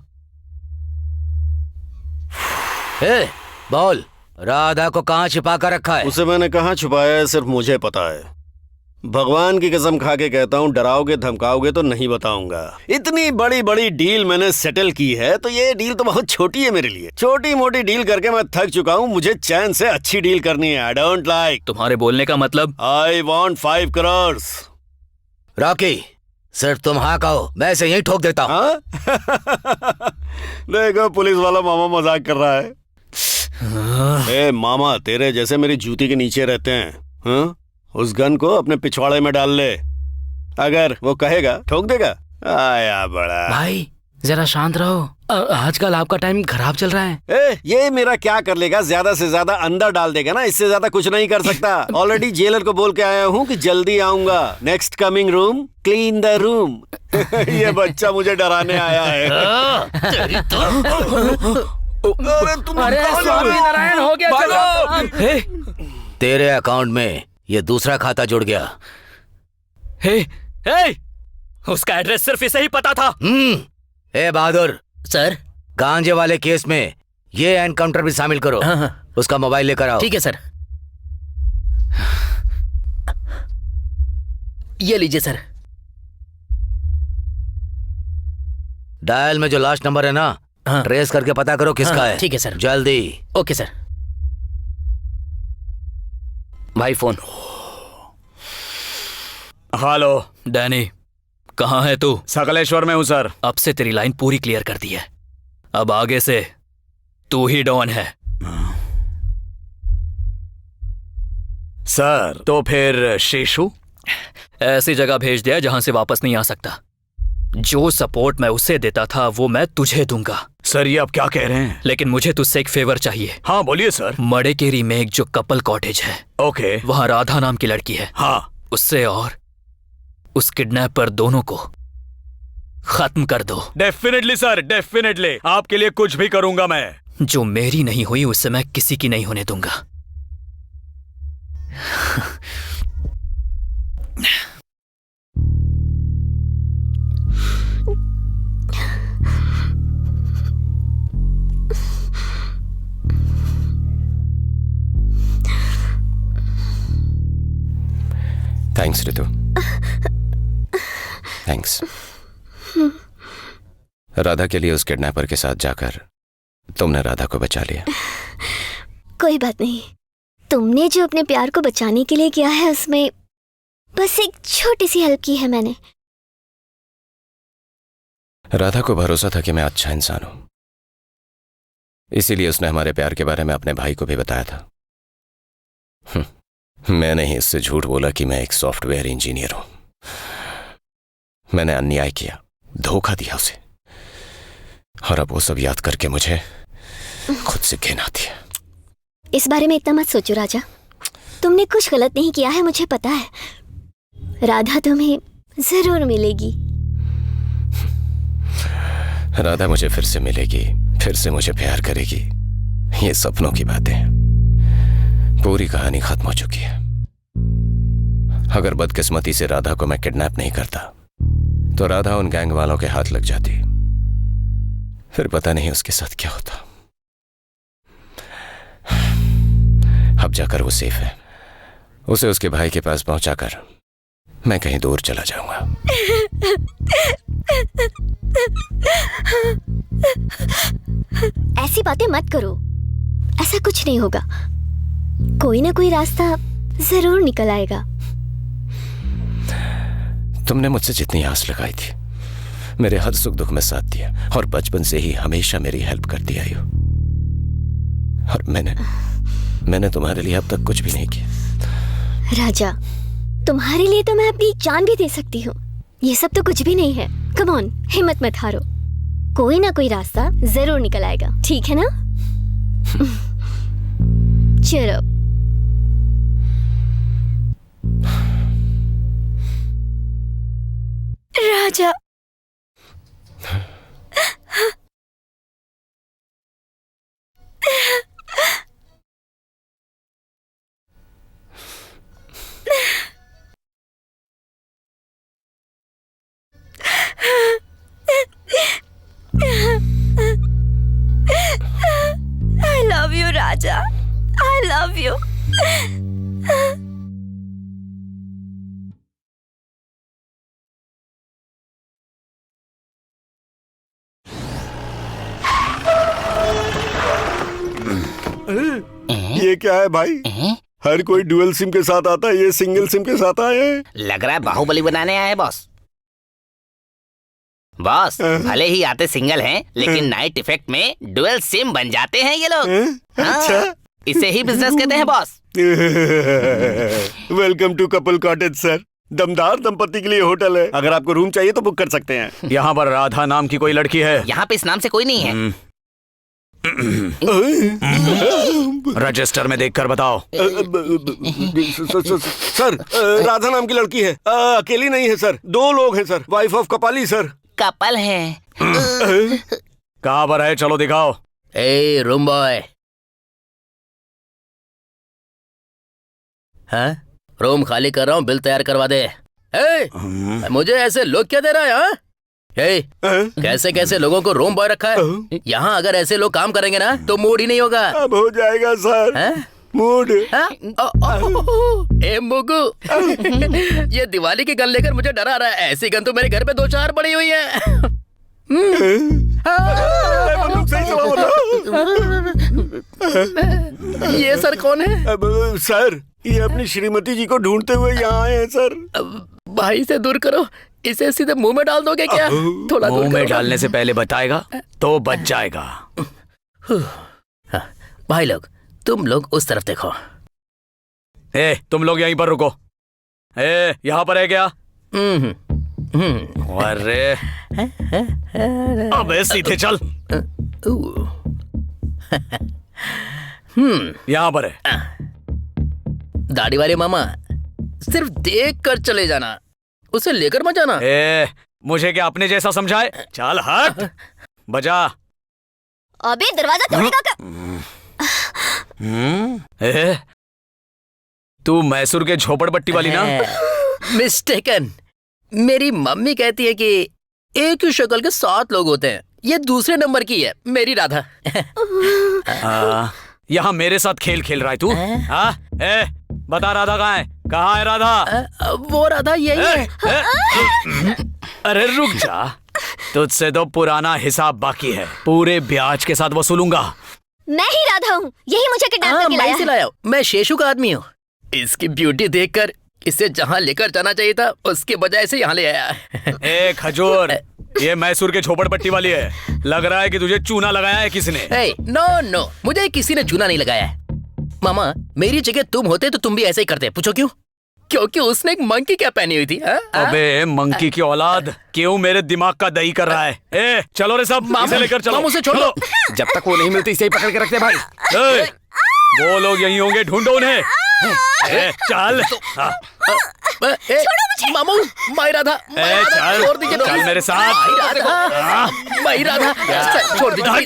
ए, बोल, राधा को कहां छिपा कर रखा है? उसे मैंने कहां छुपाया है सिर्फ मुझे पता है। भगवान की कसम खा के कहता हूँ, डराओगे धमकाओगे तो नहीं बताऊंगा। इतनी बड़ी बड़ी डील मैंने सेटल की है तो ये डील तो बहुत छोटी है मेरे लिए। छोटी मोटी डील करके मैं थक चुका हूँ। मुझे चैन से अच्छी डील करनी है। I don't like. तुम्हारे बोलने का मतलब? I want 5 crore. रॉकी, सिर्फ तुम हाँ कहो, मैं इसे यही ठोक देता हूँ। देखो पुलिस वाला मामा मजाक कर रहा है। ए मामा, तेरे जैसे मेरी जूती के नीचे रहते हैं। हाँ? उस गन को अपने पिछवाड़े में डाल ले। अगर वो कहेगा ठोक देगा। आया बड़ा भाई, जरा शांत रहो। आजकल आपका टाइम खराब चल रहा है। ये मेरा क्या कर लेगा? ज्यादा से ज्यादा अंदर डाल देगा ना, इससे ज्यादा कुछ नहीं कर सकता। ऑलरेडी जेलर को बोल के आया हूँ कि जल्दी आऊंगा। Next coming room, clean the room. ये बच्चा मुझे डराने आया है। अरे स्वामी नारायण, हो गया चलो। तेरे अकाउंट में ये दूसरा खाता जुड़ गया। हे, उसका एड्रेस सिर्फ इसे ही पता था। ए बहादुर सर, गांजे वाले केस में ये एनकाउंटर भी शामिल करो। उसका मोबाइल लेकर आओ। ठीक है सर। ये लीजिए सर। डायल में जो लास्ट नंबर है ना, ट्रेस करके पता करो किसका है। ठीक है सर। जल्दी। Okay sir. भाई फोन। हेलो डैनी, कहाँ है तू? सकलेश्वर में हूँ सर। अब से तेरी लाइन पूरी क्लियर कर दी है। अब आगे से तू ही डॉन है। सर तो फिर शेषु ऐसी जगह भेज दिया जहां से वापस नहीं आ सकता। जो सपोर्ट मैं उसे देता था वो मैं तुझे दूंगा। सर ये आप क्या कह रहे हैं? लेकिन मुझे तुझसे एक फेवर चाहिए। हाँ बोलिए सर। मड़ेकेरी में एक जो कपल कॉटेज है, ओके, वहां राधा नाम की लड़की है। हाँ, उससे और उस किडनैपर दोनों को खत्म कर दो। Definitely sir, definitely. आपके लिए कुछ भी करूंगा मैं। जो मेरी नहीं हुई उससे मैं किसी की नहीं होने दूंगा। Thanks Ritu, thanks. राधा के लिए उस किडनैपर के साथ जाकर तुमने राधा को बचा लिया। कोई बात नहीं, तुमने जो अपने प्यार को बचाने के लिए किया है उसमें बस एक छोटी सी हेल्प की है मैंने। राधा को भरोसा था कि मैं अच्छा इंसान हूं, इसीलिए उसने हमारे प्यार के बारे में अपने भाई को भी बताया था। मैंने ही इससे झूठ बोला कि मैं एक सॉफ्टवेयर इंजीनियर हूं। मैंने अन्याय किया, धोखा दिया उसे, और अब वो सब याद करके मुझे खुद से घिन आती है। इस बारे में इतना मत सोचो राजा, तुमने कुछ गलत नहीं किया है, मुझे पता है। राधा तुम्हें जरूर मिलेगी। राधा मुझे फिर से मिलेगी, फिर से मुझे प्यार करेगी, ये सपनों की बातें हैं। पूरी कहानी खत्म हो चुकी है। अगर बदकिस्मती से राधा को मैं किडनैप नहीं करता तो राधा उन गैंग वालों के हाथ लग जाती, फिर पता नहीं उसके साथ क्या होता। अब जाकर वो सेफ है, उसे उसके भाई के पास पहुंचाकर मैं कहीं दूर चला जाऊंगा। ऐसी बातें मत करो, ऐसा कुछ नहीं होगा। कोई ना कोई रास्ता जरूर निकल आएगा। तुमने मुझसे जितनी आस लगाई थी, मेरे हर सुख दुख में साथ दिया, और बचपन से ही हमेशा मेरी हेल्प करती आई हो। और मैंने तुम्हारे लिए अब तक कुछ भी नहीं किया। राजा, तुम्हारे लिए तो मैं अपनी जान भी दे सकती हूँ। ये सब तो कुछ भी नहीं है। कम ऑन, हिम्मत मत हारो। कोई ना कोई रास्ता जरूर निकल आएगा, ठीक है ना? चलो। राजा, I love you, Raja. I love you. ये क्या है भाई? हर कोई डुअल सिम के साथ आता है, ये सिंगल सिम के साथ आए हैं। लग रहा है बाहुबली बनाने आए हैं बॉस। बॉस, भले ही आते सिंगल हैं, लेकिन नाइट इफेक्ट में डुअल सिम बन जाते हैं ये लोग। अच्छा, इसे ही बिजनेस कहते हैं boss. Welcome to couple cottage sir. दमदार दंपति के लिए होटल है। अगर आपको रूम चाहिए तो बुक कर सकते हैं। यहाँ पर राधा नाम की कोई लड़की है? यहाँ पे इस नाम से कोई नहीं है। रजिस्टर में देखकर बताओ। सर, राधा नाम की लड़की है। अकेली नहीं है सर, 2 लोग हैं sir. Wife of Kapali sir. Couple है। कहाँ पर है? चलो दिखाओ। ए रूम बॉय, हाँ? रूम खाली कर रहा हूँ, बिल तैयार करवा दे। मुझे ऐसे लोग क्या दे रहा है? हाँ? कैसे कैसे लोगों को रूम बॉय रखा है यहाँ? अगर ऐसे लोग काम करेंगे ना तो मूड ही नहीं होगा। अब हो जाएगा सर मूड। ए मुगु, ये दिवाली की गन लेकर मुझे डरा रहा है। ऐसी गन तो मेरे घर पे 2-4 पड़ी हुई है। ये सर कौन है? सर, ये अपनी श्रीमती जी को ढूंढते हुए यहाँ आए हैं सर। भाई से दूर करो, इसे सीधे मुंह में डाल दोगे क्या? थोड़ा मुंह में डालने से पहले बताएगा तो बच जाएगा। भाई लोग, तुम लोग उस तरफ देखो। तुम लोग यहीं पर रुको। यहाँ पर है क्या? अरे अबे सीधे चल। यहाँ पर है। दाढ़ी वाले मामा, सिर्फ देख कर चले जाना, उसे लेकर मत जाना। मुझे क्या अपने जैसा समझाए? चल हट, बजा। अबे दरवाजा तोड़ेगा क्या? तू मैसूर के झोपड़पट्टी वाली ना? मिस्टेकन। मेरी मम्मी कहती है कि एक ही शक्ल के 7 लोग होते हैं। ये दूसरे नंबर की है, मेरी राधा। यहाँ मेरे साथ खेल खेल रहा है तू? बता राधा कहाँ है? कहाँ है राधा? वो राधा यही है। अरे रुक जा, तुझसे तो पुराना हिसाब बाकी है, पूरे ब्याज के साथ वसूलूंगा। मैं ही राधा हूँ, यही मुझे किडनैप करके लाया है। लाया हूँ। मैं शेषु का आदमी हूँ। इसकी ब्यूटी देखकर इसे जहाँ लेकर जाना चाहिए था उसके बजाय से यहाँ ले आया। खजूर, ये मैसूर के झोपड़पट्टी वाली है। लग रहा है कि तुझे चूना लगाया है किसी ने। नो, मुझे किसी ने चूना नहीं लगाया है। मामा, मेरी जगह तुम होते तो तुम भी ऐसे ही करते। पूछो क्यों? क्योंकि उसने एक मंकी क्या पहनी हुई थी। अबे मंकी की औलाद, क्यों मेरे दिमाग का दही कर रहा है? चलो रे सब, इसे लेकर चलो। उसे छोड़ो। जब तक वो नहीं मिलती इसे ही पकड़ के रखते भाई। वो लोग यहीं होंगे, ढूंढो उन्हें। चल मामू, माई राधा, चल छोड़ दीजिए, चल मेरे साथ। माई राधा, छोड़ दीजिए।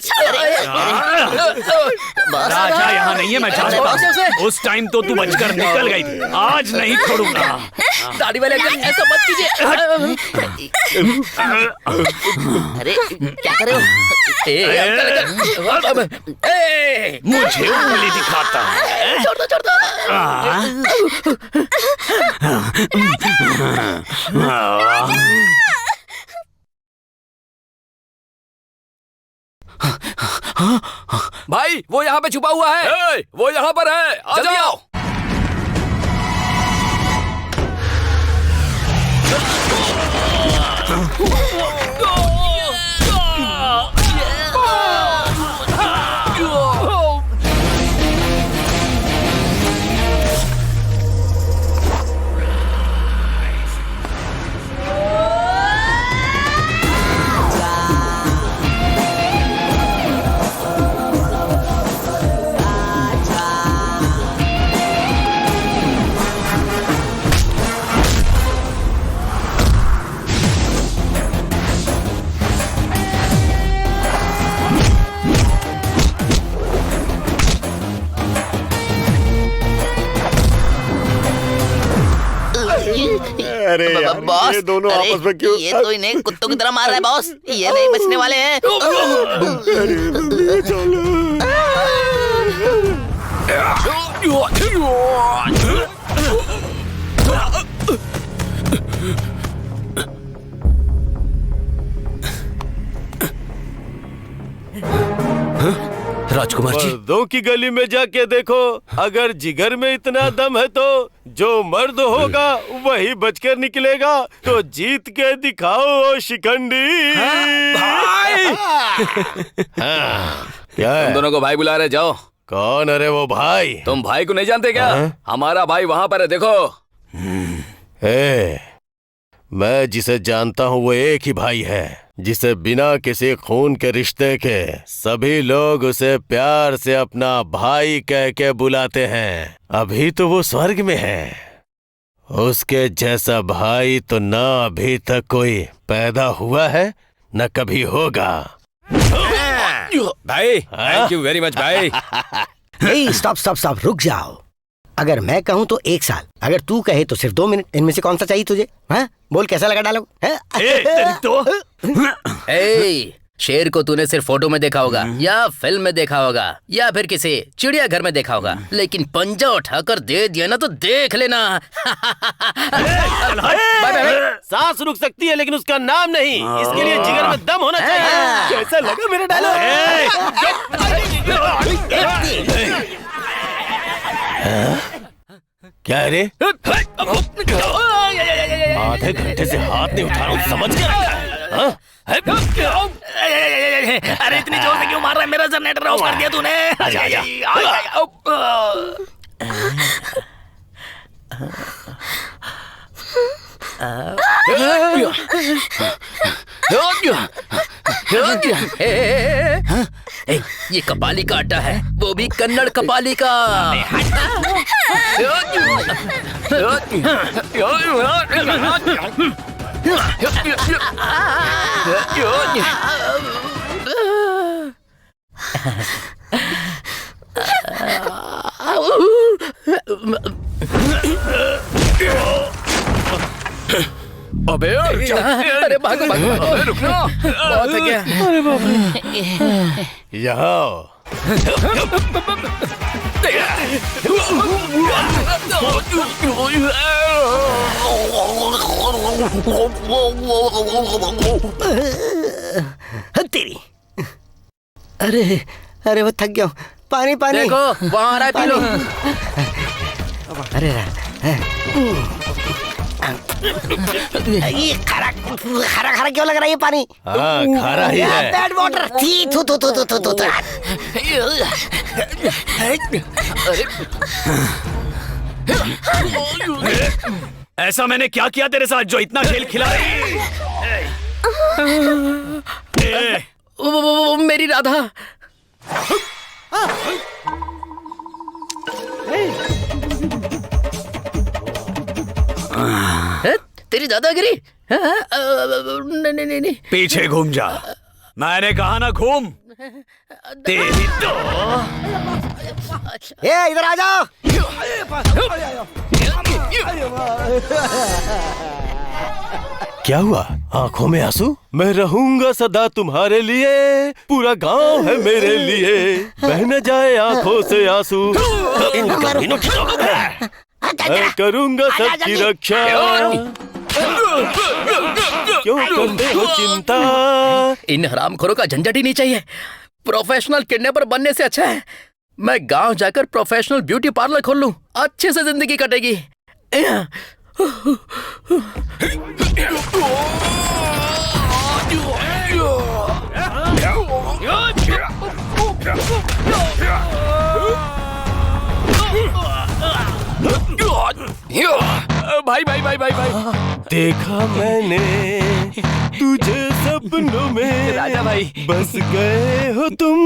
राजा यहाँ नहीं है, मैं जानता हूँ। उस टाइम तो तू बचकर निकल गई थी, आज नहीं छोड़ूंगा। दाढ़ी वाले अंकल, ऐसा मत कीजिए। अरे क्या कर रहे हो? मुझे उंगली दिखाता है। छोड़ दो। भाई वो यहाँ पे छुपा हुआ है। वो यहाँ पर है, आ जाओ। अरे यार, बॉस, ये दोनों आपस में क्यों? ये तो इन्हें कुत्तों की तरह मार रहा है बॉस। ये नहीं बचने वाले हैं। राजकुमार जी, मर्दों की गली में जाके देखो, अगर जिगर में इतना दम है तो जो मर्द होगा वही बचकर निकलेगा। तो जीत के दिखाओ शिखंडी। भाई क्या है? तुम दोनों को भाई बुला रहे, जाओ। कौन? अरे वो भाई। तुम भाई को नहीं जानते क्या? हमारा भाई वहाँ पर है, देखो। मैं जिसे जानता हूँ वो एक ही भाई है, जिसे बिना किसी खून के रिश्ते के सभी लोग उसे प्यार से अपना भाई कह के बुलाते हैं। अभी तो वो स्वर्ग में है। उसके जैसा भाई तो ना अभी तक कोई पैदा हुआ है न कभी होगा। भाई थैंक यू वेरी मच भाई। स्टॉप, रुक जाओ। अगर मैं कहूँ तो 1 साल, अगर तू कहे तो सिर्फ 2 मिनट। इनमें से कौन सा चाहिए तुझे? हाँ बोल, कैसा लगा डायलॉग? शेर को तूने सिर्फ फोटो में देखा होगा या फिल्म में देखा होगा या फिर किसी चिड़ियाघर में देखा होगा, लेकिन पंजा उठाकर दे दिया ना तो देख लेना। सांस रुक सकती है लेकिन उसका नाम नहीं, इसके लिए जिगर में दम होना चाहिए। कैसा लगा मेरा डायलॉग? क्या है रे? आधे घंटे से हाथ नहीं उठा रहा हूँ, समझ क्या रखा है? अरे इतनी जोर से क्यों मार रहा है? मेरा जनरेटर ऑफ कर दिया तूने। आजा, आजा। ये कपाली का आटा है, वो भी कन्नड़ कपाली का। अबे अरे भागो भागो, रुकना, बहुत है क्या? अरे बाप रे, यहाँ तेरी। अरे अरे वो थक गया, पानी पानी। देखो वहाँ आ रहा है, पी लो। अरे ये खारा खारा खारा क्यों लग रहा है ये पानी? हाँ खारा ही है। बैड वाटर थी थू थू थू थू थू। ऐसा मैंने क्या किया तेरे साथ जो इतना खेल खिला रही? मेरी राधा। तेरी दादागिरी? नहीं। पीछे घूम जा, मैंने कहा ना घूम। तेरी तो इधर आ जाओ। क्या हुआ? आंखों में आंसू? मैं रहूंगा सदा तुम्हारे लिए, पूरा गांव है मेरे लिए, बह न जाए आंखों से आंसू। मैं करूंगा सबकी रक्षा, क्यों करते हो चिंता? इन हरामखोरों का झंझट ही नहीं चाहिए। प्रोफेशनल किडनैपर बनने से अच्छा है मैं गांव जाकर प्रोफेशनल ब्यूटी पार्लर खोल लूं, अच्छे से जिंदगी कटेगी। भाई भाई भाई भाई भाई, देखा मैंने तुझे सपनों में, राजा भाई बस गए हो तुम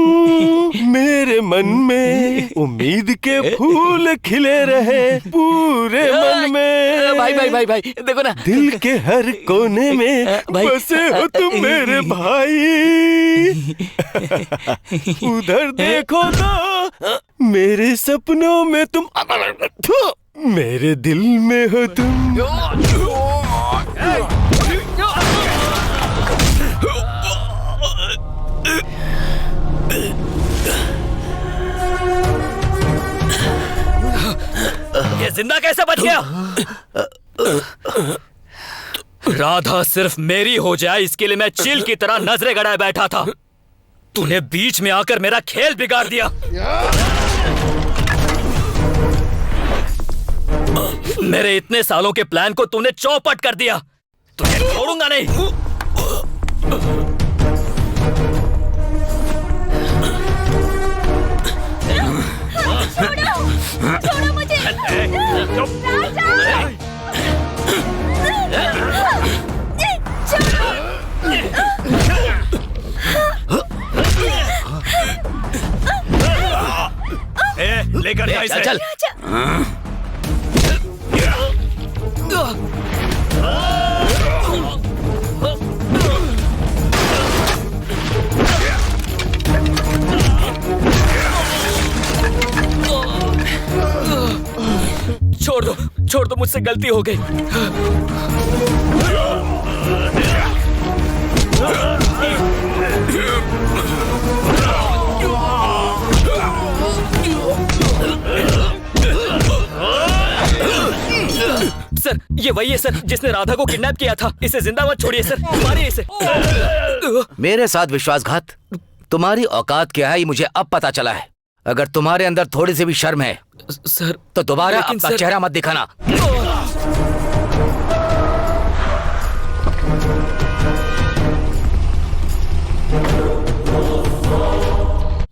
मेरे मन में, उम्मीद के फूल खिले रहे पूरे मन में। भाई भाई भाई भाई देखो ना, दिल के हर कोने में बसे हो तुम मेरे भाई। उधर देखो तो मेरे सपनों में तुम, मेरे दिल में हो तुम। ये जिंदा कैसे बच गया? राधा सिर्फ मेरी हो जाए इसके लिए मैं चिल की तरह नजरें गड़ाए बैठा था। तूने बीच में आकर मेरा खेल बिगाड़ दिया। मेरे इतने सालों के प्लान को तूने चौपट कर दिया। तुझे छोड़ूंगा नहीं। छोड़ो मुझे। लेकर जा इसे। चल छोड़ दो मुझसे गलती हो गई। ये वही है सर जिसने राधा को किडनैप किया था। इसे जिंदा मत छोड़िए सर, मारिए इसे। मेरे साथ विश्वासघात? तुम्हारी औकात क्या है ये मुझे अब पता चला है। अगर तुम्हारे अंदर थोड़ी सी भी शर्म है सर तो दोबारा अपना चेहरा मत दिखाना।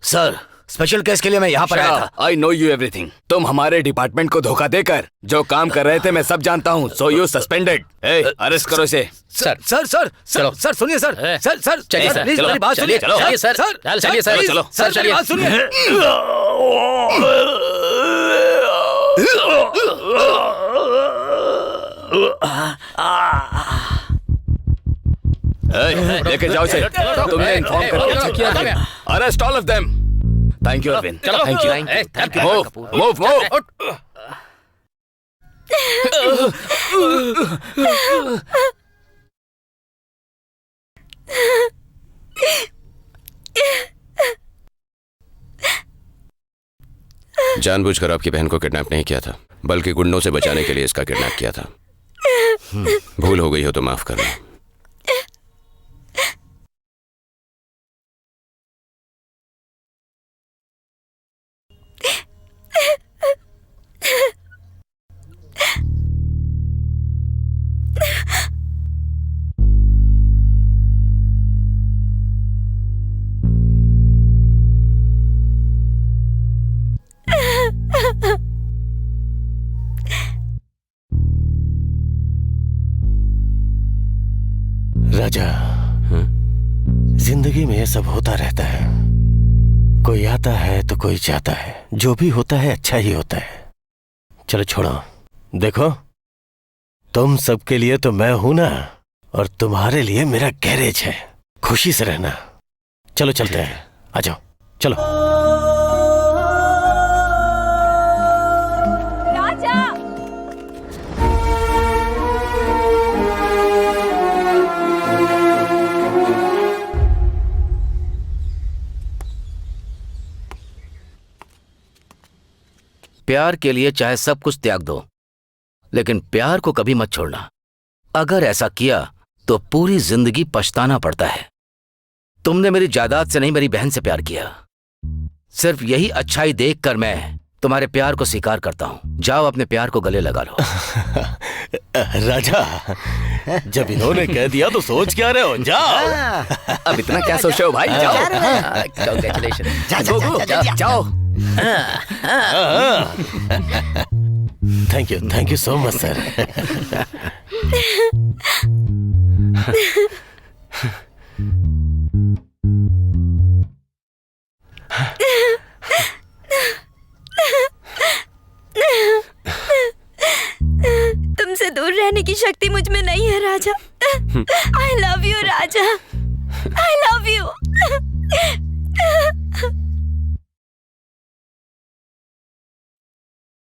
सर, स्पेशल केस के लिए मैं यहाँ पर आया था। I know you everything. तुम हमारे डिपार्टमेंट को धोखा देकर जो काम कर रहे थे मैं सब जानता हूँ। So you suspended. अरेस्ट करो इसे। Sir sir sir sir sir सुनिए सर। सर सर चलिए सर, प्लीज चलो, मेरी बात सुनिए। चलिए, चलिए सर, चलिए सर, चलो सर, मेरी बात सुनिए। लेके जाओ इसे। तुमने इन्फॉर्म करके अच्छा किया। Arrest all of them. Thank you Arvind. Thank you. Move move. जानबूझकर आपकी बहन को किडनैप नहीं किया था, बल्कि गुंडों से बचाने के लिए इसका किडनैप किया था। भूल हो गई हो तो माफ करना। राजा, जिंदगी में ये सब होता रहता है। कोई आता है तो कोई जाता है। जो भी होता है अच्छा ही होता है। चलो छोड़ो। देखो, तुम सबके लिए तो मैं हूं ना, और तुम्हारे लिए मेरा गैरेज है। खुशी से रहना। चलो चलते हैं, आ जाओ, चलो। प्यार के लिए चाहे सब कुछ त्याग दो, लेकिन प्यार को कभी मत छोड़ना। अगर ऐसा किया तो पूरी जिंदगी पछताना पड़ता है। तुमने मेरी जायदाद से नहीं, मेरी बहन से प्यार किया। सिर्फ यही अच्छाई देखकर मैं तुम्हारे प्यार को स्वीकार करता हूं। जाओ अपने प्यार को गले लगा लो। राजा, जब इन्होंने कह दिया तो सोच क्या रहे हो? जाओ। अब इतना क्या सोच रहे हो भाई? जाओ। कांग्रेचुलेशन। जाओ। Thank you so much sir. तुमसे दूर रहने की शक्ति मुझ में नहीं है राजा। I love you Raja. I love you।